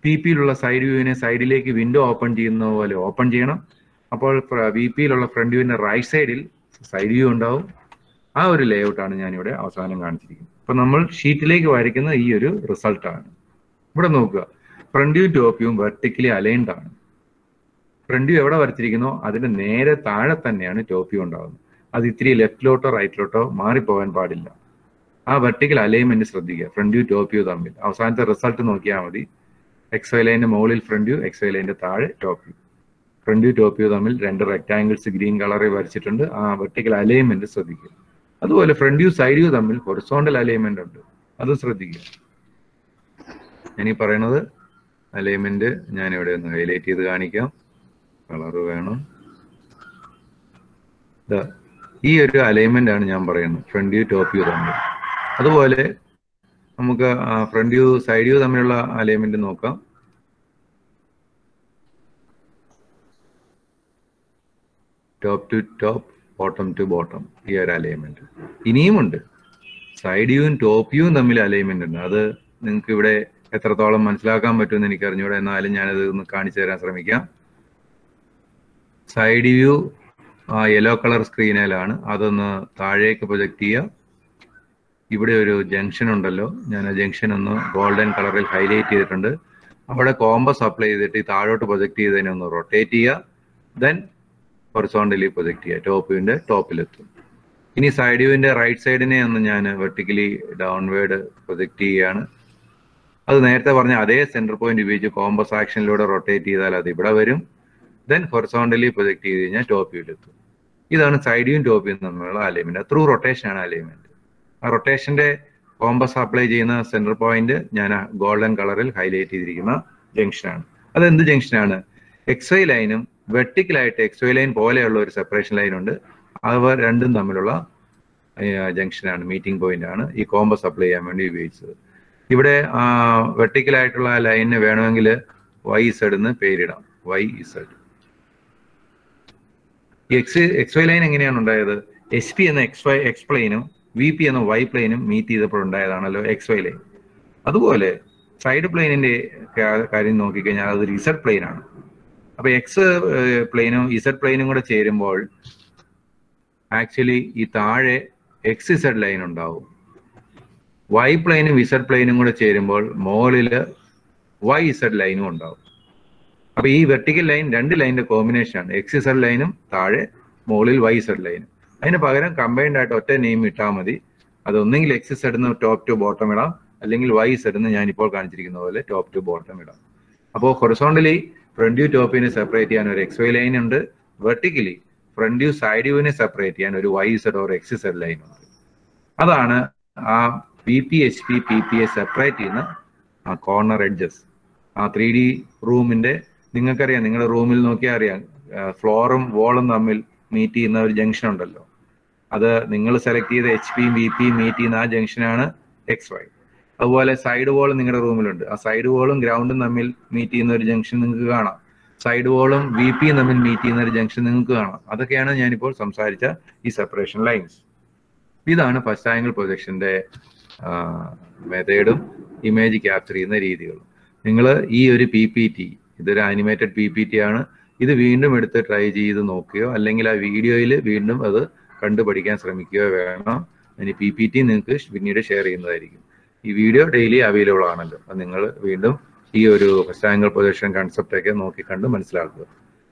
PP-യിലുള്ള സൈഡ് വ്യൂവിനെ സൈഡിലേക്ക് വിൻഡോ ഓപ്പൺ ചെയ്യുന്ന പോലെ ഓപ്പൺ ചെയ്യണം. അപ്പോൾ VP-യിലുള്ള ഫ്രണ്ട് വ്യൂവിന്റെ റൈറ്റ് സൈഡിൽ സൈഡ് വ്യൂ ഉണ്ടാവും. ആ ഒരു ലേഔട്ടാണ് ഞാനിവിടെ അവസാനം കാണിച്ചിരിക്കുന്നത്. അപ്പൊ നമ്മൾ ഷീറ്റിലേക്ക് വരയ്ക്കുന്ന ഈ ഒരു റിസൾട്ടാണ്. ഇവിടെ നോക്കുക, ഫ്രണ്ട് വ്യൂ ടോപ്പ് വ്യൂവും വെർട്ടിക്കലി അലൈൻഡ് ആണ്. ഫ്രണ്ട് വ്യൂ എവിടെ വരച്ചിരിക്കുന്നോ അതിന്റെ നേരെ താഴെ തന്നെയാണ് ടോപ്പ് വ്യൂ ഉണ്ടാകുന്നത്. അത് ഇത്തിരി ലെഫ്റ്റിലോട്ടോ റൈറ്റിലോട്ടോ മാറിപ്പോകാൻ പാടില്ല. ആ വെർട്ടിക്കൽ അലൈൻമെന്റ് ശ്രദ്ധിക്കുക, ഫ്രണ്ട് വ്യൂ ടോപ്പ് വ്യൂ തമ്മിൽ. അവസാനത്തെ റിസൾട്ട് നോക്കിയാൽ മതി. XY ലൈനിന്റെ മുകളിൽ ഫ്രണ്ട് വ്യൂ, XY ലൈനിന്റെ താഴെ top view. Front view top view തമ്മിൽ 2 റെക്ടാംഗിൾസ് ഗ്രീൻ കളറിൽ വരച്ചിട്ടുണ്ട്. ആ വെർട്ടിക്കൽ അലൈൻമെന്റ് ശ്രദ്ധിക്കുക. അതുപോലെ ഫ്രണ്ട് വ്യൂ സൈഡ് വ്യൂ തമ്മിൽ ഹൊറിസോണ്ടൽ അലൈൻമെന്റ് ഉണ്ട്, അതും ശ്രദ്ധിക്കുക. ഞാനീ പറയുന്നത് അലൈൻമെന്റ് ഞാനിവിടെ ഒന്ന് ഹൈലൈറ്റ് ചെയ്ത് കാണിക്കാം. കളറ് വേണം. ഈ ഒരു അലൈൻമെന്റ് ആണ് ഞാൻ പറയുന്നത്, ഫ്രണ്ട് വ്യൂ ടോപ്പ് വ്യൂ തമ്മിൽ. അതുപോലെ നമുക്ക് ഫ്രണ്ട് വ്യൂ സൈഡ് വ്യൂ തമ്മിലുള്ള അലൈൻമെന്റ് നോക്കാം. Top to top, bottom to bottom, ഈ ഒരു അലൈൻമെന്റ്. ഇനിയുമുണ്ട്, സൈഡ് വ്യൂവും ടോപ്പ് വ്യൂവും തമ്മിൽ അലൈൻമെന്റ് ഉണ്ട്. അത് നിങ്ങൾക്ക് ഇവിടെ എത്രത്തോളം മനസ്സിലാക്കാൻ പറ്റുമെന്ന് എനിക്ക് അറിഞ്ഞൂടെ, എന്നാലും ഞാനത് ഒന്ന് കാണിച്ചു തരാൻ ശ്രമിക്കാം. സൈഡ് വ്യൂ യെല്ലോ കളർ സ്ക്രീനിലാണ്, അതൊന്ന് താഴേക്ക് പ്രൊജക്ട് ചെയ്യുക. ഇവിടെ ഒരു ജംഗ്ഷൻ ഉണ്ടല്ലോ, ഞാൻ ആ ജംഗ്ഷൻ ഒന്ന് ഗോൾഡൻ കളറിൽ ഹൈലൈറ്റ് ചെയ്തിട്ടുണ്ട്. അവിടെ കോമ്പസ് അപ്ലൈ ചെയ്തിട്ട് ഈ താഴോട്ട് പ്രൊജക്ട് ചെയ്തതിനെ ഒന്ന് റൊട്ടേറ്റ് ചെയ്യുക. ദെൻ ഹൊറിസോണ്ടലി പ്രൊജക്ട് ചെയ്യുക, ടോപ്പ് വ്യൂവിന്റെ ടോപ്പിലെത്തും. ഇനി സൈഡ് വ്യൂവിന്റെ റൈറ്റ് സൈഡിനെ ഒന്ന് ഞാൻ വെർട്ടിക്കലി ഡൗൺവേർഡ് പ്രൊജക്ട് ചെയ്യുകയാണ്. അത് നേരത്തെ പറഞ്ഞ അതേ സെന്റർ പോയിന്റ് ഉപയോഗിച്ച് കോമ്പസ് ആക്ഷനിലൂടെ റൊട്ടേറ്റ് ചെയ്താൽ അത് ഇവിടെ വരും. ദെൻ ഹൊറിസോണ്ടലി പ്രൊജക്ട് ചെയ്ത് കഴിഞ്ഞാൽ ടോപ്പ് വ്യൂവിലെത്തും. ഇതാണ് സൈഡ് വ്യൂവും ടോപ്പ് വ്യൂവും തമ്മിലുള്ള അലൈൻമെന്റ്. ത്രൂ റൊട്ടേഷൻ ആണ് അലൈൻമെന്റ്. ആ റൊട്ടേഷന്റെ കോമ്പസ് അപ്ലൈ ചെയ്യുന്ന സെന്റർ പോയിന്റ് ഞാൻ ഗോൾഡൻ കളറിൽ ഹൈലൈറ്റ് ചെയ്തിരിക്കുന്ന ജംഗ്ഷനാണ്. അത് എന്ത് ജംഗ്ഷനാണ്? XY ലൈനും വെർട്ടിക്കലായിട്ട് XY ലൈൻ പോലെയുള്ള ഒരു സെപ്പറേഷൻ ലൈൻ ഉണ്ട്. അവ രണ്ടും തമ്മിലുള്ള ജംഗ്ഷനാണ്, മീറ്റിംഗ് പോയിന്റ് ആണ് ഈ കോമ്പസ് അപ്ലൈ ചെയ്യാൻ വേണ്ടി ഉപയോഗിച്ചത്. ഇവിടെ വെർട്ടിക്കലായിട്ടുള്ള ലൈനിന് വേണമെങ്കിൽ YZ എന്ന് പേരിടാം, YZ. ഈ XY ലൈൻ എങ്ങനെയാണ് ഉണ്ടായത്? SP എന്ന X പ്ലെയിനും VP എന്ന Y പ്ലെയിനും മീറ്റ് ചെയ്തപ്പോൾ ഉണ്ടായതാണല്ലോ XY ലൈൻ. അതുപോലെ സൈഡ് പ്ലെയിനിന്റെ കാര്യം നോക്കിക്കഴിഞ്ഞാൽ അതൊരു Z പ്ലെയിൻ ആണ്. അപ്പൊ X പ്ലെയിനും Z പ്ലെയിനും കൂടെ ചേരുമ്പോൾ ആക്ച്വലി ഈ താഴെ XZ ലൈൻ ഉണ്ടാവും. Y പ്ലെയിനും Z പ്ലെയിനും കൂടെ ചേരുമ്പോൾ മുകളില് YZ ലൈനും ഉണ്ടാവും. അപ്പൊ ഈ വെർട്ടിക്കൽ ലൈൻ രണ്ട് ലൈനിന്റെ കോമ്പിനേഷൻ ആണ്, XZ ലൈനും താഴെ മുകളിൽ YZ ലൈനും. അതിന് പകരം കമ്പൈൻഡ് ആയിട്ട് ഒറ്റ നെയിം ഇട്ടാൽ മതി. അതൊന്നെങ്കിൽ XZ എന്ന് ടോപ്പ് ടു ബോട്ടം ഇടാം, അല്ലെങ്കിൽ YZ എന്ന് ഞാനിപ്പോൾ കാണിച്ചിരിക്കുന്ന പോലെ ടോപ്പ് ടു ബോട്ടം ഇടാം. അപ്പോൾ ഹൊറിസോണ്ടലി ഫ്രണ്ട് വ്യൂ ടോപ്പിനെ സെപ്പറേറ്റ് ചെയ്യാൻ ഒരു XY ലൈൻ ഉണ്ട്, വെർട്ടിക്കലി ഫ്രണ്ട് വ്യൂ സൈഡ് വ്യൂവിനെ സെപ്പറേറ്റ് ചെയ്യാൻ ഒരു YZ ഓർ XZ ലൈൻ ഉണ്ട്. അതാണ് ആ VP HP PPA സെപ്പറേറ്റ് ചെയ്യുന്ന ആ കോർണർ എഡ്ജസ്. ആ 3D റൂമിന്റെ നിങ്ങൾക്കറിയാം, നിങ്ങളുടെ റൂമിൽ നോക്കിയാൽ അറിയാം, ഫ്ലോറും വോളും തമ്മിൽ മീറ്റ് ചെയ്യുന്ന ഒരു ജംഗ്ഷൻ ഉണ്ടല്ലോ. അത് നിങ്ങൾ സെലക്ട് ചെയ്ത HPയും VPയും മീറ്റ് ചെയ്യുന്ന ആ ജംഗ്ഷനാണ് XY. അതുപോലെ സൈഡ് വോൾ നിങ്ങളുടെ റൂമിലുണ്ട്. ആ സൈഡ് വോളും ഗ്രൗണ്ടും തമ്മിൽ മീറ്റ് ചെയ്യുന്ന ഒരു ജംഗ്ഷൻ നിങ്ങൾക്ക് കാണാം. സൈഡ് വോളും VPയും തമ്മിൽ മീറ്റ് ചെയ്യുന്ന ഒരു ജംഗ്ഷൻ നിങ്ങൾക്ക് കാണാം. അതൊക്കെയാണ് ഞാനിപ്പോൾ സംസാരിച്ച ഈ സെപ്പറേഷൻ ലൈൻസ്. ഇതാണ് ഫസ്റ്റ് ആംഗിൾ പ്രൊജക്ഷന്റെ മെത്തേഡും ഇമേജ് ക്യാപ്ചർ ചെയ്യുന്ന രീതികളും. നിങ്ങൾ ഈ ഒരു PPT, ഇതൊരു ആനിമേറ്റഡ് PPT ആണ്. ഇത് വീണ്ടും എടുത്ത് ട്രൈ ചെയ്ത് നോക്കുകയോ അല്ലെങ്കിൽ ആ വീഡിയോയിൽ വീണ്ടും അത് കണ്ടുപഠിക്കാൻ ശ്രമിക്കുകയോ വേണം. ഇനി PPT നിങ്ങൾക്ക് പിന്നീട് ഷെയർ ചെയ്യുന്നതായിരിക്കും. ഈ വീഡിയോ ഡെയിലി അവൈലബിൾ ആണല്ലോ. അപ്പം നിങ്ങൾ വീണ്ടും ഈ ഒരു ഫസ്റ്റ് ആംഗിൾ പ്രൊജക്ഷൻ കൺസെപ്റ്റ് ഒക്കെ നോക്കി കണ്ട് മനസ്സിലാക്കുക.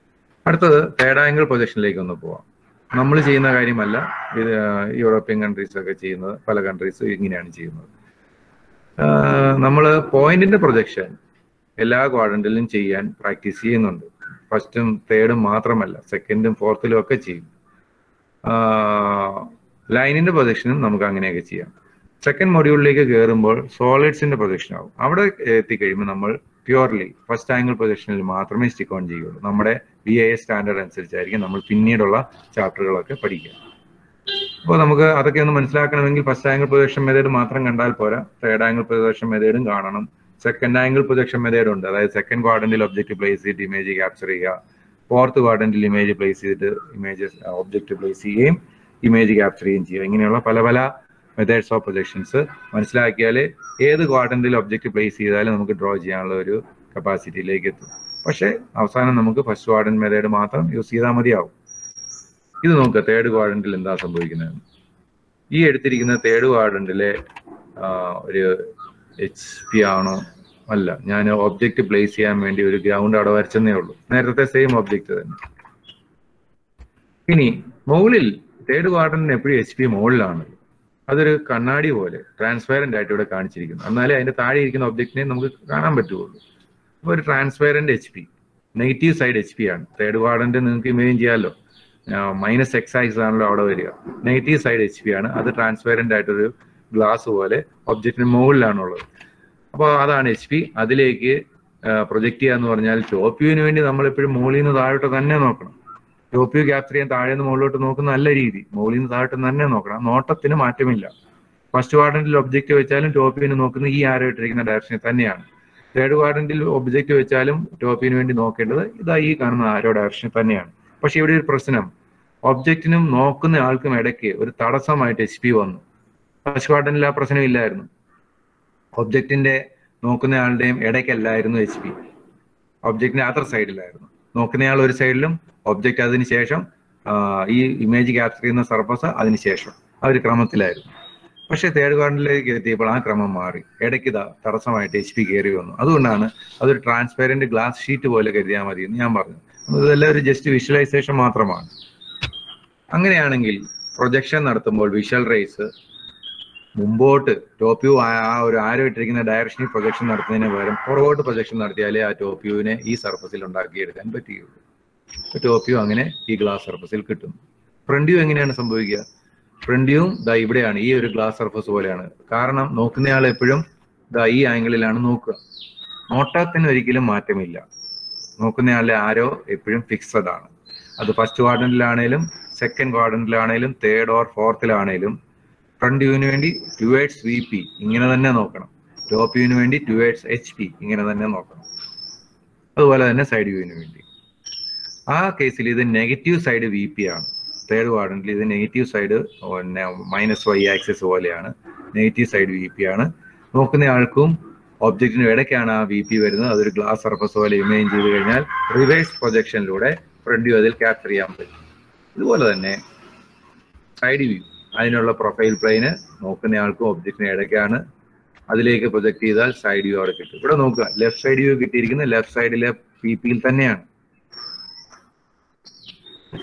അടുത്തത് തേർഡ് ആംഗിൾ പ്രൊജക്ഷനിലേക്ക് ഒന്ന് പോവാം. നമ്മൾ ചെയ്യുന്ന കാര്യമല്ല, ഇത് യൂറോപ്യൻ കൺട്രീസ് ഒക്കെ ചെയ്യുന്നത്, പല കൺട്രീസ് ഇങ്ങനെയാണ് ചെയ്യുന്നത്. നമ്മൾ പോയിന്റിന്റെ പ്രൊജക്ഷൻ എല്ലാ ക്വാഡ്രന്റിലും ചെയ്യാൻ പ്രാക്ടീസ് ചെയ്യുന്നുണ്ട്. ഫസ്റ്റും തേർഡും മാത്രമല്ല, സെക്കൻഡും ഫോർത്തിലും ഒക്കെ ചെയ്യും. ലൈനിന്റെ പ്രൊജക്ഷനും നമുക്ക് അങ്ങനെയൊക്കെ ചെയ്യാം. സെക്കൻഡ് മൊഡ്യൂളിലേക്ക് കയറുമ്പോൾ സോളിഡ്സിന്റെ പ്രൊജക്ഷൻ ആവും. അവിടെ എത്തിക്കഴിയുമ്പോൾ നമ്മൾ പ്യുവർലി ഫസ്റ്റ് ആംഗിൾ പ്രൊജക്ഷനിൽ മാത്രമേ സ്റ്റിക്ക് ഓൺ ചെയ്യുള്ളൂ. നമ്മുടെ BIS സ്റ്റാൻഡേർഡ് അനുസരിച്ചായിരിക്കും നമ്മൾ പിന്നീടുള്ള ചാപ്റ്ററുകളൊക്കെ പഠിക്കുക. അപ്പോൾ നമുക്ക് അതൊക്കെ ഒന്ന് മനസ്സിലാക്കണമെങ്കിൽ ഫസ്റ്റ് ആംഗിൾ പ്രൊജക്ഷൻ മെത്തേഡ് മാത്രം കണ്ടാൽ പോരാ, തേർഡ് ആംഗിൾ പ്രൊജക്ഷൻ മെത്തേഡും കാണണം. സെക്കൻഡ് ആംഗിൾ പ്രൊജക്ഷൻ മെത്തേഡ് ഉണ്ട്. അതായത് സെക്കൻഡ് ക്വാഡ്രന്റിൽ ഒബ്ജക്റ്റ് പ്ലേസ് ചെയ്തിട്ട് ഇമേജ് ക്യാപ്ചർ ചെയ്യുക, ഫോർത്ത് ക്വാഡ്രന്റിൽ ഇമേജ് പ്ലേസ് ചെയ്തിട്ട് ഒബ്ജക്റ്റ് പ്ലേസ് ചെയ്യുകയും ഇമേജ് ക്യാപ്ചർ ചെയ്യുകയും ചെയ്യുക. ഇങ്ങനെയുള്ള പല പല മെത്തേഡ്സ് ഓഫ് പ്രൊജക്ഷൻസ് മനസ്സിലാക്കിയാൽ ഏത് ക്വാഡ്രന്റിൽ ഒബ്ജക്റ്റ് പ്ലേസ് ചെയ്താലും നമുക്ക് ഡ്രോ ചെയ്യാനുള്ള ഒരു കപ്പാസിറ്റിയിലേക്ക് എത്തും. പക്ഷേ അവസാനം നമുക്ക് ഫസ്റ്റ് ക്വാഡ്രന്റ് മെത്തേഡ് മാത്രം യൂസ് ചെയ്താൽ മതിയാവും. ഇത് നോക്കുക, തേർഡ് ക്വാഡ്രന്റിൽ എന്താ സംഭവിക്കുന്നത്. ഈ എടുത്തിരിക്കുന്ന തേർഡ് ക്വാഡ്രന്റിലെ ഒരു HP ആണോ? അല്ല, ഞാൻ ഒബ്ജക്റ്റ് പ്ലേസ് ചെയ്യാൻ വേണ്ടി ഒരു ഗ്രൗണ്ട് അവിടെ വരച്ചെന്നേ ഉള്ളൂ. നേരത്തെ സെയിം ഒബ്ജക്റ്റ് തന്നെ. ഇനി മുകളിൽ തേർഡ് ക്വാഡ്രന്റിന് എപ്പോഴും HP മുകളിലാണ്. അതൊരു കണ്ണാടി പോലെ ട്രാൻസ്പെറന്റ് ആയിട്ട് ഇവിടെ കാണിച്ചിരിക്കുന്നു. എന്നാലേ അതിന്റെ താഴെ ഇരിക്കുന്ന ഒബ്ജക്റ്റിനെ നമുക്ക് കാണാൻ പറ്റുള്ളൂ. അപ്പോൾ ഒരു transparent HP, negative side HP ആണ്. തേർഡ് ക്വാഡ്രന്റ് നിങ്ങൾക്ക് ഇമേജിൻ ചെയ്യാമല്ലോ, -X ആക്സിസ് ആണല്ലോ അവിടെ വരിക. നെഗറ്റീവ് സൈഡ് HP ആണ്. അത് ട്രാൻസ്പെറന്റ് ആയിട്ടൊരു ഗ്ലാസ് പോലെ ഒബ്ജക്റ്റിന് മുകളിലാണുള്ളത്. അപ്പോൾ അതാണ് HP. അതിലേക്ക് പ്രൊജക്ട് ചെയ്യുക എന്ന് പറഞ്ഞാൽ ടോപ്പ് വ്യൂവിന് വേണ്ടി നമ്മൾ എപ്പോഴും മുകളിൽ നിന്ന് താഴോട്ട് തന്നെ നോക്കണം. ടോപ്പ് വ്യൂ ക്യാപ്ചർ ചെയ്യാൻ താഴെ നിന്ന് മുകളിലോട്ട് നോക്കുന്ന നല്ല രീതി, മുകളിൽ നിന്ന് താഴോട്ട് തന്നെ നോക്കണം. നോട്ടത്തിന് മാറ്റമില്ല. ഫസ്റ്റ് ക്വാഡ്രന്റിൽ ഒബ്ജക്റ്റ് വെച്ചാലും ടോപ്പ് വ്യൂവിന് നോക്കുന്ന ഈ ആരോ ഇട്ടിരിക്കുന്ന ഡയറക്ഷനിൽ തന്നെയാണ്. തേർഡ് ക്വാഡ്രന്റിൽ ഒബ്ജക്റ്റ് വെച്ചാലും ടോപ്പ് വ്യൂവിന് വേണ്ടി നോക്കേണ്ടത് ഇതാ ഈ കാണുന്ന ആരോ ഡയറക്ഷനിൽ തന്നെയാണ്. പക്ഷെ ഇവിടെ ഒരു പ്രശ്നം, ഒബ്ജക്റ്റിനും നോക്കുന്ന ആൾക്കും ഇടയ്ക്ക് ഒരു തടസ്സമായിട്ട് HP വന്നു. ഫസ്റ്റ് ക്വാഡ്രന്റിൽ ആ പ്രശ്നം ഇല്ലായിരുന്നു. ഒബ്ജക്റ്റിന്റെ നോക്കുന്ന ആളുടെയും ഇടയ്ക്കല്ലായിരുന്നു HP. ഒബ്ജക്റ്റിന്റെ അതർ സൈഡിലായിരുന്നു. നോക്കുന്നയാൾ ഒരു സൈഡിലും ഒബ്ജക്റ്റ് അതിന് ശേഷം ഈ ഇമേജ് ക്യാപ്ചർ ചെയ്യുന്ന സർഫസ് അതിനുശേഷം ആ ഒരു ക്രമത്തിലായിരുന്നു. പക്ഷെ തേർഡ് ക്വാഡ്രന്റിലേക്ക് എത്തിയപ്പോൾ ആ ക്രമം മാറി. ഇടയ്ക്ക് തടസ്സമായിട്ട് HP കയറി വന്നു. അതുകൊണ്ടാണ് അതൊരു ട്രാൻസ്പെറന്റ് ഗ്ലാസ് ഷീറ്റ് പോലെ കരുതിയാൽ മതി എന്ന് ഞാൻ പറഞ്ഞു. ഇതെല്ലാം ഒരു ജസ്റ്റ് വിഷ്വലൈസേഷൻ മാത്രമാണ്. അങ്ങനെയാണെങ്കിൽ പ്രൊജക്ഷൻ നടത്തുമ്പോൾ വിഷ്വൽ റേസ് മുമ്പോട്ട് ടോപ്പ് വ്യൂ ആ ഒരു ആരോ ഇട്ടിരിക്കുന്ന ഡയറക്ഷനിൽ പ്രൊജക്ഷൻ നടത്തുന്നതിന് പകരം പുറകോട്ട് പ്രൊജക്ഷൻ നടത്തിയാലേ ആ ടോപ്പ് വ്യൂവിനെ ഈ സർഫസിൽ ഉണ്ടാക്കിയെടുക്കാൻ പറ്റുകയുള്ളൂ. ടോപ്പ് വ്യൂ അങ്ങനെ ഈ ഗ്ലാസ് സർഫസിൽ കിട്ടും. ഫ്രണ്ട് വ്യൂ എങ്ങനെയാണ് സംഭവിക്കുക? ഫ്രണ്ട് വ്യൂവും ദാ ഇവിടെയാണ്, ഈ ഒരു ഗ്ലാസ് സർഫസ് പോലെയാണ്. കാരണം നോക്കുന്നയാൾ എപ്പോഴും ദാ ഈ ആംഗിളിലാണ് നോക്കുക. നോട്ടത്തിന് ഒരിക്കലും മാറ്റമില്ല. നോക്കുന്നയാളുടെ ആരോ എപ്പോഴും ഫിക്സഡ് ആണ്. അത് ഫസ്റ്റ് ക്വാഡ്രന്റിലാണേലും സെക്കൻഡ് ക്വാഡ്രന്റിലാണേലും തേർഡ് ഓർ ഫോർത്തിലാണേലും ഫ്രണ്ട് വ്യൂവിന് വേണ്ടി ടുവേർഡ്സ് VP ഇങ്ങനെ തന്നെ നോക്കണം. ടോപ്പ് വ്യൂവിന് വേണ്ടി ടുവേർഡ്സ് HP ഇങ്ങനെ തന്നെ നോക്കണം. അതുപോലെ തന്നെ സൈഡ് വ്യൂവിന് വേണ്ടി. ആ കേസിൽ ഇത് നെഗറ്റീവ് സൈഡ് VP ആണ്. തേർഡ് ക്വാഡ്രന്റിൽ ഇത് നെഗറ്റീവ് സൈഡ് -Y ആക്സിസ് പോലെയാണ്. നെഗറ്റീവ് സൈഡ് VP ആണ്. നോക്കുന്ന ആൾക്കും ഒബ്ജക്റ്റിനും ഇടയ്ക്കാണ് ആ VP വരുന്നത്. അതൊരു ഗ്ലാസ് സർഫസ് പോലെ ഇമേജ് ചെയ്ത് കഴിഞ്ഞാൽ റിവേഴ്സ് പ്രൊജക്ഷനിലൂടെ ഫ്രണ്ട് വ്യൂ അതിൽ ക്യാപ്ചർ ചെയ്യാൻ പറ്റും. ഇതുപോലെ തന്നെ സൈഡ് വ്യൂ, അതിനുള്ള പ്രൊഫൈൽ പ്ലെയിന് നോക്കുന്നയാൾക്കും ഒബ്ജക്റ്റിന് ഇടയ്ക്കാണ്. അതിലേക്ക് പ്രൊജക്ട് ചെയ്താൽ സൈഡ് വ്യൂ അവിടെ കിട്ടും. ഇവിടെ നോക്കുക, ലെഫ്റ്റ് സൈഡ് വ്യൂ കിട്ടിയിരിക്കുന്നത് ലെഫ്റ്റ് സൈഡിലെ VP-യിൽ തന്നെയാണ്.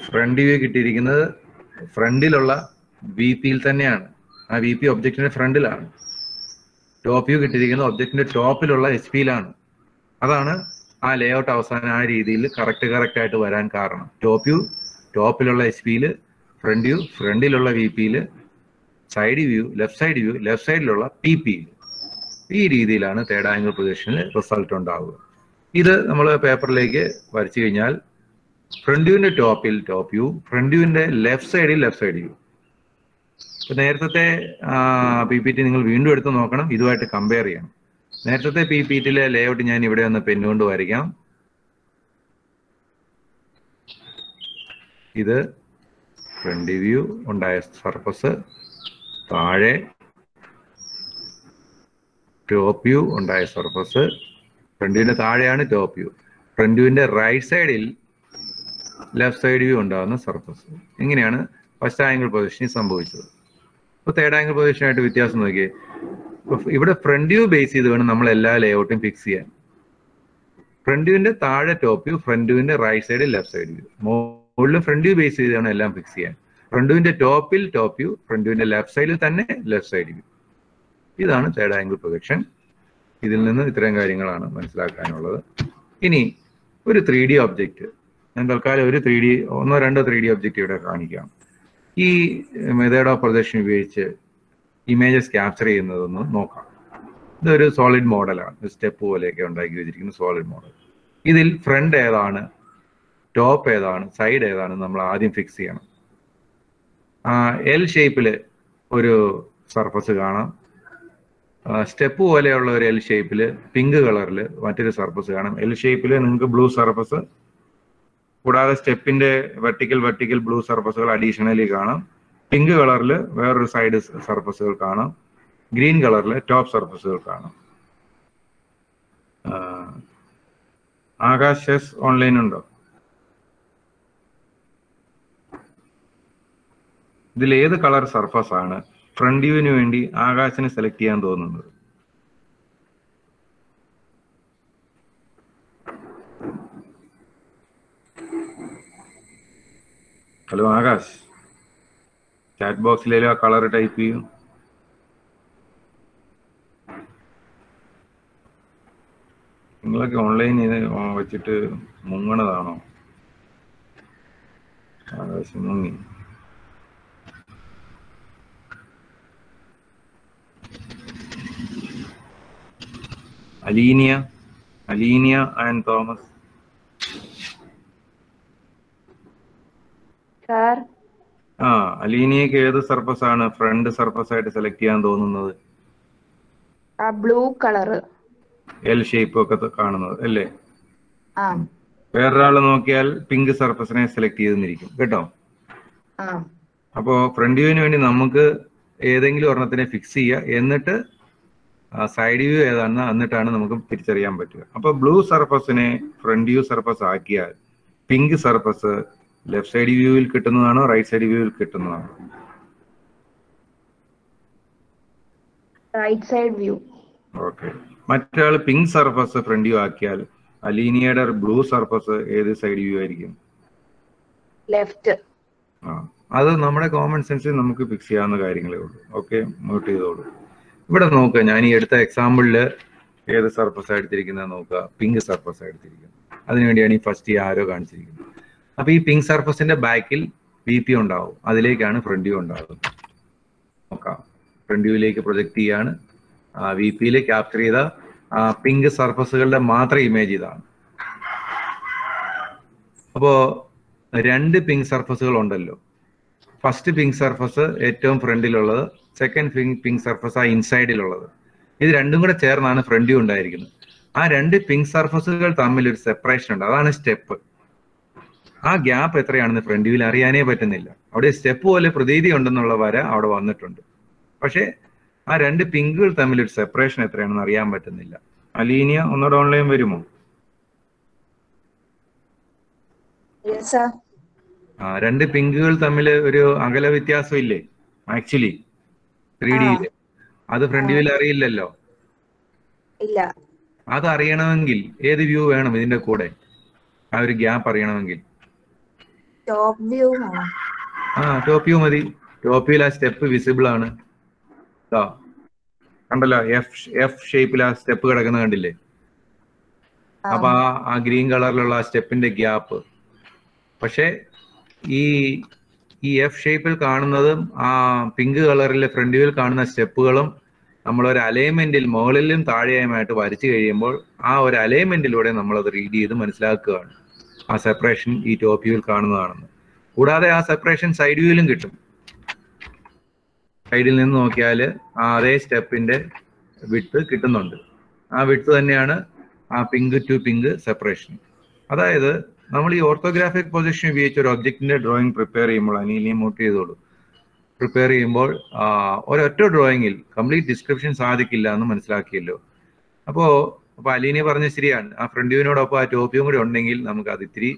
ഫ്രണ്ട് വ്യൂ കിട്ടിയിരിക്കുന്നത് ഫ്രണ്ടിലുള്ള VP-യിൽ തന്നെയാണ്. ആ VP ഒബ്ജക്റ്റിന്റെ ഫ്രണ്ടിലാണ്. ടോപ്പ് വ്യൂ കിട്ടിയിരിക്കുന്നത് ഒബ്ജക്റ്റിന്റെ ടോപ്പിലുള്ള HP-യിലാണ്. അതാണ് ആ ലേഔട്ട് അവസാനം ആ രീതിയിൽ കറക്റ്റ് ആയിട്ട് വരാൻ കാരണം. ടോപ്പ് വ്യൂ ടോപ്പിലുള്ള HP-യിൽ ഫ്രണ്ട് വ്യൂ, ഫ്രണ്ടിലുള്ള VP-യിൽ side view, left side view, left സൈഡിലുള്ള PP-യിൽ. ഈ രീതിയിലാണ് തേർഡ് ആംഗിൾ പ്രൊജക്ഷനിൽ റിസൾട്ട് ഉണ്ടാവുക. ഇത് നമ്മൾ പേപ്പറിലേക്ക് വരച്ചു കഴിഞ്ഞാൽ ഫ്രണ്ട് വ്യൂവിന്റെ ടോപ്പിൽ ടോപ്പ് വ്യൂ, ഫ്രണ്ട് വ്യൂവിന്റെ ലെഫ്റ്റ് സൈഡിൽ ലെഫ്റ്റ് സൈഡ് വ്യൂ. നേരത്തെ PPT നിങ്ങൾ വീണ്ടും എടുത്ത് നോക്കണം, ഇതുമായിട്ട് കമ്പയർ ചെയ്യണം. നേരത്തെ PPT-യിലെ ലേഔട്ട് ഞാൻ ഇവിടെ ഒന്ന് പെന്നുകൊണ്ട് വരയ്ക്കാം. ഇത് ഫ്രണ്ട് വ്യൂ ഉണ്ടായ സർഫസ്, താഴെ ടോപ്പ് വ്യൂ ഉണ്ടായ സർഫസ്, ഫ്രണ്ട് വ്യൂവിന്റെ താഴെയാണ് ടോപ്പ് വ്യൂ, ഫ്രണ്ട് വ്യൂവിന്റെ റൈറ്റ് സൈഡിൽ ലെഫ്റ്റ് സൈഡ് വ്യൂ ഉണ്ടാകുന്ന സർഫസ്. ഇങ്ങനെയാണ് ഫസ്റ്റ് ആംഗിൾ പൊസിഷനിൽ സംഭവിച്ചത്. അപ്പോൾ തേർഡ് ആംഗിൾ പൊസിഷനായിട്ട് വ്യത്യാസം നോക്കിയേ. ഇവിടെ ഫ്രണ്ട് വ്യൂ ബേസ് ചെയ്ത് വേണം നമ്മൾ എല്ലാ ലേഔട്ടും ഫിക്സ് ചെയ്യാൻ. ഫ്രണ്ട് വ്യൂവിന്റെ താഴെ ടോപ്പ് വ്യൂ, ഫ്രണ്ട് വ്യൂവിന്റെ റൈറ്റ് സൈഡിൽ ലെഫ്റ്റ് സൈഡ് വ്യൂ, മുകളിൽ ഫ്രണ്ട് വ്യൂ ബേസ് ചെയ്ത് വേണം എല്ലാം ഫിക്സ് ചെയ്യാൻ. ഫ്രണ്ട് വ്യൂവിന്റെ ടോപ്പിൽ ടോപ്പ് വ്യൂ, ഫ്രണ്ട് വ്യൂവിന്റെ ലെഫ്റ്റ് സൈഡിൽ തന്നെ ലെഫ്റ്റ് സൈഡ് വ്യൂ. ഇതാണ് തേർഡ് ആംഗിൾ പ്രൊജക്ഷൻ. ഇതിൽ നിന്ന് ഇത്തരം കാര്യങ്ങളാണ് മനസ്സിലാക്കാനുള്ളത്. ഇനി ഒരു 3D ഒബ്ജക്റ്റ്, ഞാൻ തൽക്കാലം ഒരു 3D, ഒന്നോ രണ്ടോ 3D ഒബ്ജക്റ്റ് ഇവിടെ കാണിക്കാം. ഈ മെത്തേഡ് ഓഫ് പ്രൊജക്ഷൻ ഉപയോഗിച്ച് ഇമേജസ് ക്യാപ്ചർ ചെയ്യുന്നതൊന്ന് നോക്കാം. ഇതൊരു സോളിഡ് മോഡലാണ്, സ്റ്റെപ്പ് പോലെയൊക്കെ ഉണ്ടാക്കി വെച്ചിരിക്കുന്ന സോളിഡ് മോഡൽ. ഇതിൽ ഫ്രണ്ട് ഏതാണ്, ടോപ്പ് ഏതാണ്, സൈഡ് ഏതാണ് നമ്മൾ ആദ്യം ഫിക്സ് ചെയ്യണം. L ഷേപ്പിൽ ഒരു സർഫസ് കാണാം. സ്റ്റെപ്പ് പോലെയുള്ള ഒരു L ഷേപ്പിൽ പിങ്ക് കളറിൽ മറ്റൊരു സർഫസ് കാണാം. L ഷേപ്പിൽ നിങ്ങൾക്ക് ബ്ലൂ സർഫസ്, കൂടാതെ സ്റ്റെപ്പിന്റെ വെർട്ടിക്കൽ ബ്ലൂ സർഫസുകൾ അഡീഷണലി കാണാം. പിങ്ക് കളറിൽ വേറൊരു സൈഡ് സർഫസുകൾ കാണാം. ഗ്രീൻ കളറിൽ ടോപ്പ് സർഫസുകൾ കാണാം. ആകാശ് ഓൺലൈൻ ഉണ്ടോ? ഇതിൽ ഏത് കളർ സർഫസ് ആണ് ഫ്രണ്ട് വ്യൂവിന് വേണ്ടി ആകാശിനെ സെലക്ട് ചെയ്യാൻ തോന്നുന്നത്? ഹലോ ആകാശ്, ചാറ്റ് ബോക്സിലേലും ആ കളർ ടൈപ്പ് ചെയ്യും. നിങ്ങളൊക്കെ ഓൺലൈൻ വെച്ചിട്ട് മുങ്ങണതാണോ? ആകാശ് മുങ്ങി. അലീനിയ ആൻഡ് തോമസ്. അലീനിയക്ക് ഏത് സർഫസ് ആണ് ഫ്രണ്ട് സർഫസ് ആയിട്ട് സെലക്ട് ചെയ്യാൻ തോന്നുന്നത്? ബ്ലൂ കളർ, L ഷേപ്പ് ഒക്കെ കാണുന്നത് അല്ലേ? വേറൊരാള് നോക്കിയാൽ പിങ്ക് സർഫസിനെ സെലക്ട് ചെയ്തിരിക്കും കേട്ടോ. അപ്പോ ഫ്രണ്ട് വ്യൂവിന് വേണ്ടി നമുക്ക് ഏതെങ്കിലും ഒരെണ്ണത്തിനെ ഫിക്സ് ചെയ്യുക, എന്നിട്ട് സൈഡ് വ്യൂ ഏതാണെന്ന് എന്നിട്ടാണ് നമുക്ക് തിരിച്ചറിയാൻ പറ്റുക. അപ്പൊ ബ്ലൂ സർഫസിനെ ഫ്രണ്ട് വ്യൂ സർഫസ് ആക്കിയാൽ പിങ്ക് സർഫസ് ലെഫ്റ്റ് സൈഡ് വ്യൂവിൽ കിട്ടുന്നതാണോ റൈറ്റ് സൈഡ് വ്യൂവിൽ കിട്ടുന്നതാണോ? Right side view. ഓക്കെ. മറ്റൊരാൾ പിങ്ക് സർഫസ് ഫ്രണ്ട് വ്യൂ ആക്കിയാൽ അലീനിയയുടെ ബ്ലൂ സർഫസ് ഏത് സൈഡ് വ്യൂ ആയിരിക്കും? ലെഫ്റ്റ്. അത് നമ്മുടെ കോമൺ സെൻസിൽ നമുക്ക് ഫിക്സ് ചെയ്യാവുന്ന കാര്യങ്ങളേ ഉള്ളൂ. ഓക്കെ, നോട്ട് ചെയ്തോളൂ. ഇവിടെ നോക്കുക, ഞാൻ ഈ എടുത്ത എക്സാമ്പിളിൽ ഏത് സർഫസ് എടുത്തിരിക്കുന്നത് നോക്കുക. പിങ്ക് സർഫസ് എടുത്തിരിക്കുന്നത്. അതിനുവേണ്ടിയാണ് ഈ ഫസ്റ്റ് ഈ ആരോ കാണിച്ചിരിക്കുന്നത്. അപ്പൊ ഈ പിങ്ക് സർഫസിന്റെ ബാക്കിൽ VP ഉണ്ടാവും, അതിലേക്കാണ് ഫ്രണ്ട് വ്യൂ ഉണ്ടാകുന്നത്. നോക്കാം, ഫ്രണ്ട് വ്യൂയിലേക്ക് പ്രൊജക്ട് ചെയ്യാണ്. VP-യിൽ ക്യാപ്ചർ ചെയ്ത പിങ്ക് സർഫസുകളുടെ മാത്രം ഇമേജ് ഇതാണ്. അപ്പോ രണ്ട് പിങ്ക് സർഫസുകൾ ഉണ്ടല്ലോ. ഫസ്റ്റ് പിങ്ക് സർഫസ് ഏറ്റവും ഫ്രണ്ടിലുള്ളത്, സെക്കൻഡ് പിങ്ക് സർഫസ് ആ ഇൻസൈഡിലുള്ളത്. ഇത് രണ്ടും കൂടെ ചേർന്നാണ് ഫ്രണ്ട് വ്യൂ ഉണ്ടായിരിക്കുന്നത്. ആ രണ്ട് പിങ്ക് സർഫസുകൾ തമ്മിൽ ഒരു സെപ്പറേഷൻ ഉണ്ട്, അതാണ് സ്റ്റെപ്പ്. ആ ഗ്യാപ്പ് എത്രയാണെന്ന് ഫ്രണ്ട് വ്യൂവിൽ അറിയാനേ പറ്റുന്നില്ല. അവിടെ സ്റ്റെപ്പ് പോലെ പ്രതീതി ഉണ്ടെന്നുള്ള വര അവിടെ വന്നിട്ടുണ്ട്. പക്ഷേ ആ രണ്ട് പിങ്കുകൾ തമ്മിൽ ഒരു സെപ്പറേഷൻ എത്രയാണെന്ന് അറിയാൻ പറ്റുന്നില്ല. അലീനിയ ഒന്നുകൂടെ ഓൺലൈൻ വരുമോ? രണ്ട് പിങ്കുകൾ തമ്മിൽ ഒരു അകല വ്യത്യാസം ഇല്ലേ ആക്ച്വലി 3D-യിൽ? അത് ഫ്രണ്ട് വ്യൂവിൽ അറിയില്ലല്ലോ. ഇല്ല. അത് അറിയണമെങ്കിൽ ഏത് വ്യൂ വേണം ഇതിന്റെ കൂടെ? ആ ഒരു ഗ്യാപ്പ് അറിയണമെങ്കിൽ ടോപ്പ് വ്യൂ. ടോപ്പ് വ്യൂ മതി. ടോപ്പ് വ്യൂവിൽ ആ സ്റ്റെപ്പ് വിസിബിൾ ആണ്. കണ്ടല്ലോ, എഫ് ഷേപ്പിൽ ആ സ്റ്റെപ്പ് കിടക്കുന്നത് കണ്ടില്ലേ? അപ്പൊ ആ ഗ്രീൻ കളറിലുള്ള ആ സ്റ്റെപ്പിന്റെ ഗ്യാപ്പ്. പക്ഷെ ഈ ഈ എഫ് ഷേപ്പിൽ കാണുന്നതും ആ പിങ്ക് കളറിലെ ഫ്രണ്ട് വ്യൂവിൽ കാണുന്ന സ്റ്റെപ്പുകളും നമ്മളൊരു അലൈൻമെന്റിൽ മുകളിലും താഴെയുമായിട്ട് വരച്ചു കഴിയുമ്പോൾ ആ ഒരു അലൈൻമെന്റിലൂടെ നമ്മളത് റീഡ് ചെയ്ത് മനസ്സിലാക്കുകയാണ് ആ സെപ്പറേഷൻ ഈ ടോപ്പ് വ്യൂവിൽ കാണുന്നതാണെന്ന്. കൂടാതെ ആ സെപ്പറേഷൻ സൈഡ് വ്യൂവിലും കിട്ടും. സൈഡിൽ നിന്ന് നോക്കിയാൽ ആ അതേ സ്റ്റെപ്പിന്റെ വിഡ്ത്ത് കിട്ടുന്നുണ്ട്. ആ വിഡ്ത്ത് തന്നെയാണ് ആ പിങ്ക് ടു പിങ്ക് സെപ്പറേഷൻ. അതായത് നമ്മൾ ഈ ഓർത്തോഗ്രാഫിക് പൊസിഷൻ ഉപയോഗിച്ച് ഒരു ഒബ്ജക്റ്റിന്റെ ഡ്രോയിങ് പ്രിപ്പയർ ചെയ്യുമ്പോൾ അനിലിനെ മോട്ട് ചെയ്തോളൂ. പ്രിപ്പയർ ചെയ്യുമ്പോൾ ഒരൊറ്റ ഡ്രോയിങ്ങിൽ കംപ്ലീറ്റ് ഡിസ്ക്രിപ്ഷൻ സാധിക്കില്ല എന്ന് മനസ്സിലാക്കിയല്ലോ. അപ്പോൾ അലീനെ പറഞ്ഞ ശരിയാണ്. ആ ഫ്രണ്ട് വ്യൂവിനോടൊപ്പം ആ ടോപ്പ് വ്യൂ കൂടി ഉണ്ടെങ്കിൽ നമുക്ക് അത് ഇത്തിരി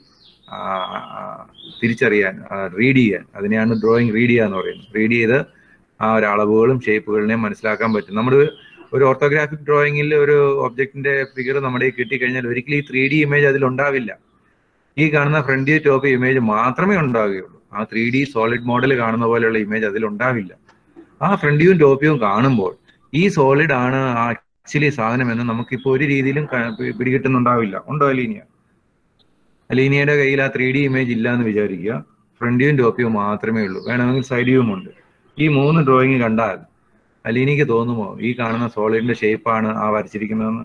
തിരിച്ചറിയാൻ, റീഡ് ചെയ്യാൻ, അതിനെയാണ് ഡ്രോയിങ് റീഡ് ചെയ്യുക എന്ന് പറയുന്നത്. റീഡ് ചെയ്ത് ആ ഒരു അളവുകളും ഷേപ്പുകളിനെയും മനസ്സിലാക്കാൻ പറ്റും. നമ്മൾ ഒരു ഓർത്തോഗ്രാഫിക് ഡ്രോയിങ്ങിൽ ഒരു ഒബ്ജക്റ്റിന്റെ ഫിഗർ നമ്മുടെ കിട്ടിക്കഴിഞ്ഞാൽ ഒരിക്കലും ഈ 3D ഇമേജ് അതിലുണ്ടാവില്ല. ഈ കാണുന്ന ഫ്രണ്ട് വ്യൂ ടോപ്പ് ഇമേജ് മാത്രമേ ഉണ്ടാവുകയുള്ളൂ. ആ 3D സോളിഡ് മോഡൽ കാണുന്ന പോലെയുള്ള ഇമേജ് അതിലുണ്ടാവില്ല. ആ ഫ്രണ്ട് വ്യൂവും ടോപ്പ് വ്യൂവും കാണുമ്പോൾ ഈ സോളിഡ് ആണ് ആക്ച്വലി സാധനം എന്ന് നമുക്കിപ്പോൾ ഒരു രീതിയിലും പിടികിട്ടുന്നുണ്ടാവില്ല. ഉണ്ടോ അലീനിയ? അലീനിയയുടെ കയ്യിൽ ആ 3D ഇമേജ് ഇല്ല എന്ന് വിചാരിക്കുക. ഫ്രണ്ട് വ്യൂവും ടോപ്പ് വ്യൂ മാത്രമേ ഉള്ളൂ. വേണമെങ്കിൽ സൈഡ് വ്യൂവും ഉണ്ട്. ഈ 3 ഡ്രോയിങ് കണ്ടാൽ അലീനിക്ക് തോന്നുമോ ഈ കാണുന്ന സോളിഡിന്റെ ഷേപ്പാണ് ആ വരച്ചിരിക്കുന്നതെന്ന്?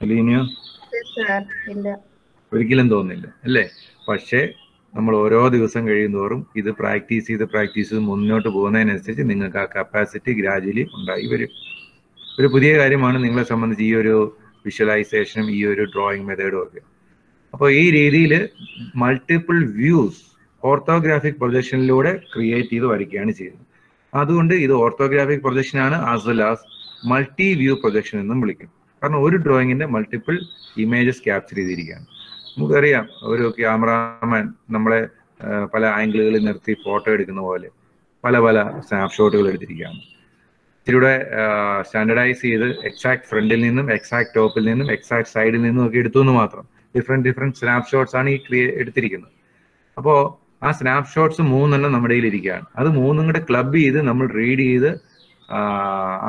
അലീനിയ? ഒരിക്കലും തോന്നില്ല അല്ലേ? പക്ഷേ നമ്മൾ ഓരോ ദിവസം കഴിയുന്തോറും ഇത് പ്രാക്ടീസ് ചെയ്ത് മുന്നോട്ട് പോകുന്നതിനനുസരിച്ച് നിങ്ങൾക്ക് ആ കപ്പാസിറ്റി ഗ്രാജുവലി ഉണ്ടായി വരും. ഒരു പുതിയ കാര്യമാണ് നിങ്ങളെ സംബന്ധിച്ച് ഈ ഒരു വിഷ്വലൈസേഷനും ഈ ഒരു ഡ്രോയിങ് മെത്തേഡും ഒക്കെ. അപ്പോൾ ഈ രീതിയിൽ മൾട്ടിപ്പിൾ വ്യൂസ് ഓർത്തോഗ്രാഫിക് പ്രൊജക്ഷനിലൂടെ ക്രിയേറ്റ് ചെയ്ത് വരയ്ക്കുകയാണ് ചെയ്യുന്നത്. അതുകൊണ്ട് ഇത് ഓർത്തോഗ്രാഫിക് പ്രൊജക്ഷൻ ആണ്, as well as multi view projection എന്നും വിളിക്കും. കാരണം ഒരു ഡ്രോയിങ്ങിന്റെ മൾട്ടിപ്പിൾ ഇമേജസ് ക്യാപ്ചർ ചെയ്തിരിക്കുകയാണ്. നമുക്കറിയാം ഒരു ക്യാമറാമാൻ നമ്മളെ പല ആംഗിളുകളിൽ നിർത്തി ഫോട്ടോ എടുക്കുന്ന പോലെ പല പല സ്നാപ്ഷോട്ടുകൾ എടുത്തിരിക്കുകയാണ്. ഇച്ചിരിയുടെ സ്റ്റാൻഡർഡൈസ് ചെയ്ത് എക്സാക്ട് ഫ്രണ്ടിൽ നിന്നും എക്സാക്ട് ടോപ്പിൽ നിന്നും എക്സാക്ട് സൈഡിൽ നിന്നും ഒക്കെ എടുത്തു എന്ന് മാത്രം. ഡിഫറെന്റ് സ്നാപ്ഷോട്ട്സ് ആണ് ഈ എടുത്തിരിക്കുന്നത്. അപ്പോൾ ആ സ്നാപ്ഷോട്ട്സ് 3 നമ്മുടെ കയ്യിൽ ഇരിക്കുകയാണ്. അത് 3 കൂടെ ക്ലബ് ചെയ്ത് നമ്മൾ റീഡ് ചെയ്ത്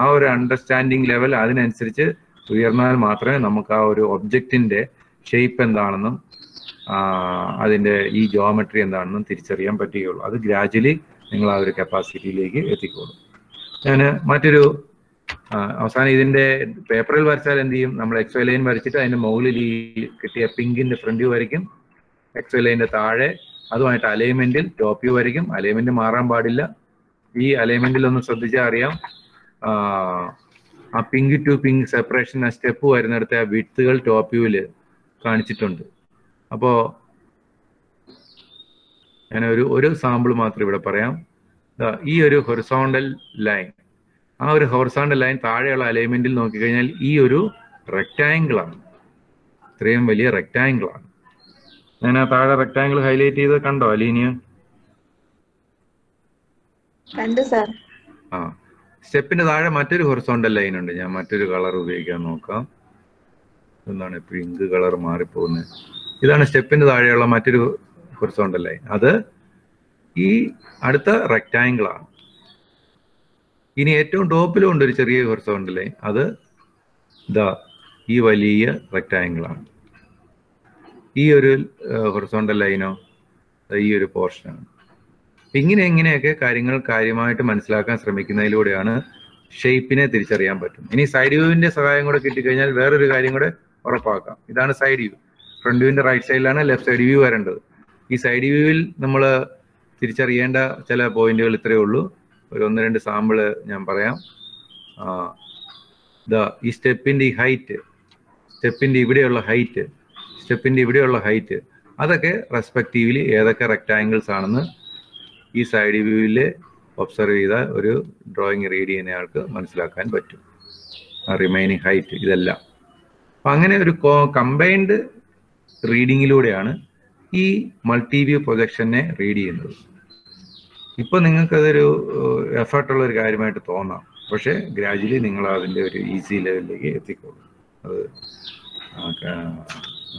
ആ ഒരു അണ്ടർസ്റ്റാൻഡിങ് ലെവൽ അതിനനുസരിച്ച് ഉയർന്നാൽ മാത്രമേ നമുക്ക് ആ ഒരു ഒബ്ജക്റ്റിന്റെ ഷേപ്പ് എന്താണെന്നും അതിന്റെ ഈ ജോമെട്രി എന്താണെന്നും തിരിച്ചറിയാൻ പറ്റുകയുള്ളൂ. അത് ഗ്രാജുവലി നിങ്ങൾ ആ ഒരു കപ്പാസിറ്റിയിലേക്ക് എത്തിക്കോളും. ഞാൻ മറ്റൊരു അവസാനം ഇതിന്റെ പേപ്പറിൽ വരച്ചാൽ എന്ത് ചെയ്യും? നമ്മൾ എക്സ് വൈ ലൈൻ വരച്ചിട്ട് അതിന്റെ മുകളിൽ ഈ കിട്ടിയ പിങ്കിന്റെ ഫ്രണ്ട് വ്യൂ വരയ്ക്കും. എക്സ് വൈ ലൈനിന്റെ താഴെ അതുമായിട്ട് അലൈൻമെന്റിൽ ടോപ്പ് വ്യൂ വരയ്ക്കും. അലൈൻമെന്റ് മാറാൻ പാടില്ല. ഈ അലൈൻമെന്റിൽ ഒന്ന് ശ്രദ്ധിച്ചാൽ അറിയാം ആ പിങ്ക് ടു പിങ്ക് സെപ്പറേഷൻ ആ സ്റ്റെപ്പ് വരുന്നിടത്ത് ആ വിഡ്ത്തുകൾ ടോപ്പ് വ്യൂവിൽ കാണിച്ചിട്ടുണ്ട്. അപ്പോ ഞാൻ ഒരു സാമ്പിൾ മാത്രം ഇവിടെ പറയാം. ഈ ഒരു ഹൊറിസോണ്ടൽ ലൈൻ, ആ ഒരു ഹൊറിസോണ്ടൽ ലൈൻ താഴെയുള്ള അലൈൻമെന്റിൽ നോക്കിക്കഴിഞ്ഞാൽ ഈ ഒരു റെക്ടാങ്കിൾ ആണ്. ഇത്രയും വലിയ റെക്ടാങ്കിൾ ആണ്. ഞാൻ ആ താഴെ റെക്ടാങ്കിൾ ഹൈലൈറ്റ് ചെയ്ത് കണ്ടോ അലീനിയ? ആ സ്റ്റെപ്പിന്റെ താഴെ മറ്റൊരു ഹൊറിസോണ്ടൽ ലൈൻ ഉണ്ട്. ഞാൻ മറ്റൊരു കളർ ഉപയോഗിക്കാൻ നോക്കാം. എന്താണ് പിങ്ക് കളർ മാറിപ്പോകുന്നത്? ഇതാണ് സ്റ്റെപ്പിന്റെ താഴെയുള്ള മറ്റൊരു ഹൊറിസോണ്ടൽ ലൈൻ. അത് ഈ അടുത്ത റെക്ടാങ്കിൾ ആണ്. ഇനി ഏറ്റവും ടോപ്പിലും ഉണ്ട് ഒരു ചെറിയ ഹൊറിസോണ്ടൽ ലൈൻ. അത് ഈ വലിയ റെക്ടാങ്കിൾ ആണ്. ഈ ഒരു ഹൊറിസോണ്ടൽ ലൈനോ ഈ ഒരു പോർഷനാണ്. ഇങ്ങനെയൊക്കെ കാര്യങ്ങൾ കാര്യമായിട്ട് മനസ്സിലാക്കാൻ ശ്രമിക്കുന്നതിലൂടെയാണ് ഷേപ്പിനെ തിരിച്ചറിയാൻ പറ്റും. ഇനി സൈഡ് വ്യൂവിന്റെ സഹായം കൂടെ കിട്ടിക്കഴിഞ്ഞാൽ വേറൊരു കാര്യം കൂടെ ഉറപ്പാക്കാം. ഇതാണ് സൈഡ് വ്യൂ. ഫ്രണ്ട് വ്യൂവിന്റെ റൈറ്റ് സൈഡിലാണ് ലെഫ്റ്റ് സൈഡ് വ്യൂ വരേണ്ടത്. ഈ സൈഡ് വ്യൂവിൽ നമ്മൾ തിരിച്ചറിയേണ്ട ചില പോയിന്റുകൾ ഇത്രയേ ഉള്ളൂ. ഒരു 1-2 സാമ്പിള് ഞാൻ പറയാം. ഈ സ്റ്റെപ്പിന്റെ ഈ ഹൈറ്റ്, സ്റ്റെപ്പിന്റെ ഇവിടെയുള്ള ഹൈറ്റ്, അതൊക്കെ റെസ്പെക്റ്റീവ്ലി ഏതൊക്കെ റെക്ടാങ്കിൾസ് ആണെന്ന് ഈ സൈഡ് വ്യൂവിൽ ഒബ്സർവ് ചെയ്ത ഒരു ഡ്രോയിങ് റീഡ് ചെയ്യുന്നയാൾക്ക് മനസ്സിലാക്കാൻ പറ്റും. റിമൈനിങ് ഹൈറ്റ് ഇതെല്ലാം. അപ്പം അങ്ങനെ ഒരു കമ്പൈൻഡ് റീഡിങ്ങിലൂടെയാണ് ഈ മൾട്ടി വ്യൂ പ്രൊജക്ഷനെ റീഡ് ചെയ്യുന്നത്. ഇപ്പം നിങ്ങൾക്കതൊരു എഫേർട്ടുള്ള ഒരു കാര്യമായിട്ട് തോന്നാം. പക്ഷേ ഗ്രാജുവലി നിങ്ങൾ അതിൻ്റെ ഒരു ഈസി ലെവലിലേക്ക് എത്തിക്കോളും.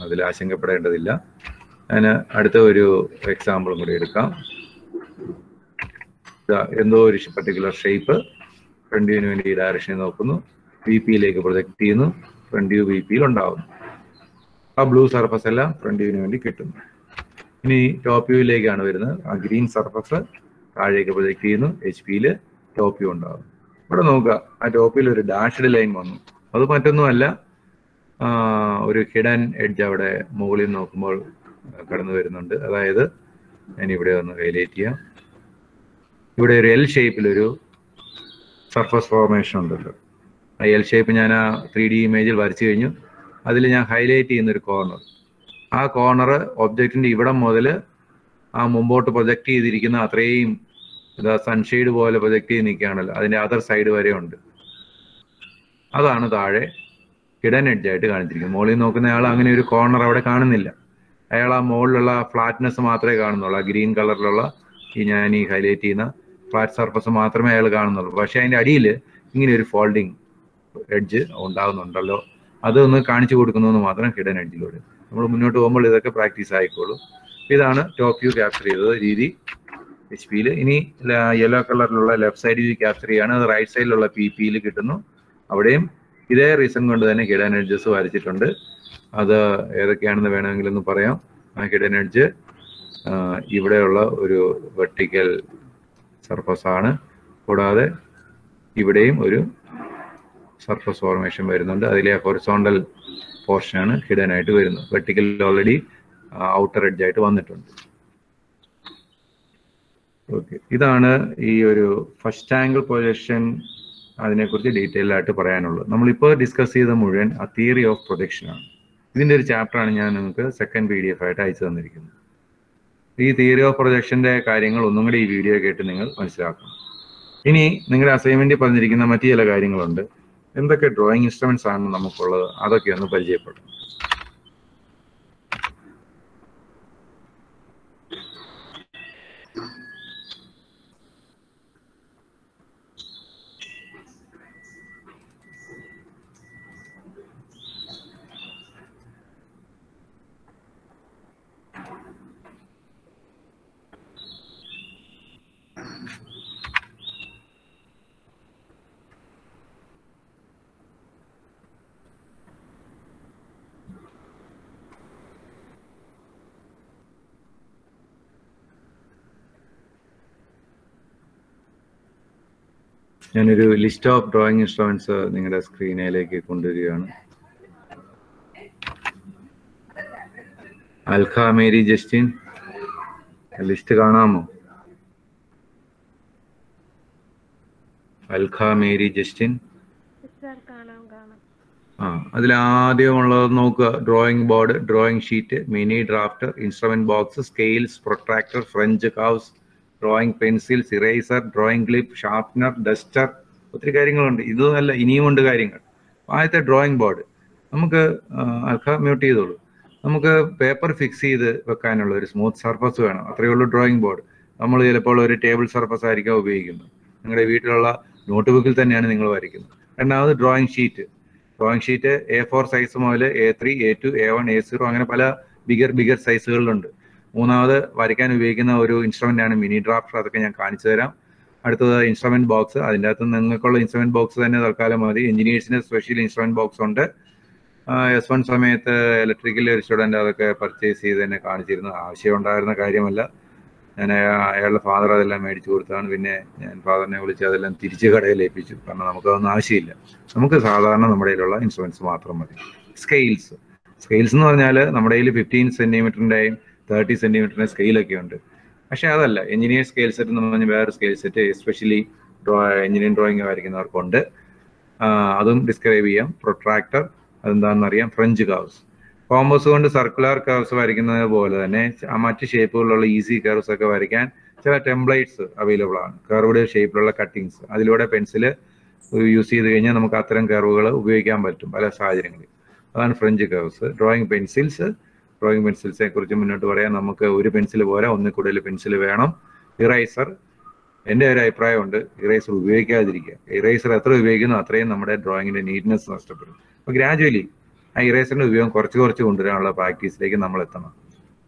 അതിൽ ആശങ്കപ്പെടേണ്ടതില്ല. ഞാൻ അടുത്ത ഒരു എക്സാമ്പിളും കൂടി എടുക്കാം. എന്തോ ഒരു പർട്ടിക്കുലർ ഷേപ്പ് ഫ്രണ്ട് വ്യൂവിന് വേണ്ടി ഈ ഡയറക്ഷനിൽ നോക്കുന്നു, വി പിയിലേക്ക് പ്രൊജക്ട് ചെയ്യുന്നു, ഫ്രണ്ട് വ്യൂ വി പിയിൽ ഉണ്ടാവുന്നു. ആ ബ്ലൂ സർഫസ് എല്ലാം ഫ്രണ്ട് വ്യൂവിന് വേണ്ടി കിട്ടുന്നു. ഇനി ടോപ്പ് വ്യൂയിലേക്കാണ് വരുന്നത്. ആ ഗ്രീൻ സർഫസ് താഴേക്ക് പ്രൊജക്ട് ചെയ്യുന്നു. HP ടോപ്പ് വ്യൂ ഉണ്ടാകും. ഇവിടെ നോക്കുക, ആ ടോപ്പിൽ ഒരു ഡാഷ്ഡ് ലൈൻ വന്നു. അത് മറ്റൊന്നുമല്ല, ഒരു ഹിഡൻ എഡ്ജ് അവിടെ മുകളിൽ നോക്കുമ്പോൾ കടന്നു വരുന്നുണ്ട്. അതായത് ഞാനിവിടെ ഒന്ന് ഹൈലൈറ്റ് ചെയ്യാം. ഇവിടെ ഒരു L ഷേപ്പിലൊരു സർഫസ് ഫോർമേഷൻ ഉണ്ടല്ലോ. ആ L ഷേപ്പ് ഞാൻ ആ 3D ഇമേജിൽ വരച്ചു കഴിഞ്ഞു. അതിൽ ഞാൻ ഹൈലൈറ്റ് ചെയ്യുന്നൊരു കോർണർ, ആ കോർണർ ഒബ്ജക്റ്റിന്റെ ഇവിടം മുതൽ ആ മുമ്പോട്ട് പ്രൊജക്ട് ചെയ്തിരിക്കുന്ന അത്രയും ഇതാ സൺഷെയ്ഡ് പോലെ പ്രൊജക്ട് ചെയ്ത് നിൽക്കുകയാണല്ലോ, അതിന്റെ അതർ സൈഡ് വരെ ഉണ്ട്. അതാണ് താഴെ ഹിഡൻ എഡ്ജ് ആയിട്ട് കാണിച്ചിരിക്കുന്നത്. മുകളിൽ നോക്കുന്ന ആൾ അങ്ങനെ ഒരു കോർണർ അവിടെ കാണുന്നില്ല. അയാൾ ആ മുകളിലുള്ള ഫ്ലാറ്റ്നെസ് മാത്രമേ കാണുന്നുള്ളൂ. ആ ഗ്രീൻ കളറിലുള്ള ഞാൻ ഈ ഹൈലൈറ്റ് ചെയ്യുന്ന ഫ്ലാറ്റ് സർഫസ് മാത്രമേ അയാൾ കാണുന്നുള്ളൂ. പക്ഷെ അതിന്റെ അടിയിൽ ഇങ്ങനെ ഒരു ഫോൾഡിങ് എഡ്ജ് ഉണ്ടാകുന്നുണ്ടല്ലോ, അതൊന്ന് കാണിച്ചു കൊടുക്കുന്നു മാത്രം ഹിഡൻ എഡ്ജിലൂടെ. നമ്മൾ മുന്നോട്ട് പോകുമ്പോൾ ഇതൊക്കെ പ്രാക്ടീസ് ആയിക്കോളും. ഇതാണ് ടോപ്പ് വ്യൂ ക്യാപ്ചർ ചെയ്തത് രീതി HP. ഇനി യെല്ലോ കളറിലുള്ള ലെഫ്റ്റ് സൈഡ് വ്യൂ ക്യാപ്ചർ ചെയ്യാണ്. അത് റൈറ്റ് സൈഡിലുള്ള PP കിട്ടുന്നു. അവിടെയും ഇതേ റീസൺ കൊണ്ട് തന്നെ ഹിഡൻ എഡ്ജസ് വരച്ചിട്ടുണ്ട്. അത് ഏതൊക്കെയാണെന്ന് വേണമെങ്കിലൊന്ന് പറയാം. ആ ഹിഡൻ എഡ്ജ് ഇവിടെയുള്ള ഒരു വെർട്ടിക്കൽ സർഫസ് ആണ്. കൂടാതെ ഇവിടെയും ഒരു സർഫസ് ഫോർമേഷൻ വരുന്നുണ്ട്. അതിലെ ഹൊറിസോണ്ടൽ പോർഷനാണ് ഹിഡൻ ആയിട്ട് വരുന്നത്. വെർട്ടിക്കൽ ഓൾറെഡി ഔട്ടർ എഡ്ജ് ആയിട്ട് വന്നിട്ടുണ്ട്. ഓക്കെ, ഇതാണ് ഈ ഒരു ഫസ്റ്റ് ആംഗിൾ പ്രൊജക്ഷൻ. അതിനെക്കുറിച്ച് ഡീറ്റെയിൽ ആയിട്ട് പറയാനുള്ളത്. നമ്മളിപ്പോൾ ഡിസ്കസ് ചെയ്ത മുഴുവൻ ആ തിയറി ഓഫ് പ്രൊജക്ഷൻ ആണ്. ഇതിൻ്റെ ഒരു ചാപ്റ്ററാണ് ഞാൻ നിങ്ങൾക്ക് സെക്കൻഡ് PDF ആയിട്ട് അയച്ചു തന്നിരിക്കുന്നത്. ഈ തിയറി ഓഫ് പ്രൊജക്ഷൻ്റെ കാര്യങ്ങൾ ഒന്നും കൂടി ഈ വീഡിയോ കേട്ട് നിങ്ങൾ മനസ്സിലാക്കണം. ഇനി നിങ്ങളുടെ അസൈൻമെന്റിൽ പറഞ്ഞിരിക്കുന്ന മറ്റു ചില കാര്യങ്ങളുണ്ട്. എന്തൊക്കെ ഡ്രോയിങ് ഇൻസ്ട്രുമെന്റ്സ് ആണ് നമുക്കുള്ളത്, അതൊക്കെ ഒന്ന് പരിചയപ്പെടും. ഞാനൊരു ലിസ്റ്റ് ഓഫ് ഡ്രോയിങ് ഇൻസ്ട്രുമെന്റ്സ് നിങ്ങളുടെ സ്ക്രീനിലേക്ക് കൊണ്ടുവരികയാണ്. അൽഖ മേരി ജസ്റ്റിൻ, ലിസ്റ്റ് കാണാമോ? Alkha Mary Justin. അതിലാദ്യമുള്ളത് നോക്കുക. Drawing board, drawing sheet, mini drafter, instrument box, scales, protractor, French curves, drawing pencils, eraser, drawing clip, sharpener, duster, ഒത്തിരി കാര്യങ്ങളുണ്ട്. ഇതൊന്നല്ല, ഇനിയും ഉണ്ട് കാര്യങ്ങൾ. ആദ്യത്തെ ഡ്രോയിങ് ബോർഡ്. നമുക്ക് അൽഖ മ്യൂട്ട് ചെയ്തോളൂ. നമുക്ക് പേപ്പർ ഫിക്സ് ചെയ്ത് വെക്കാനുള്ള ഒരു സ്മൂത്ത് സർഫസ് വേണം. അത്രയേ ഉള്ളൂ ഡ്രോയിങ് ബോർഡ്. നമ്മൾ ചിലപ്പോൾ ഒരു ടേബിൾ സർഫസ് ആയിരിക്കാം ഉപയോഗിക്കുന്നത്. നിങ്ങളുടെ വീട്ടിലുള്ള നോട്ട്ബുക്കിൽ തന്നെയാണ് നിങ്ങൾ വരയ്ക്കുന്നത്. രണ്ടാമത് drawing sheet. Drawing sheet A4 size മുതൽ A3, A2, A1, A0 അങ്ങനെ പല ബിഗർ സൈസുകളിലുണ്ട്. മൂന്നാമത് വരയ്ക്കാൻ ഉപയോഗിക്കുന്ന ഒരു ഇൻസ്ട്രുമെന്റ് ആണ് മിനി ഡ്രാഫ്റ്റർ. അതൊക്കെ ഞാൻ കാണിച്ചു തരാം. അടുത്തത് ഇൻസ്ട്രുമെന്റ് ബോക്സ്. അതിൻ്റെ അകത്ത് നിങ്ങൾക്കുള്ള ഇൻസ്ട്രുമെന്റ് ബോക്സ് തന്നെ തൽക്കാലം മതി. എഞ്ചിനീയേഴ്സിന് സ്പെഷ്യൽ ഇൻസ്ട്രുമെന്റ് ബോക്സ് ഉണ്ട്. S1 സമയത്ത് ഇലക്ട്രിക്കൽ ഒരു സ്റ്റുഡൻറ് അതൊക്കെ പർച്ചേസ് ചെയ്ത് തന്നെ കാണിച്ചിരുന്നു. ആവശ്യം ഉണ്ടായിരുന്ന കാര്യമല്ല. ഞാൻ അയാളുടെ ഫാദർ അതെല്ലാം മേടിച്ചു കൊടുത്താണ്. പിന്നെ ഞാൻ ഫാദറിനെ വിളിച്ച് അതെല്ലാം തിരിച്ച് കടയിൽ ഏൽപ്പിച്ചു. കാരണം നമുക്കതൊന്നും ആവശ്യമില്ല. നമുക്ക് സാധാരണ നമ്മുടെ കയ്യിലുള്ള ഇൻസ്ട്രുമെന്റ്സ് മാത്രം മതി. സ്കെയിൽസ്. സ്കെയിൽസ് എന്ന് പറഞ്ഞാൽ നമ്മുടെ കയ്യിൽ 15 സെന്റിമീറ്ററിൻ്റെയും 30 സെന്റിമീറ്ററിൻ്റെ സ്കെയിലൊക്കെ ഉണ്ട്. പക്ഷെ അതല്ല, എഞ്ചിനീയർ സ്കെയിൽ സെറ്റ് എന്ന് പറഞ്ഞാൽ വേറെ scale set especially engineering drawing വരയ്ക്കുന്നവർക്കുണ്ട്. അതും ഡിസ്ക്രൈബ് ചെയ്യാം. പ്രൊട്രാക്ടർ അതെന്താണെന്ന് അറിയാം. French curves. കോമ്പസ് കൊണ്ട് സർക്കുലർ കർവ്സ് വരയ്ക്കുന്നത് പോലെ തന്നെ മറ്റ് ഷേപ്പുകളിലുള്ള ഈസി കർവ്സ് ഒക്കെ വരയ്ക്കാൻ ചില ടെംപ്ലേറ്റ്സ് അവൈലബിൾ ആണ്. കർവ്ഡ് ഷേപ്പിലുള്ള കട്ടിങ്സ്. അതിലൂടെ പെൻസിൽ യൂസ് ചെയ്ത് കഴിഞ്ഞാൽ നമുക്ക് അത്തരം കർവുകൾ ഉപയോഗിക്കാൻ പറ്റും പല സാഹചര്യങ്ങളിൽ. അതാണ് French curves. Drawing pencils. Drawing പെൻസിൽസിനെ കുറിച്ച് മുന്നോട്ട് പറയാം. നമുക്ക് ഒരു പെൻസിൽ പോരാ, ഒന്നിൽ കൂടുതൽ പെൻസിൽ വേണം. ഇറേസർ. എൻ്റെ ഒരു അഭിപ്രായമുണ്ട്, ഇറേസർ ഉപയോഗിക്കാതിരിക്കുക. ഇറേസർ എത്ര ഉപയോഗിക്കുന്നു അത്രയും നമ്മുടെ ഡ്രോയിങ്ങിന്റെ നീറ്റ്നെസ് നഷ്ടപ്പെടും. അപ്പോൾ ഗ്രാജുവലി ആ ഇറേസറിന്റെ ഉപയോഗം കുറച്ച് കൊണ്ടുവരാനുള്ള പ്രാക്ടീസിലേക്ക് നമ്മൾ എത്തണം.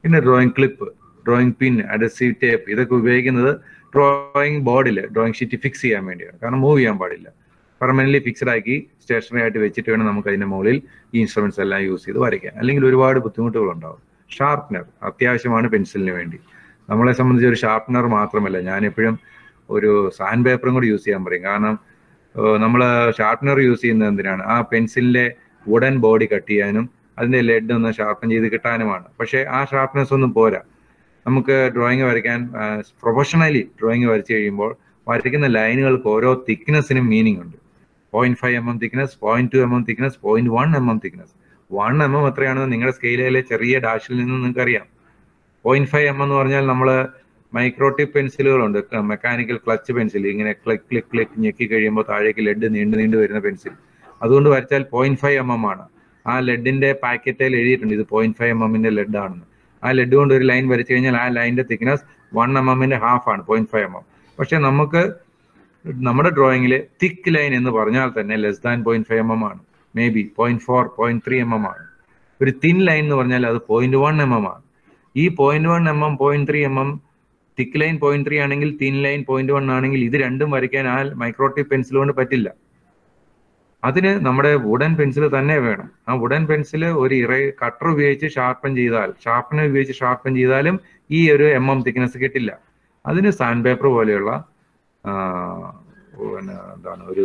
പിന്നെ ഡ്രോയിങ് ക്ലിപ്പ്, ഡ്രോയിങ് പിൻ, അഡസീവ് ടേപ്പ് ഇതൊക്കെ ഉപയോഗിക്കുന്നത് ഡ്രോയിങ് ബോർഡിൽ ഡ്രോയിങ് ഷീറ്റ് ഫിക്സ് ചെയ്യാൻ വേണ്ടിയാണ്. കാരണം മൂവ് ചെയ്യാൻ പാടില്ല. പെർമനന്റ്ലി ഫിക്സഡ് ആക്കി സ്റ്റേഷനറി ആയിട്ട് വെച്ചിട്ട് വേണം നമുക്ക് അതിന്റെ മുകളിൽ ഈ ഇൻസ്ട്രുമെന്റ്സ് എല്ലാം യൂസ് ചെയ്ത് വരയ്ക്കാൻ. അല്ലെങ്കിൽ ഒരുപാട് ബുദ്ധിമുട്ടുകളുണ്ടാവും. ഷാർപ്പനർ അത്യാവശ്യമാണ് പെൻസിലിന് വേണ്ടി. നമ്മളെ സംബന്ധിച്ച് ഒരു ഷാർപ്പനർ മാത്രമല്ല, ഞാനെപ്പോഴും ഒരു സാൻഡ് പേപ്പറും കൂടി യൂസ് ചെയ്യാൻ പറയും. കാരണം നമ്മൾ ഷാർപ്പനർ യൂസ് ചെയ്യുന്നത് എന്തിനാണ്? ആ പെൻസിലിന്റെ വുഡൻ ബോഡി കട്ട് ചെയ്യാനും അതിന്റെ ലെഡ് ഒന്ന് ഷാർപ്പൻ ചെയ്ത് കിട്ടാനുമാണ്. പക്ഷേ ആ ഷാർപ്നെസ് ഒന്നും പോരാ. നമുക്ക് ഡ്രോയിങ് വരയ്ക്കാൻ പ്രൊഫഷണലി ഡ്രോയിങ് വരച്ചു കഴിയുമ്പോൾ വരയ്ക്കുന്ന ലൈനുകൾക്ക് ഓരോ തിക്നെസ്സിനും മീനിങ് ഉണ്ട്. 0.5 mm thickness, 0.2 mm thickness, 0.1 mm thickness. 1 mm എത്രയാണെന്ന് നിങ്ങളുടെ സ്കെയിലിലെ ചെറിയ ഡാഷിൽ നിന്ന് നിങ്ങൾക്ക് അറിയാം. 0.5 mm എന്ന് പറഞ്ഞാൽ നമ്മൾ മൈക്രോടിപ്പ് പെൻസിലുകളുണ്ട്, മെക്കാനിക്കൽ ക്ലച്ച് പെൻസിൽ, ഇങ്ങനെ ക്ലിക്ക് ക്ലിക്ക് ക്ലിക്ക് ഞെക്കി കഴിയുമ്പോൾ താഴേക്ക് ലെഡ് നീണ്ടു വരുന്ന പെൻസിൽ. അതുകൊണ്ട് വരച്ചാൽ 0.5 mm ആണ്. ആ ലെഡിന്റെ പാക്കറ്റിൽ എഴുതിയിട്ടുണ്ട് ഇത് 0.5 mm ലെഡ് ആണെന്ന്. ആ ലെഡ് കൊണ്ട് ഒരു ലൈൻ വരച്ചു കഴിഞ്ഞാൽ ആ ലൈനിന്റെ തിക്നെസ് 1 mm ഹാഫ് ആണ്, 0.5 mm. പക്ഷെ നമുക്ക് നമ്മുടെ ഡ്രോയിങ്ങിൽ തിക്ക് ലൈൻ എന്ന് പറഞ്ഞാൽ തന്നെ ലെസ് ദാൻ 0.5 mm ആണ്, മേ ബി 0.4, 0.3 mm ആണ്. ഒരു തിൻ ലൈൻ എന്ന് പറഞ്ഞാൽ അത് 0.1 mm ആണ്. ഈ 0.1 mm, 0.3 mm, തിക്ക് ലൈൻ 0.3 ആണെങ്കിൽ തിൻ ലൈൻ 0.1 ആണെങ്കിൽ ഇത് രണ്ടും വരയ്ക്കാൻ ആ മൈക്രോടിപ്പ് പെൻസിൽ കൊണ്ട് പറ്റില്ല. അതിന് നമ്മുടെ വുഡൻ പെൻസിൽ തന്നെ വേണം. ആ വുഡൻ പെൻസിൽ ഒരു കട്ടർ ഉപയോഗിച്ച് ഷാർപ്പനർ ഉപയോഗിച്ച് ഷാർപ്പൻ ചെയ്താലും ഈ ഒരു MM തിക്നെസ് കിട്ടില്ല. അതിന് സാൻഡ് പേപ്പർ പോലെയുള്ള എന്താണ് ഒരു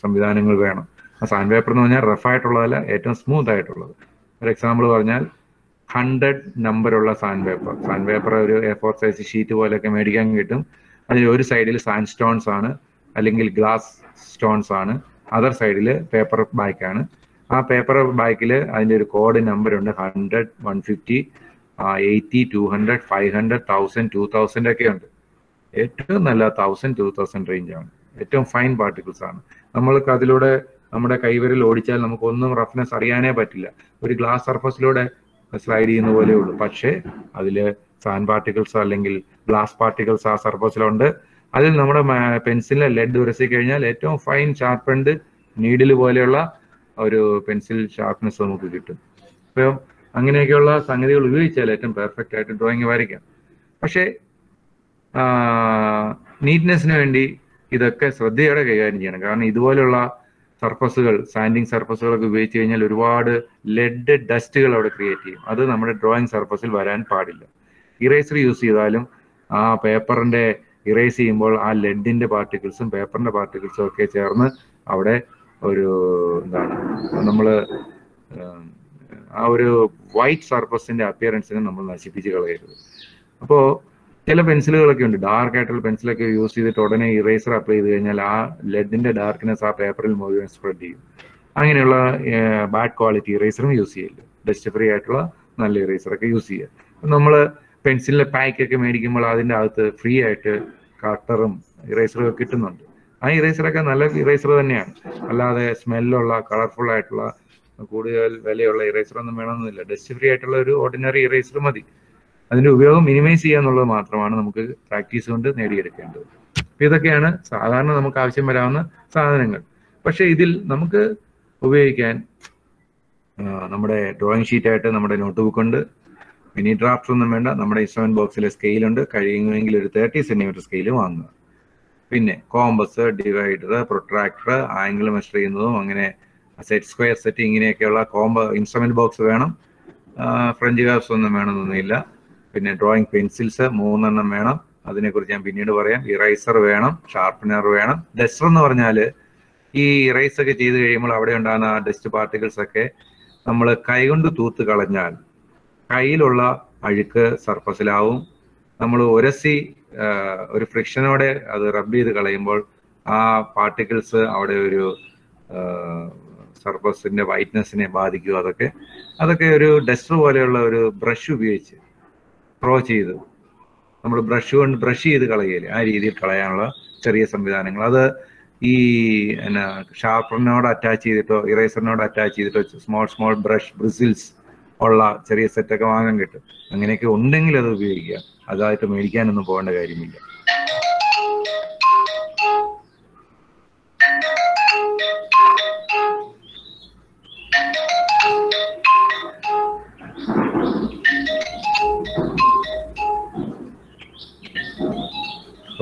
സംവിധാനങ്ങൾ വേണം. ആ സാൻഡ് പേപ്പർ എന്ന് പറഞ്ഞാൽ റഫായിട്ടുള്ളതല്ല, ഏറ്റവും സ്മൂത്ത് ആയിട്ടുള്ളത്. ഒരു എക്സാമ്പിൾ പറഞ്ഞാൽ 100 നമ്പറുള്ള സാൻഡ് പേപ്പർ ഒരു A4 സൈസ് ഷീറ്റ് പോലെയൊക്കെ മേടിക്കാൻ കിട്ടും. അതിൽ ഒരു സൈഡിൽ സാൻഡ് സ്റ്റോൺസ് ആണ്, അല്ലെങ്കിൽ ഗ്ലാസ് സ്റ്റോൺസ് ആണ്, അതർ സൈഡിൽ പേപ്പർ ബാക്കാണ്. ആ പേപ്പർ ബാക്കിൽ അതിൻ്റെ ഒരു കോഡ് നമ്പർ ഉണ്ട്. 100, 150, 80, 200, 500, 1000, 2000 ഒക്കെ ഉണ്ട്. ഏറ്റവും നല്ല 1000, 2000 റേഞ്ചാണ്. ഏറ്റവും ഫൈൻ പാർട്ടിക്കിൾസ് ആണ്. നമ്മൾക്ക് അതിലൂടെ നമ്മുടെ കൈവിരൽ ഓടിച്ചാൽ നമുക്കൊന്നും റഫ്നെസ് അറിയാനേ പറ്റില്ല. ഒരു ഗ്ലാസ് സർഫസിലൂടെ സ്ലൈഡ് ചെയ്യുന്ന പോലെ ഉള്ളൂ. പക്ഷേ അതിൽ സാൻഡ് പാർട്ടിക്കിൾസ് അല്ലെങ്കിൽ ഗ്ലാസ് പാർട്ടിക്കിൾസ് ആ സർഫസിലുണ്ട്. അതിൽ നമ്മുടെ പെൻസിലിലെ ലെഡ് ഉരസി കഴിഞ്ഞാൽ ഏറ്റവും ഫൈൻ ഷാർപ്പൻഡ് നീഡിൽ പോലെയുള്ള ഒരു പെൻസിൽ ഷാർപ്നെസ് നമുക്ക് കിട്ടും. അപ്പോൾ അങ്ങനെയൊക്കെയുള്ള സംഗതികൾ ഉപയോഗിച്ചാൽ ഏറ്റവും പെർഫെക്റ്റ് ആയിട്ട് ഡ്രോയിങ് വരയ്ക്കാം. പക്ഷേ നീറ്റ്നെസ്സിന് വേണ്ടി ഇതൊക്കെ ശ്രദ്ധയോടെ കൈകാര്യം ചെയ്യണം. കാരണം ഇതുപോലെയുള്ള സർഫസുകൾ, സാൻഡിങ് സർഫസുകളൊക്കെ ഉപയോഗിച്ച് കഴിഞ്ഞാൽ ഒരുപാട് ലെഡ് ഡസ്റ്റുകൾ അവിടെ ക്രിയേറ്റ് ചെയ്യും. അത് നമ്മുടെ ഡ്രോയിങ് സർഫസിൽ വരാൻ പാടില്ല. ഇറേസർ യൂസ് ചെയ്താലും ആ പേപ്പറിന്റെ ഇറേസ് ചെയ്യുമ്പോൾ ആ ലെഡിന്റെ പാർട്ടിക്കിൾസും പേപ്പറിന്റെ പാർട്ടിക്കിൾസും ഒക്കെ ചേർന്ന് അവിടെ ഒരു എന്താണ് നമ്മൾ ആ ഒരു വൈറ്റ് സർഫസിന്റെ അപ്പിയറൻസിനെ നമ്മൾ നശിപ്പിച്ച് കളയരുത്. അപ്പോൾ ചില പെൻസിലുകളൊക്കെ ഉണ്ട്, ഡാർക്ക് ആയിട്ടുള്ള പെൻസിലൊക്കെ യൂസ് ചെയ്തിട്ട് ഉടനെ ഇറേസർ അപ്ലൈ ചെയ്ത് കഴിഞ്ഞാൽ ആ ലെഡിന്റെ ഡാർക്ക്നെസ് ആ പേപ്പറിൽ മുഴുവൻ സ്പ്രെഡ് ചെയ്യും. അങ്ങനെയുള്ള ബാഡ് ക്വാളിറ്റി ഇറേസറും യൂസ് ചെയ്യില്ല. ഡസ്റ്റ് ഫ്രീ ആയിട്ടുള്ള നല്ല ഇറേസറൊക്കെ യൂസ് ചെയ്യുക. നമ്മൾ പെൻസിലിന്റെ പാക്കൊക്കെ മേടിക്കുമ്പോൾ അതിൻ്റെ അകത്ത് ഫ്രീ ആയിട്ട് കട്ടറും ഇറേസറും ഒക്കെ കിട്ടുന്നുണ്ട്. ആ ഇറേസറൊക്കെ നല്ല ഇറേസർ തന്നെയാണ്. അല്ലാതെ സ്മെല്ലുള്ള കളർഫുൾ ആയിട്ടുള്ള കൂടുതൽ വിലയുള്ള ഇറേസറൊന്നും വേണമെന്നില്ല. ഡസ്റ്റ് ഫ്രീ ആയിട്ടുള്ള ഒരു ഓർഡിനറി ഇറേസർ മതി. അതിന്റെ ഉപയോഗം മിനിമൈസ് ചെയ്യുക എന്നുള്ളത് മാത്രമാണ് നമുക്ക് പ്രാക്ടീസ് കൊണ്ട് നേടിയെടുക്കേണ്ടത്. അപ്പൊ ഇതൊക്കെയാണ് സാധാരണ നമുക്ക് ആവശ്യം വരാവുന്ന സാധനങ്ങൾ. പക്ഷെ ഇതിൽ നമുക്ക് ഉപയോഗിക്കാൻ നമ്മുടെ ഡ്രോയിങ് ഷീറ്റായിട്ട് നമ്മുടെ നോട്ട് ബുക്ക് ഉണ്ട്. മിനി ഡ്രാഫ്റ്റ് ഒന്നും വേണ്ട, നമ്മുടെ ഇൻസ്ട്രുമെന്റ് ബോക്സിലെ സ്കെയിലുണ്ട്. കഴിയുമെങ്കിൽ ഒരു 30 cm സ്കെയിൽ വാങ്ങുക. പിന്നെ compass, divider, protractor, angle measure ചെയ്യുന്നതും അങ്ങനെ സെറ്റ്, സ്ക്വയർ സെറ്റ്, ഇങ്ങനെയൊക്കെയുള്ള ഇൻസ്ട്രുമെന്റ് ബോക്സ് വേണം. ഫ്രഞ്ച് കാർബ്സ് ഒന്നും വേണമെന്നൊന്നുമില്ല. പിന്നെ ഡ്രോയിങ് പെൻസിൽസ് 3 എണ്ണം വേണം. അതിനെക്കുറിച്ച് ഞാൻ പിന്നീട് പറയാം. ഇറൈസർ വേണം, ഷാർപ്പനർ വേണം. ഡസ്റ്റർ എന്ന് പറഞ്ഞാൽ ഈ ഇറൈസ് ഒക്കെ ചെയ്ത് കഴിയുമ്പോൾ അവിടെ ഉണ്ടാകുന്ന ആ ഡസ്റ്റ് പാർട്ടിക്കിൾസ് ഒക്കെ നമ്മൾ കൈകൊണ്ട് തൂത്ത് കളഞ്ഞാൽ കയ്യിലുള്ള അഴുക്ക് സർഫസിലാവും. നമ്മൾ ഉരസി ഒരു ഫ്രിക്ഷനോടെ അത് റബ്ബ് ചെയ്ത് കളയുമ്പോൾ ആ പാർട്ടിക്കിൾസ് അവിടെ ഒരു സർഫസിന്റെ വൈറ്റ്നെസ്സിനെ ബാധിക്കും. അതൊക്കെ ഒരു ഡസ്റ്റർ പോലെയുള്ള ഒരു ബ്രഷ് ഉപയോഗിച്ച് ത്രോ ചെയ്ത് നമ്മൾ ബ്രഷ് ചെയ്ത് കളയില്ലേ, ആ രീതിയിൽ കളയാനുള്ള ചെറിയ സംവിധാനങ്ങൾ. അത് ഈ ഷാർപ്പറിനോട് അറ്റാച്ച് ചെയ്തിട്ടോ ഇറേസറിനോട് അറ്റാച്ച് ചെയ്തിട്ടോ സ്മോൾ ബ്രഷ് ബ്രിസിൽസ് ഉള്ള ചെറിയ സെറ്റൊക്കെ വാങ്ങാൻ കിട്ടും. അങ്ങനെയൊക്കെ ഉണ്ടെങ്കിൽ അത് ഉപയോഗിക്കുക. അതായിട്ട് മേടിക്കാനൊന്നും പോകേണ്ട കാര്യമില്ല.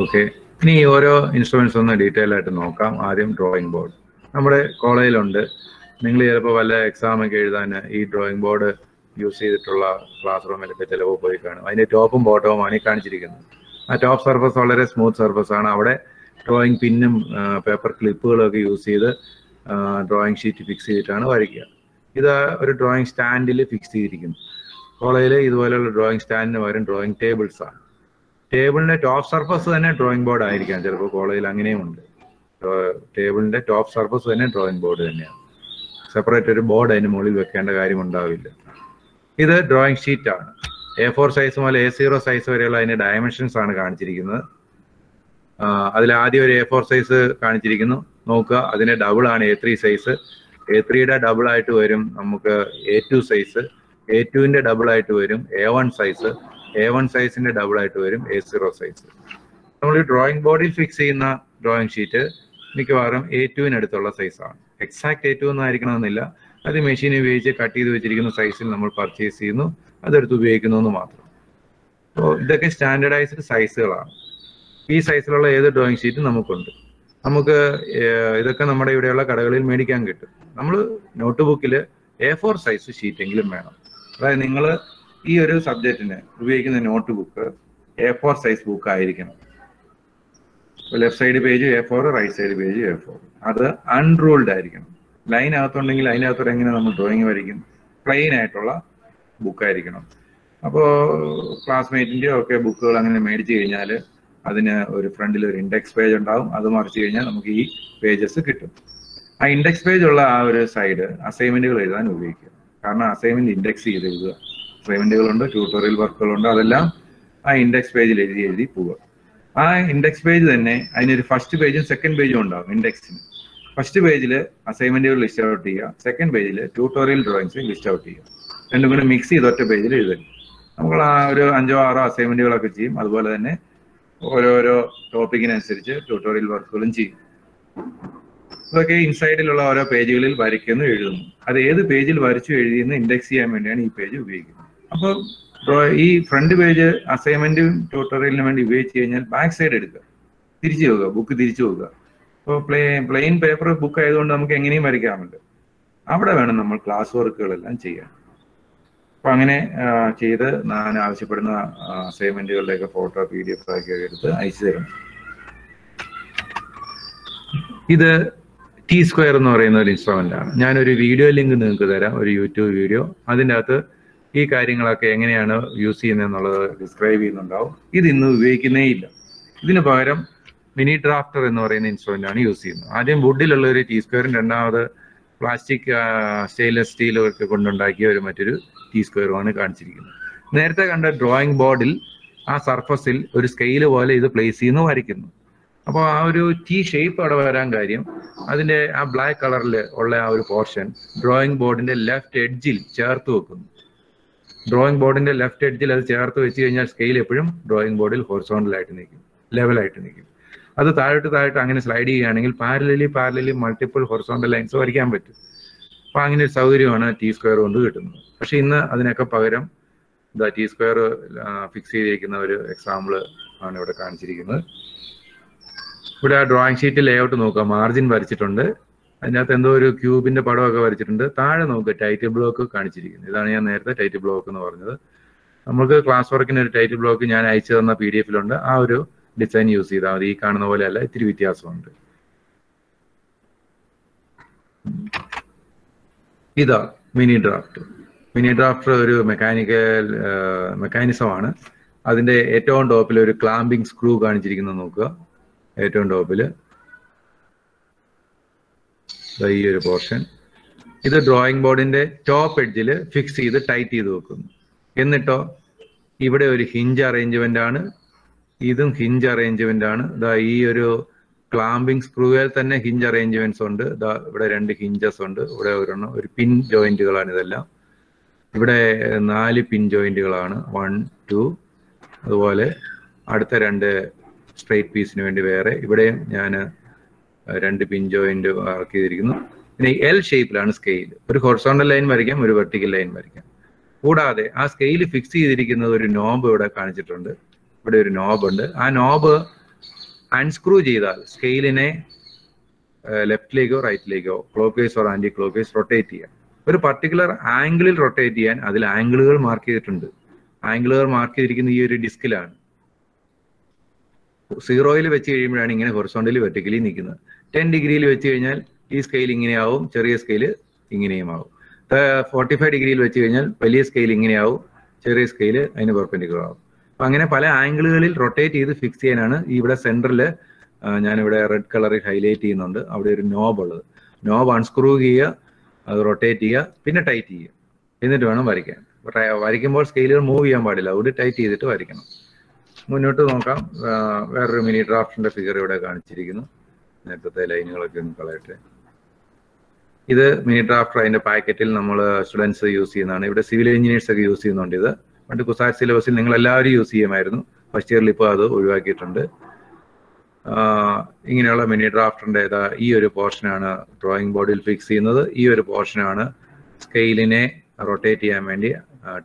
ഓക്കെ, ഇനി ഓരോ ഇൻസ്ട്രുമെന്റ്സ് ഒന്ന് ഡീറ്റെയിൽ ആയിട്ട് നോക്കാം. ആദ്യം ഡ്രോയിങ് ബോർഡ് നമ്മുടെ കോളേജിലുണ്ട്. നിങ്ങൾ ചിലപ്പോൾ വല്ല എക്സാമൊക്കെ എഴുതാൻ ഈ ഡ്രോയിങ് ബോർഡ് യൂസ് ചെയ്തിട്ടുള്ള ക്ലാസ് റൂമിലൊക്കെ ചിലപ്പോൾ പോയി കാണും. അതിന്റെ ടോപ്പും ബോട്ടവുമാണ് ഈ കാണിച്ചിരിക്കുന്നത്. ആ ടോപ്പ് സർഫസ് വളരെ സ്മൂത്ത് സർഫസ് ആണ്. അവിടെ ഡ്രോയിങ് പിന്നും പേപ്പർ ക്ലിപ്പുകളും ഒക്കെ യൂസ് ചെയ്ത് ഡ്രോയിങ് ഷീറ്റ് ഫിക്സ് ചെയ്തിട്ടാണ് വരയ്ക്കുക. ഇത് ഒരു ഡ്രോയിങ് സ്റ്റാൻഡിൽ ഫിക്സ് ചെയ്തിരിക്കുന്നു. കോളേജിൽ ഇതുപോലെയുള്ള ഡ്രോയിങ് സ്റ്റാൻഡിന് പകരം ഡ്രോയിങ് ടേബിൾസ് ആണ്. ടേബിളിന്റെ ടോപ്പ് സർഫസ് തന്നെ ഡ്രോയിങ് ബോർഡ് ആയിരിക്കാം. ചിലപ്പോൾ കോളേജിൽ അങ്ങനെയും ഉണ്ട്. ടേബിളിന്റെ ടോപ്പ് സർഫസ് തന്നെ ഡ്രോയിങ് ബോർഡ് തന്നെയാണ്. സെപ്പറേറ്റ് ഒരു ബോർഡ് അതിന് മുകളിൽ വെക്കേണ്ട കാര്യം ഉണ്ടാവില്ല. ഇത് ഡ്രോയിങ് ഷീറ്റ് ആണ്. A4 സൈസ് മുതൽ A0 സൈസ് വരെയുള്ള അതിന്റെ ഡയമെൻഷൻസ് ആണ് കാണിച്ചിരിക്കുന്നത്. അതിൽ ആദ്യം ഒരു A4 സൈസ് കാണിച്ചിരിക്കുന്നു. നോക്കുക, അതിന്റെ ഡബിൾ ആണ് A3 സൈസ്. A3യുടെ ഡബിൾ ആയിട്ട് വരും നമുക്ക് A2 സൈസ്. A2ന്റെ ഡബിൾ ആയിട്ട് വരും A1 സൈസ്. A1 സൈസിന്റെ ഡബിൾ ആയിട്ട് വരും A0 സൈസ്. നമ്മൾ ഈ ഡ്രോയിങ് ബോർഡിൽ ഫിക്സ് ചെയ്യുന്ന ഡ്രോയിങ് ഷീറ്റ് മിക്കവാറും A2-അടുത്തുള്ള സൈസാണ്. എക്സാക്ട് A2 ഒന്നും ആയിരിക്കണമെന്നില്ല. അത് മെഷീൻ ഉപയോഗിച്ച് കട്ട് ചെയ്ത് വെച്ചിരിക്കുന്ന സൈസിൽ നമ്മൾ പർച്ചേസ് ചെയ്യുന്നു, അതെടുത്ത് ഉപയോഗിക്കുന്നു എന്ന് മാത്രം. അപ്പോൾ ഇതൊക്കെ സ്റ്റാൻഡേർഡൈസ്ഡ് സൈസുകളാണ്. ഈ സൈസിലുള്ള ഏത് ഡ്രോയിങ് ഷീറ്റും നമുക്കുണ്ട്. നമുക്ക് ഇതൊക്കെ നമ്മുടെ ഇവിടെയുള്ള കടകളിൽ മേടിക്കാൻ കിട്ടും. നമ്മൾ നോട്ട് ബുക്കിൽ A4 സൈസ് ഷീറ്റെങ്കിലും വേണം. അതായത് നിങ്ങൾ ഈ ഒരു സബ്ജക്റ്റിന് ഉപയോഗിക്കുന്ന notebook A4 size book ആയിരിക്കണം. Left side page A4, right side page A4. അത് അൺറൂൾഡ് ആയിരിക്കണം. ലൈൻ അകത്തുണ്ടെങ്കിൽ അതിനകത്തോടെ എങ്ങനെ നമ്മൾ ഡ്രോയിങ് വരയ്ക്കും? പ്ലെയിൻ ആയിട്ടുള്ള ബുക്കായിരിക്കണം. അപ്പോൾ ക്ലാസ്മേറ്റിൻ്റെയോ ഒക്കെ ബുക്കുകൾ അങ്ങനെ മേടിച്ചു കഴിഞ്ഞാൽ അതിന് ഒരു ഫ്രണ്ടിൽ ഒരു ഇൻഡെക്സ് പേജ് ഉണ്ടാവും. അത് മറിച്ച് കഴിഞ്ഞാൽ നമുക്ക് ഈ പേജസ് കിട്ടും. ആ ഇൻഡെക്സ് പേജ് ഉള്ള ആ ഒരു സൈഡ് അസൈൻമെന്റുകൾ എഴുതാൻ ഉപയോഗിക്കുക. കാരണം അസൈൻമെന്റ് ഇൻഡെക്സ് ചെയ്ത് എഴുതുക. അസൈൻമെന്റുകളുണ്ട്, ട്യൂട്ടോറിയൽ വർക്കുകളുണ്ട്, അതെല്ലാം ആ ഇൻഡെക്സ് പേജിൽ എഴുതി പോവുക. ആ ഇൻഡെക്സ് പേജ് തന്നെ അതിനൊരു ഫസ്റ്റ് പേജും സെക്കൻഡ് പേജും ഉണ്ടാവും. ഇൻഡെക്സിന് ഫസ്റ്റ് പേജിൽ അസൈൻമെന്റുകൾ ലിസ്റ്റ് ഔട്ട് ചെയ്യുക, സെക്കൻഡ് പേജിൽ ട്യൂട്ടോറിയൽ ഡ്രോയിങ്സ് ലിസ്റ്റ് ഔട്ട് ചെയ്യുക. രണ്ടും കൂടെ മിക്സ് ചെയ്ത് ഒറ്റ പേജിൽ എഴുതുക. നമ്മൾ ആ ഒരു 5-6 അസൈൻമെന്റുകളൊക്കെ ചെയ്യും. അതുപോലെ തന്നെ ഓരോരോ ടോപ്പിക്കിനനുസരിച്ച് ട്യൂട്ടോറിയൽ വർക്കുകളും ചെയ്യും. ഇതൊക്കെ ഇൻസൈഡിലുള്ള ഓരോ പേജുകളിൽ വരയ്ക്കുന്നു, എഴുതുന്നു. അത് ഏത് പേജിൽ വരച്ചു എഴുതിയെന്ന് ഇൻഡെക്സ് ചെയ്യാൻ വേണ്ടിയാണ് ഈ പേജ് ഉപയോഗിക്കുന്നത്. അപ്പോൾ ഈ ഫ്രണ്ട് പേജ് അസൈൻമെന്റും ട്യൂട്ടോറിയലിന് വേണ്ടി ഉപയോഗിച്ച് കഴിഞ്ഞാൽ ബാക്ക് സൈഡ് എടുക്കുക, തിരിച്ചു പോകുക, ബുക്ക് തിരിച്ചു പോകുക. അപ്പോൾ പ്ലെയിൻ പേപ്പർ ബുക്ക് ആയതുകൊണ്ട് നമുക്ക് എങ്ങനെയും വരയ്ക്കാമല്ലോ. അവിടെ വേണം നമ്മൾ ക്ലാസ് വർക്കുകളെല്ലാം ചെയ്യാൻ. അപ്പൊ അങ്ങനെ ചെയ്ത് ഞാൻ ആവശ്യപ്പെടുന്ന അസൈൻമെന്റുകളുടെയൊക്കെ ഫോട്ടോ PDF ആക്കി എടുത്ത് അയച്ചു തരും. ഇത് T-Square എന്ന് പറയുന്ന ഒരു ഇൻസ്ട്രുമെന്റ് ആണ്. ഞാനൊരു വീഡിയോ ലിങ്ക് നിങ്ങൾക്ക് തരാം, ഒരു യൂട്യൂബ് വീഡിയോ. അതിൻ്റെ അകത്ത് ഈ കാര്യങ്ങളൊക്കെ എങ്ങനെയാണ് യൂസ് ചെയ്യുന്നത് എന്നുള്ളത് ഡിസ്ക്രൈബ് ചെയ്യുന്നുണ്ടാവും. ഇത് ഇന്ന് ഉപയോഗിക്കുന്നേ ഇല്ല. ഇതിന് പകരം മിനി ഡ്രാഫ്റ്റർ എന്ന് പറയുന്ന ഇൻസ്ട്രുമെന്റ് ആണ് യൂസ് ചെയ്യുന്നത്. ആദ്യം വുഡിലുള്ള ഒരു T-Square, രണ്ടാമത് പ്ലാസ്റ്റിക് സ്റ്റെയിൻലെസ് സ്റ്റീൽ ഒക്കെ കൊണ്ടുണ്ടാക്കിയ മറ്റൊരു T-Square ആണ് കാണിച്ചിരിക്കുന്നത്. നേരത്തെ കണ്ട ഡ്രോയിങ് ബോർഡിൽ ആ സർഫസിൽ ഒരു സ്കെയിൽ പോലെ ഇത് പ്ലേസ് ചെയ്യുന്നു, വരയ്ക്കുന്നു. അപ്പോൾ ആ ഒരു T ഷേപ്പ് അവിടെ വരാൻ കാര്യം അതിന്റെ ആ ബ്ലാക്ക് കളറിൽ ഉള്ള ആ ഒരു പോർഷൻ ഡ്രോയിങ് ബോർഡിന്റെ ലെഫ്റ്റ് എഡ്ജിൽ ചേർത്ത് വെക്കുന്നു. ഡ്രോയിങ് ബോർഡിന്റെ ലെഫ്റ്റ് എഡ്ജിൽ അത് ചേർത്ത് വെച്ച് കഴിഞ്ഞാൽ സ്കെയിൽ എപ്പോഴും ഡ്രോയിങ് ബോർഡിൽ ഹൊറിസോണ്ടലായിട്ട് നിൽക്കും, ലെവലായിട്ട് നിൽക്കും. അത് താഴോട്ട് അങ്ങനെ സ്ലൈഡ് ചെയ്യുകയാണെങ്കിൽ പാരലലി മൾട്ടിപ്പിൾ ഹൊറിസോണ്ടൽ ലൈൻസ് വരയ്ക്കാൻ പറ്റും. അപ്പൊ അങ്ങനെ ഒരു സൗകര്യമാണ് T-Square കൊണ്ട് കിട്ടുന്നത്. പക്ഷെ ഇന്ന് അതിനൊക്കെ പകരം T-Square ഫിക്സ് ചെയ്തിരിക്കുന്ന ഒരു എക്സാമ്പിൾ ആണ് ഇവിടെ കാണിച്ചിരിക്കുന്നത്. ഇവിടെ ആ ഡ്രോയിങ് ഷീറ്റ് ലേഔട്ട് നോക്കുക, മാർജിൻ വരച്ചിട്ടുണ്ട്, അതിനകത്ത് എന്തോ ഒരു ക്യൂബിന്റെ പടമൊക്കെ വരച്ചിട്ടുണ്ട്. താഴെ നോക്കുക ടൈറ്റിൽ ബ്ലോക്ക് കാണിച്ചിരിക്കുന്നത്. ഇതാണ് ഞാൻ നേരത്തെ ടൈറ്റിൽ ബ്ലോക്ക് എന്ന് പറഞ്ഞത്. നമുക്ക് ക്ലാസ് വർക്കിന് ഒരു ടൈറ്റിൽ ബ്ലോക്ക് ഞാൻ അയച്ചു തന്ന PDF-ലുണ്ട്. ആ ഒരു ഡിസൈൻ യൂസ് ചെയ്താൽ മതി. ഈ കാണുന്ന പോലെ അല്ല, ഇത്തിരി വ്യത്യാസമുണ്ട്. ഇതാ മിനി ഡ്രാഫ്റ്റ്. മിനി ഡ്രാഫ്റ്റ് ഒരു മെക്കാനിസമാണ്. അതിന്റെ ഏറ്റവും ടോപ്പിൽ ഒരു ക്ലാമ്പിംഗ് സ്ക്രൂ കാണിച്ചിരിക്കുന്നത് നോക്കുക. ഏറ്റവും ടോപ്പില് ഈ ഒരു പോർഷൻ ഇത് ഡ്രോയിങ് ബോർഡിന്റെ ടോപ്പ് എഡ്ജിൽ ഫിക്സ് ചെയ്ത് ടൈറ്റ് ചെയ്ത് വെക്കുന്നു. എന്നിട്ടോ ഇവിടെ ഒരു ഹിഞ്ച് അറേഞ്ച്മെന്റ് ആണ്, ഇതും ഹിഞ്ച് അറേഞ്ച്മെന്റ് ആണ്. ഈ ഒരു ക്ലാമ്പിംഗ് സ്ക്രൂവിൽ തന്നെ ഹിഞ്ച് അറേഞ്ച്മെന്റ്സ് ഉണ്ട്. ഇവിടെ 2 ഹിഞ്ചസ് ഉണ്ട്, ഇവിടെ ഒരെണ്ണം, ഒരു പിൻ ജോയിന്റുകളാണ് ഇതെല്ലാം. ഇവിടെ 4 പിൻ ജോയിന്റുകളാണ്, 1, 2. അതുപോലെ അടുത്ത 2 സ്ട്രെയിറ്റ് പീസിന് വേണ്ടി വേറെ. ഇവിടെയും ഞാൻ 2 പിൻ ജോയിന്റ് വർക്ക് ചെയ്തിരിക്കുന്നു. പിന്നെ L ഷേപ്പിലാണ് സ്കെയിൽ. ഒരു ഹൊറിസോണ്ടൽ ലൈൻ വരയ്ക്കാം, ഒരു വെർട്ടിക്കൽ ലൈൻ വരയ്ക്കാം. കൂടാതെ ആ സ്കെയിൽ ഫിക്സ് ചെയ്തിരിക്കുന്നത് ഒരു നോബ് ഇവിടെ കാണിച്ചിട്ടുണ്ട്. ഇവിടെ ഒരു നോബ് ഉണ്ട്. ആ നോബ് അൺസ്ക്രൂ ചെയ്താൽ സ്കെയിലിനെ ലെഫ്റ്റിലേക്കോ റൈറ്റിലേക്കോ clockwise or anticlockwise ചെയ്യാം. ഒരു പർട്ടിക്കുലർ ആംഗിളിൽ റൊട്ടേറ്റ് ചെയ്യാൻ അതിൽ ആംഗിളുകൾ മാർക്ക് ചെയ്തിട്ടുണ്ട്. ആംഗിളുകൾ മാർക്ക് ചെയ്തിരിക്കുന്ന ഈ ഒരു ഡിസ്കിലാണ്. 0-യിൽ വെച്ച് കഴിയുമ്പോഴാണ് ഇങ്ങനെ ഹൊറിസോണ്ടലി വെർട്ടിക്കലി നിൽക്കുന്നത്. 10 ഡിഗ്രിയിൽ വെച്ച് കഴിഞ്ഞാൽ ഈ സ്കെയിൽ ഇങ്ങനെയാവും, ചെറിയ സ്കെയിൽ ഇങ്ങനെയും ആവും. 45 ഡിഗ്രിയിൽ വെച്ച് കഴിഞ്ഞാൽ വലിയ സ്കെയിൽ ഇങ്ങനെയാവും, ചെറിയ സ്കെയിൽ അതിന് പെർപെൻഡിക്കുലർ ആവും. അപ്പൊ അങ്ങനെ പല ആംഗിളുകളിൽ റൊട്ടേറ്റ് ചെയ്ത് ഫിക്സ് ചെയ്യാനാണ് ഇവിടെ സെന്ററിൽ ഞാനിവിടെ റെഡ് കളറിൽ ഹൈലൈറ്റ് ചെയ്യുന്നുണ്ട്. അവിടെ ഒരു നോബ് ഉള്ളത്. നോബ് അൺസ്ക്രൂ ചെയ്യുക, അത് റൊട്ടേറ്റ് ചെയ്യുക, പിന്നെ ടൈറ്റ് ചെയ്യുക, എന്നിട്ട് വേണം വരയ്ക്കാൻ. വരയ്ക്കുമ്പോൾ സ്കെയിലുകൾ മൂവ് ചെയ്യാൻ പാടില്ല, അതുകൊണ്ട് ടൈറ്റ് ചെയ്തിട്ട് വരയ്ക്കണം. മുന്നോട്ട് നോക്കാം. വേറൊരു മിനി ഡ്രാഫ്റ്റിന്റെ ഫിഗർ ഇവിടെ കാണിച്ചിരിക്കുന്നു. നേരത്തെ ലൈനുകളൊക്കെ ഒന്ന് കളയട്ടെ. ഇത് മിനി ഡ്രാഫ്റ്റർ. അതിന്റെ പാക്കറ്റിൽ നമ്മൾ സ്റ്റുഡൻസ് യൂസ് ചെയ്യുന്നതാണ്. ഇവിടെ സിവിൽ എഞ്ചിനീയേഴ്സ് ഒക്കെ യൂസ് ചെയ്യുന്നുണ്ട്. ഇത് പണ്ട് കുസാറ്റ് സിലബസിൽ നിങ്ങൾ എല്ലാവരും യൂസ് ചെയ്യുമായിരുന്നു. ഫസ്റ്റ് ഇയറിൽ ഇപ്പോൾ അത് ഒഴിവാക്കിയിട്ടുണ്ട്. ഇങ്ങനെയുള്ള മിനി ഡ്രാഫ്റ്ററിന്റെ ഈ ഒരു പോർഷനാണ് ഡ്രോയിങ് ബോർഡിൽ ഫിക്സ് ചെയ്യുന്നത്. ഈ ഒരു പോർഷനാണ് സ്കെയിലിനെ റൊട്ടേറ്റ് ചെയ്യാൻ വേണ്ടി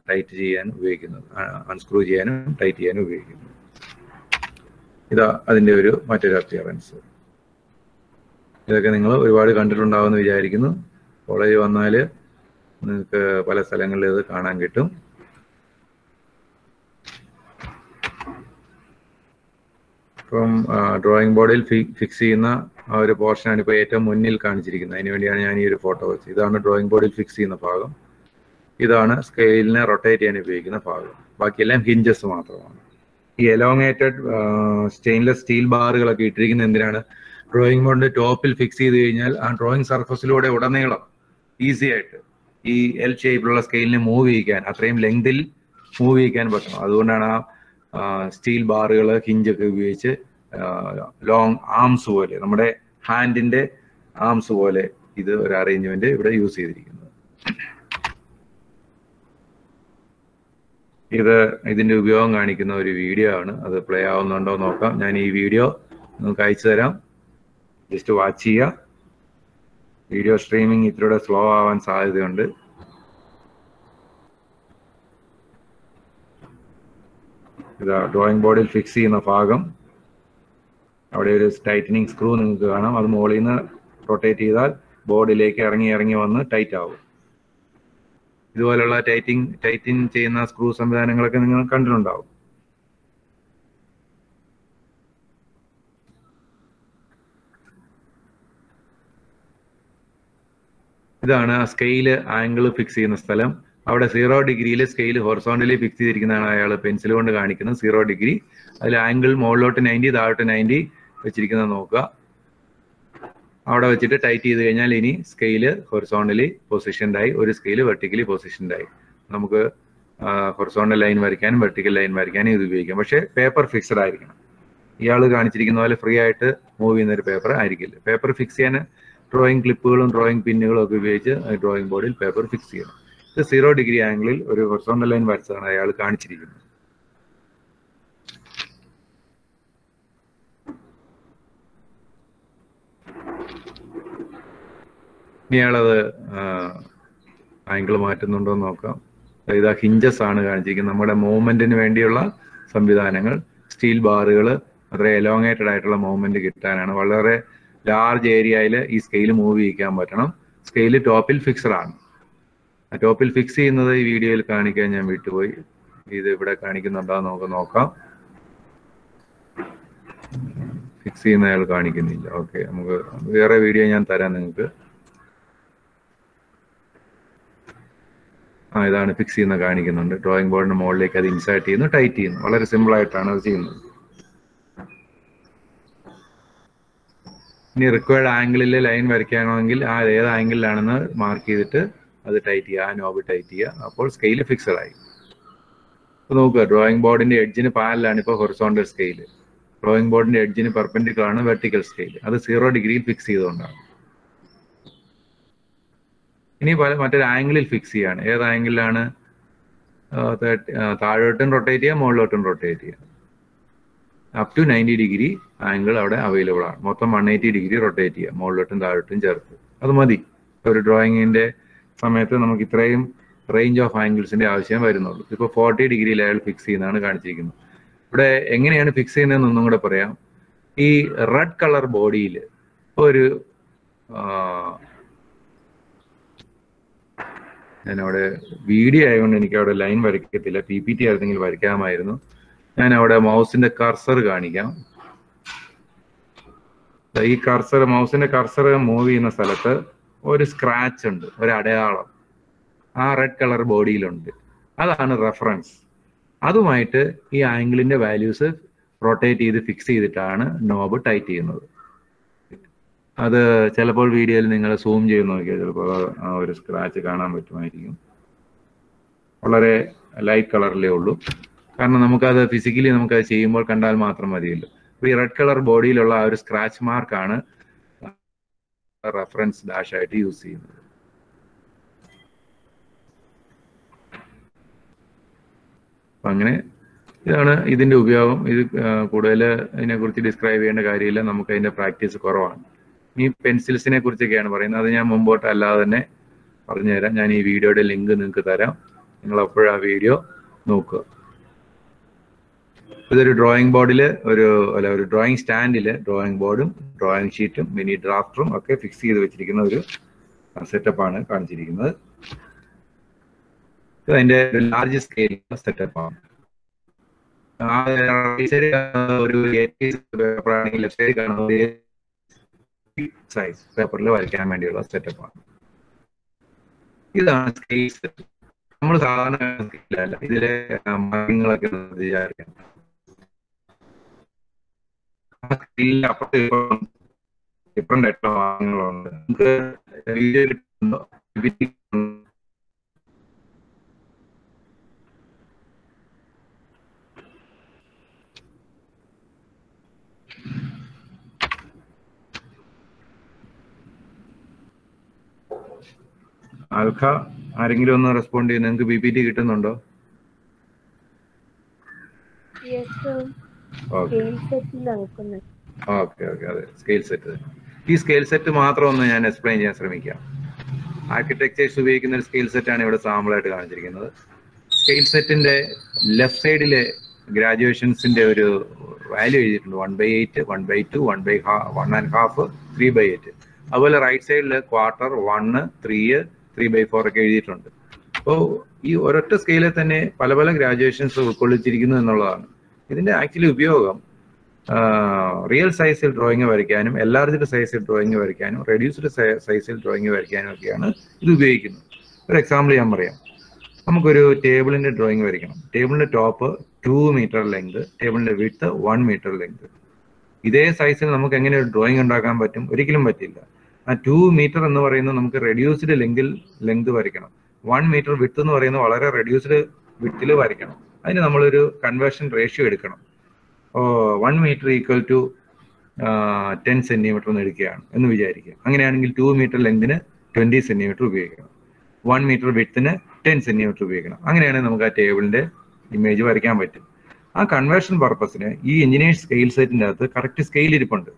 ടൈറ്റ് ചെയ്യാൻ ഉപയോഗിക്കുന്നത്, അൺസ്ക്രൂ ചെയ്യാനും ടൈറ്റ് ചെയ്യാനും ഉപയോഗിക്കുന്നത്. ഇതാ അതിന്റെ മറ്റൊരു അപ്പിയറൻസ്. ഇതൊക്കെ നിങ്ങൾ ഒരുപാട് കണ്ടിട്ടുണ്ടാവുമെന്ന് വിചാരിക്കുന്നു. കോളേജ് വന്നാൽ നിങ്ങൾക്ക് പല സ്ഥലങ്ങളിൽ ഇത് കാണാൻ കിട്ടും. ഇപ്പം ഡ്രോയിങ് ബോർഡിൽ ഫിക്സ് ചെയ്യുന്ന ആ ഒരു പോർഷനാണ് ഇപ്പോൾ ഏറ്റവും മുന്നിൽ കാണിച്ചിരിക്കുന്നത്. അതിനുവേണ്ടിയാണ് ഞാൻ ഈ ഒരു ഫോട്ടോ വെച്ചത്. ഇതാണ് ഡ്രോയിങ് ബോർഡിൽ ഫിക്സ് ചെയ്യുന്ന ഭാഗം. ഇതാണ് സ്കെയിലിനെ റൊട്ടേറ്റ് ചെയ്യാൻ ഉപയോഗിക്കുന്ന ഭാഗം. ബാക്കിയെല്ലാം ഹിഞ്ചസ് മാത്രമാണ്. ഈ എലോങ്ങേറ്റഡ് സ്റ്റെയിൻലെസ് സ്റ്റീൽ ബാറുകളൊക്കെ ഇട്ടിരിക്കുന്നത് എന്തിനാണ്? ഡ്രോയിങ് ബോർഡിന്റെ ടോപ്പിൽ ഫിക്സ് ചെയ്ത് കഴിഞ്ഞാൽ ആ ഡ്രോയിങ് സർഫസിലൂടെ ഉടനീളം ഈസി ആയിട്ട് ഈ എൽ ഷേപ്പിലുള്ള സ്കെയിലിനെ മൂവ് ചെയ്യിക്കാൻ, അത്രയും ലെങ്തിൽ മൂവ് ചെയ്യിക്കാൻ പറ്റണം. അതുകൊണ്ടാണ് ആ സ്റ്റീൽ ബാറുകൾ ഹിഞ്ചൊക്കെ ഉപയോഗിച്ച് ലോങ് ആംസ് പോലെ, നമ്മുടെ ഹാൻഡിന്റെ ആംസ് പോലെ ഇത് ഒരു അറേഞ്ച്മെന്റ് ഇവിടെ യൂസ് ചെയ്തിരിക്കുന്നത്. ഇതിന്റെ ഉപയോഗം കാണിക്കുന്ന ഒരു വീഡിയോ ആണ്. അത് പ്ലേ ആവുന്നുണ്ടോ നോക്കാം. ഞാൻ ഈ വീഡിയോ നിങ്ങൾക്ക് അയച്ചു തരാം. ജസ്റ്റ് വാച്ച് ചെയ്യുക. വീഡിയോ സ്ട്രീമിംഗ് ഇതിലൂടെ സ്ലോ ആവാൻ സാധ്യതയുണ്ട്. ഇതാ ഡ്രോയിങ് ബോർഡിൽ ഫിക്സ് ചെയ്യുന്ന ഭാഗം. അവിടെ ഒരു ടൈറ്റനിങ് സ്ക്രൂ നിങ്ങൾക്ക് കാണാം. അത് മുകളിൽ നിന്ന് റൊട്ടേറ്റ് ചെയ്താൽ ബോർഡിലേക്ക് ഇറങ്ങി വന്ന് ടൈറ്റ് ആവും. ഇതുപോലുള്ള ടൈറ്റിങ് ചെയ്യുന്ന സ്ക്രൂ സംവിധാനങ്ങളൊക്കെ നിങ്ങൾ കണ്ടിട്ടുണ്ടാവും. ഇതാണ് സ്കെയില് ആംഗിൾ ഫിക്സ് ചെയ്യുന്ന സ്ഥലം. അവിടെ 0 ഡിഗ്രിയിൽ സ്കെയിൽ ഹൊറിസോണ്ടലി ഫിക്സ് ചെയ്തിരിക്കുന്നതാണ് അയാൾ പെൻസിൽ കൊണ്ട് കാണിക്കുന്നത്. 0 ഡിഗ്രി. അതിൽ ആംഗിൾ മുകളിലോട്ട് 90, താഴോട്ട് 90 വെച്ചിരിക്കുന്നത് നോക്കുക. അവിടെ വെച്ചിട്ട് ടൈറ്റ് ചെയ്ത് കഴിഞ്ഞാൽ ഇനി സ്കെയില് ഹൊറിസോണ്ടലി പൊസിഷൻഡായി, ഒരു സ്കെയില് വെർട്ടിക്കലി പൊസിഷൻഡായി. നമുക്ക് ഹൊറിസോണ്ടൽ ലൈൻ വരയ്ക്കാനും വെർട്ടിക്കൽ ലൈൻ വരയ്ക്കാനും ഇത് ഉപയോഗിക്കാം. പക്ഷേ പേപ്പർ ഫിക്സഡ് ആയിരിക്കണം. ഇയാൾ കാണിച്ചിരിക്കുന്ന പോലെ ഫ്രീ ആയിട്ട് മൂവ് ചെയ്യുന്ന ഒരു പേപ്പർ ആയിരിക്കില്ല. പേപ്പർ ഫിക്സ് ചെയ്യാൻ ഡ്രോയിങ് ക്ലിപ്പുകളും ഡ്രോയിങ് പിന്നുകളും ഒക്കെ ഉപയോഗിച്ച് ഡ്രോയിങ് ബോർഡിൽ പേപ്പർ ഫിക്സ് ചെയ്യണം. ഇത് 0 ഡിഗ്രി ആംഗിളിൽ ഒരു ഹൊറിസോണ്ടൽ ലൈൻ വരച്ചതാണ് അയാൾ കാണിച്ചിരിക്കുന്നത്. ഇയാളത് ആംഗിൾ മാറ്റുന്നുണ്ടോ എന്ന് നോക്കാം. ഇതാ ഹിഞ്ചസ് ആണ് കാണിച്ചിരിക്കുന്നത്. നമ്മുടെ മൂവ്മെന്റിന് വേണ്ടിയുള്ള സംവിധാനങ്ങൾ. സ്റ്റീൽ ബാറുകൾ വളരെ എലോങ്ങേറ്റഡ് ആയിട്ടുള്ള മൂവ്മെന്റ് കിട്ടാനാണ്. വളരെ ലാർജ് ഏരിയയിൽ ഈ സ്കെയിൽ മൂവ് ചെയ്യിക്കാൻ പറ്റണം. സ്കെയിൽ ടോപ്പിൽ ഫിക്സഡ് ആണ്. ടോപ്പിൽ ഫിക്സ് ചെയ്യുന്നത് ഈ വീഡിയോയിൽ കാണിക്കാൻ ഞാൻ വിട്ടുപോയി. ഇത് ഇവിടെ കാണിക്കുന്നുണ്ടോ നമുക്ക് നോക്കാം. ഫിക്സ് ചെയ്യുന്ന അയാൾ കാണിക്കുന്നില്ല. ഓക്കെ, നമുക്ക് വേറെ വീഡിയോ ഞാൻ തരാം നിങ്ങൾക്ക്. ഇതാണ് ഫിക്സ് ചെയ്യുന്ന കാണിക്കുന്നുണ്ട്. ഡ്രോയിങ് ബോർഡിന്റെ മുകളിലേക്ക് അത് ഇൻസേർട്ട് ചെയ്യുന്നു, ടൈറ്റ് ചെയ്യുന്നു. വളരെ സിമ്പിൾ ആയിട്ടാണ് അത് ചെയ്യുന്നത്. ഇനി റിക്വയർഡ് ആംഗിളിൽ ലൈൻ വരയ്ക്കുകയാണെങ്കിൽ ഏത് ആംഗിളിലാണെന്ന് മാർക്ക് ചെയ്തിട്ട് അത് ടൈറ്റ് ചെയ്യുക, ആ നോബ് ടൈറ്റ് ചെയ്യുക. അപ്പോൾ സ്കെയിൽ ഫിക്സഡ് ആയി. ഇപ്പോൾ നോക്കുക, ഡ്രോയിങ് ബോർഡിന്റെ എഡ്ജിന് പാരലാണ് ഇപ്പോൾ ഹൊറിസോണ്ടൽ സ്കെയിൽ. ഡ്രോയിങ് ബോർഡിന്റെ എഡ്ജിന് പെർപെൻഡിക്കുലർ ആണ് വെർട്ടിക്കൽ സ്കെയിൽ. അത് 0 ഡിഗ്രിയിൽ ഫിക്സ് ചെയ്തുകൊണ്ടാണ്. ഇനി മറ്റൊരു ആംഗിളിൽ ഫിക്സ് ചെയ്യാണ്. ഏത് ആംഗിളിലാണ്? താഴോട്ടും റൊട്ടേറ്റ് ചെയ്യുക, മുകളിലോട്ടും റൊട്ടേറ്റ് ചെയ്യുക. അപ് ടു 90 ഡിഗ്രി ആംഗിൾ അവിടെ അവൈലബിൾ ആണ്. മൊത്തം 180 ഡിഗ്രി റൊട്ടേറ്റ് ചെയ്യുക, മുകളിലോട്ടും താഴോട്ടും ചേർത്ത്. അത് മതി. ഒരു ഡ്രോയിങ്ങിന്റെ സമയത്ത് നമുക്ക് ഇത്രയും റേഞ്ച് ഓഫ് ആംഗിൾസിന്റെ ആവശ്യം വരുന്നുള്ളൂ. ഇപ്പോൾ 40 ഡിഗ്രിയിൽ അയാൾ ഫിക്സ് ചെയ്യുന്നതാണ് കാണിച്ചിരിക്കുന്നത്. ഇവിടെ എങ്ങനെയാണ് ഫിക്സ് ചെയ്യുന്നതെന്നൊന്നും കൂടെ പറയാം. ഈ റെഡ് കളർ ബോഡിയിൽ ഒരു ഞാൻ അവിടെ വീഡിയോ ആയതുകൊണ്ട് എനിക്ക് അവിടെ ലൈൻ വരയ്ക്കത്തില്ല, PPT ആയിരുന്നെങ്കിൽ വരയ്ക്കാമായിരുന്നു. ഞാൻ അവിടെ മൗസിന്റെ കർസർ കാണിക്കാം. ഈ കർസർ, മൗസിന്റെ കർസർ മൂവ് ചെയ്യുന്ന സ്ഥലത്ത് ഒരു സ്ക്രാച്ച് ഉണ്ട്, ഒരു അടയാളം ആ റെഡ് കളർ ബോഡിയിലുണ്ട്. അതാണ് റെഫറൻസ്. അതുമായിട്ട് ഈ ആംഗിളിന്റെ വാല്യൂസ് റൊട്ടേറ്റ് ചെയ്ത് ഫിക്സ് ചെയ്തിട്ടാണ് നോബ് ടൈറ്റ് ചെയ്യുന്നത്. അത് ചിലപ്പോൾ വീഡിയോയിൽ നിങ്ങൾ സൂം ചെയ്ത് നോക്കിയാൽ ചിലപ്പോൾ ആ ഒരു സ്ക്രാച്ച് കാണാൻ പറ്റുമായിരിക്കും. വളരെ ലൈറ്റ് കളറിലേ ഉള്ളൂ, കാരണം നമുക്കത് ഫിസിക്കലി നമുക്കത് ചെയ്യുമ്പോൾ കണ്ടാൽ മാത്രം മതിയല്ലോ. അപ്പോൾ ഈ റെഡ് കളർ ബോഡിയിലുള്ള ആ ഒരു സ്ക്രാച്ച് മാർക്കാണ് റെഫറൻസ് ഡാഷ് ആയിട്ട് യൂസ് ചെയ്യുന്നത്. അപ്പം അങ്ങനെ ഇതാണ് ഇതിന്റെ ഉപയോഗം. ഇത് കൂടുതൽ ഇതിനെക്കുറിച്ച് ഡിസ്ക്രൈബ് ചെയ്യേണ്ട കാര്യമില്ല, നമുക്ക് അതിന്റെ പ്രാക്ടീസ് കുറവാണ്. ഈ പെൻസിൽസിനെ കുറിച്ചൊക്കെയാണ് പറയുന്നത്, അത് ഞാൻ മുമ്പോട്ട് അല്ലാതെ തന്നെ പറഞ്ഞുതരാം. ഞാൻ ഈ വീഡിയോയുടെ ലിങ്ക് നിങ്ങൾക്ക് തരാം, നിങ്ങൾ അപ്പോഴും ആ വീഡിയോ നോക്കുക. ഇതൊരു ഡ്രോയിങ് ബോർഡിൽ ഒരു ഡ്രോയിങ് സ്റ്റാൻഡിൽ ഡ്രോയിങ് ബോർഡും ഡ്രോയിങ് ഷീറ്റും മിനി ഡ്രാഫ്റ്ററും ഒക്കെ ഫിക്സ് ചെയ്ത് വെച്ചിരിക്കുന്ന ഒരു സെറ്റപ്പാണ് കാണിച്ചിരിക്കുന്നത്. അതിന്റെ ലാർജ് സ്കെയിൽ സെറ്റപ്പാണ്. ഒരു പേപ്പറാണെങ്കിൽ സൈസ് പേപ്പറിൽ വരയ്ക്കാൻ വേണ്ടിയുള്ള സെറ്റപ്പാണ്. ഇതാണ് സ്കെയിൽ സെറ്റ്. നമ്മൾ സാധാരണ സ്കെയിലല്ല, ഇതിലെ മാർഗങ്ങളൊക്കെ വിചാരിക്കണം. അപ്പുറത്ത് ഡിഫറെന്റ് ആയിട്ടുള്ള ഭാഗങ്ങളുണ്ട്. നമുക്ക് വീഡിയോ കിട്ടുന്നുണ്ടോ? ആൽഖ, ആരെങ്കിലും ഒന്ന് റെസ്പോണ്ട് ചെയ്യുന്നത്? നിങ്ങൾക്ക് PPT കിട്ടുന്നുണ്ടോ? ഓക്കെ, അതെ, സ്കെയിൽ സെറ്റ്. ഈ സ്കെയിൽ സെറ്റ് മാത്രം ഒന്ന് ഞാൻ എക്സ്പ്ലെയിൻ ചെയ്യാൻ ശ്രമിക്കാം. ആർക്കിടെക്ചേഴ്സ് ഉപയോഗിക്കുന്ന ഒരു സ്കെയിൽ സെറ്റാണ് ഇവിടെ സാമ്പിളായിട്ട് കാണിച്ചിരിക്കുന്നത്. സ്കെയിൽ സെറ്റിന്റെ ലെഫ്റ്റ് സൈഡിലെ ഗ്രാജുവേഷൻസിന്റെ ഒരു വാല്യൂ എഴുതിയിട്ടുണ്ട്. 1/8, 1/2, 1.5, 3/8. അതുപോലെ റൈറ്റ് സൈഡിൽ ക്വാർട്ടർ, 1, 3, 3/4 ഒക്കെ എഴുതിയിട്ടുണ്ട്. അപ്പോൾ ഈ ഒരൊറ്റ സ്കെയിലിൽ തന്നെ പല പല ഗ്രാജുവേഷൻസ് ഉൾക്കൊള്ളിച്ചിരിക്കുന്നു എന്നുള്ളതാണ്. ഇതിന്റെ ആക്ച്വലി ഉപയോഗം റിയൽ സൈസിൽ ഡ്രോയിങ് വരയ്ക്കാനും, എൻലാർജ്ഡ് സൈസിൽ ഡ്രോയിങ് വരയ്ക്കാനും, റെഡ്യൂസ്ഡ് സൈസിൽ ഡ്രോയിങ് വരയ്ക്കാനും ഒക്കെയാണ് ഇത് ഉപയോഗിക്കുന്നത്. ഒരു എക്സാമ്പിൾ ഞാൻ പറയാം. നമുക്കൊരു ടേബിളിന്റെ ഡ്രോയിങ് വരയ്ക്കണം. ടേബിളിന്റെ ടോപ്പ് 2 മീറ്റർ ലെങ്ത്, ടേബിളിന്റെ വിഡ്ത്ത് 1 മീറ്റർ ലെങ്ത്. ഇതേ സൈസിൽ നമുക്ക് എങ്ങനെ ഒരു ഡ്രോയിങ് ഉണ്ടാക്കാൻ പറ്റും? ഒരിക്കലും പറ്റില്ല. ആ 2 മീറ്റർ എന്ന് പറയുന്നത് നമുക്ക് റെഡ്യൂസ്ഡ് ലെങ്ത് വരയ്ക്കണം. 1 മീറ്റർ വിഡ്ത്ത് എന്ന് പറയുന്നത് വളരെ റെഡ്യൂസ്ഡ് വിഡ്ത്തിൽ വരയ്ക്കണം. അതിന് നമ്മളൊരു കൺവേർഷൻ റേഷ്യോ എടുക്കണം. 1 മീറ്റർ ഈക്വൽ ടു 10 സെന്റിമീറ്റർ എന്ന് എടുക്കുകയാണ് എന്ന് വിചാരിക്കുക. അങ്ങനെയാണെങ്കിൽ 2 മീറ്റർ ലെങ്തിന് 20 സെന്റിമീറ്റർ ഉപയോഗിക്കണം, 1 മീറ്റർ വിഡ്ത്തിന് 10 സെന്റിമീറ്റർ ഉപയോഗിക്കണം. അങ്ങനെയാണെങ്കിൽ നമുക്ക് ആ ടേബിളിന്റെ ഇമേജ് വരയ്ക്കാൻ പറ്റും. ആ കൺവേർഷൻ പർപ്പസിന് ഈ എഞ്ചിനീയർ സ്കെയിൽ സെറ്റിന്റെ അകത്ത് കറക്റ്റ് സ്കെയിൽ ഇരിപ്പുണ്ട്.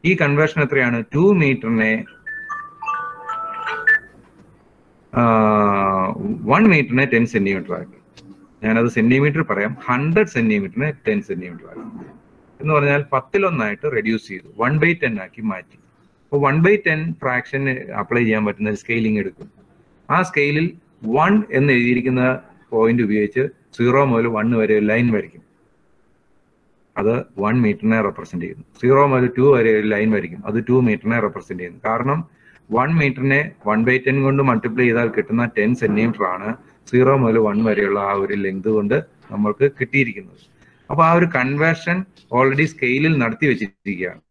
ഈ കൺവേർഷൻ എത്രയാണ്? 2 മീറ്ററിനെ 1 മീറ്ററിനെ 10 സെന്റിമീറ്റർ ആക്കി. ഞാനത് സെന്റിമീറ്റർ പറയാം. 100 സെന്റിമീറ്ററിനെ 10 സെന്റിമീറ്റർ ആക്കി എന്ന് പറഞ്ഞാൽ 10-1 റെഡ്യൂസ് ചെയ്തു, 1/10 ആക്കി മാറ്റി. അപ്പോൾ 1/10 ഫ്രാക്ഷന് അപ്ലൈ ചെയ്യാൻ പറ്റുന്ന സ്കെയിലിംഗ് എടുക്കും. ആ സ്കെയിലിൽ 1 എന്ന് എഴുതിയിരിക്കുന്ന പോയിന്റ് ഉപയോഗിച്ച് 0 മുതൽ 1 വരെ ഒരു ലൈൻ വരയ്ക്കും. അത് 1 മീറ്ററിനെ റെപ്രസെന്റ് ചെയ്യുന്നു. 0 മുതൽ 2 വരെ ഒരു ലൈൻ വരയ്ക്കും. അത് 2 മീറ്ററിനെ റെപ്രസെന്റ് ചെയ്യുന്നു. കാരണം 1 മീറ്ററിനെ 1/10 കൊണ്ട് മൾട്ടിപ്ലൈ ചെയ്താൽ കിട്ടുന്ന 10 സെന്റിമീറ്റർ ആണ് 0 മുതൽ 1 വരെയുള്ള ആ ഒരു ലെങ്ത് കൊണ്ട് നമ്മൾക്ക് കിട്ടിയിരിക്കുന്നത്. അപ്പൊ ആ ഒരു കൺവേർഷൻ ഓൾറെഡി സ്കെയിലിൽ നടത്തി വെച്ചിരിക്കുകയാണ്.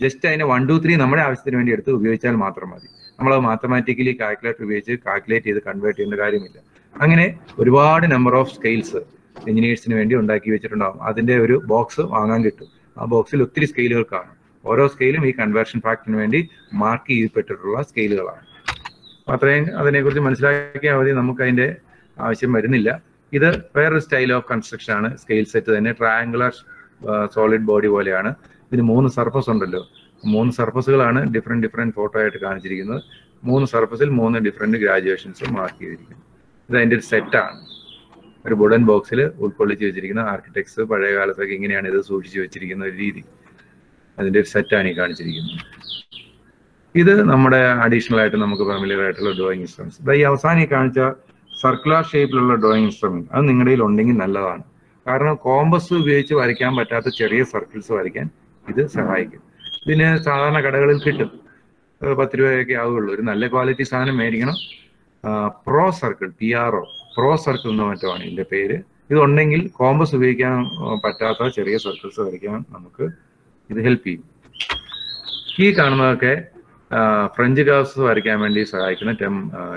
ജസ്റ്റ് അതിനെ 1, 2, 3 നമ്മുടെ ആവശ്യത്തിന് വേണ്ടി എടുത്ത് ഉപയോഗിച്ചാൽ മാത്രം മതി. നമ്മൾ മാത്തമാറ്റിക്കലി കാൽക്കുലേറ്റർ ഉപയോഗിച്ച് കാൽക്കുലേറ്റ് ചെയ്ത് കൺവേർട്ട് ചെയ്യേണ്ട കാര്യമില്ല. അങ്ങനെ ഒരുപാട് നമ്പർ ഓഫ് സ്കെയിൽസ് എഞ്ചിനീയേഴ്സിന് വേണ്ടി ഉണ്ടാക്കി വെച്ചിട്ടുണ്ടാകും. അതിന്റെ ഒരു ബോക്സ് വാങ്ങാൻ കിട്ടും. ആ ബോക്സിൽ ഒത്തിരി സ്കെയിലുകൾ കാണും. ഓരോ സ്കെയിലും ഈ കൺവേർഷൻ ഫാക്ടറിന് വേണ്ടി മാർക്ക് ചെയ്യപ്പെട്ടിട്ടുള്ള സ്കെയിലുകളാണ്. അത്രയും അതിനെക്കുറിച്ച് മനസ്സിലാക്കിയാൽ മതി, നമുക്ക് അതിന്റെ ആവശ്യം വരുന്നില്ല. ഇത് വേറൊരു സ്റ്റൈൽ ഓഫ് കൺസ്ട്രക്ഷൻ ആണ്. സ്കെയിൽ സെറ്റ് തന്നെ ട്രയാങ്കുലർ സോളിഡ് ബോഡി പോലെയാണ്. ഇതിന് 3 സർഫസ് ഉണ്ടല്ലോ. 3 സർഫസുകളാണ് ഡിഫറെന്റ് ഫോട്ടോ ആയിട്ട് കാണിച്ചിരിക്കുന്നത്. 3 സർഫസിൽ 3 ഡിഫറെന്റ് ഗ്രാജുവേഷൻസ് മാർക്ക് ചെയ്തിരിക്കുന്നു. ഇത് അതിന്റെ ഒരു സെറ്റാണ്. ഒരു വുഡൻ ബോക്സിൽ ഉൾക്കൊള്ളിച്ച് വെച്ചിരിക്കുന്ന ആർക്കിടെക്ട്സ് പഴയ കാലത്തൊക്കെ ഇങ്ങനെയാണ് ഇത് സൂക്ഷിച്ചു വെച്ചിരിക്കുന്ന ഒരു രീതി. അതിന്റെ ഒരു സെറ്റാണ് ഈ കാണിച്ചിരിക്കുന്നത്. ഇത് നമ്മുടെ അഡീഷണൽ ആയിട്ട് നമുക്ക് ഫാമിലിയർ ആയിട്ടുള്ള ഡ്രോയിങ് ഇൻസ്ട്രുമെന്റ്സ്. ഈ അവസാനം ഈ കാണിച്ച സർക്കുലർ ഷേപ്പിലുള്ള ഡ്രോയിങ് ഇൻസ്ട്രുമെന്റ് അത് നിങ്ങളുടെ കയ്യിൽ ഉണ്ടെങ്കിൽ നല്ലതാണ്. കാരണം കോമ്പസ് ഉപയോഗിച്ച് വരയ്ക്കാൻ പറ്റാത്ത ചെറിയ സർക്കിൾസ് വരയ്ക്കാൻ ഇത് സഹായിക്കും. ഇതിന് സാധാരണ കടകളിൽ കിട്ടും, 10 രൂപയൊക്കെ ആവുകയുള്ളൂ. ഒരു നല്ല ക്വാളിറ്റി സാധനം മേടിക്കണം. Pro circle, PRO, pro circle എന്ന് മറ്റുമാണ് ഇതിന്റെ പേര്. ഇതുണ്ടെങ്കിൽ കോമ്പസ് ഉപയോഗിക്കാൻ പറ്റാത്ത ചെറിയ സർക്കിൾസ് വരയ്ക്കാൻ നമുക്ക് ഇത് ഹെൽപ്പ് ചെയ്യും. ഈ കാണുന്നതൊക്കെ ഫ്രഞ്ച് കർവ്സ് വരയ്ക്കാൻ വേണ്ടി സഹായിക്കുന്ന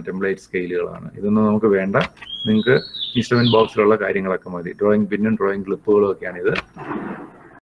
ടെംപ്ലേറ്റ് സ്കെയിലുകളാണ്. ഇതൊന്നും നമുക്ക് വേണ്ട, നിങ്ങൾക്ക് ഇൻസ്ട്രുമെന്റ് ബോക്സിലുള്ള കാര്യങ്ങളൊക്കെ മതി. ഡ്രോയിങ് പിന്നും ഡ്രോയിങ് ക്ലിപ്പുകളും ഒക്കെയാണ് ഇത്.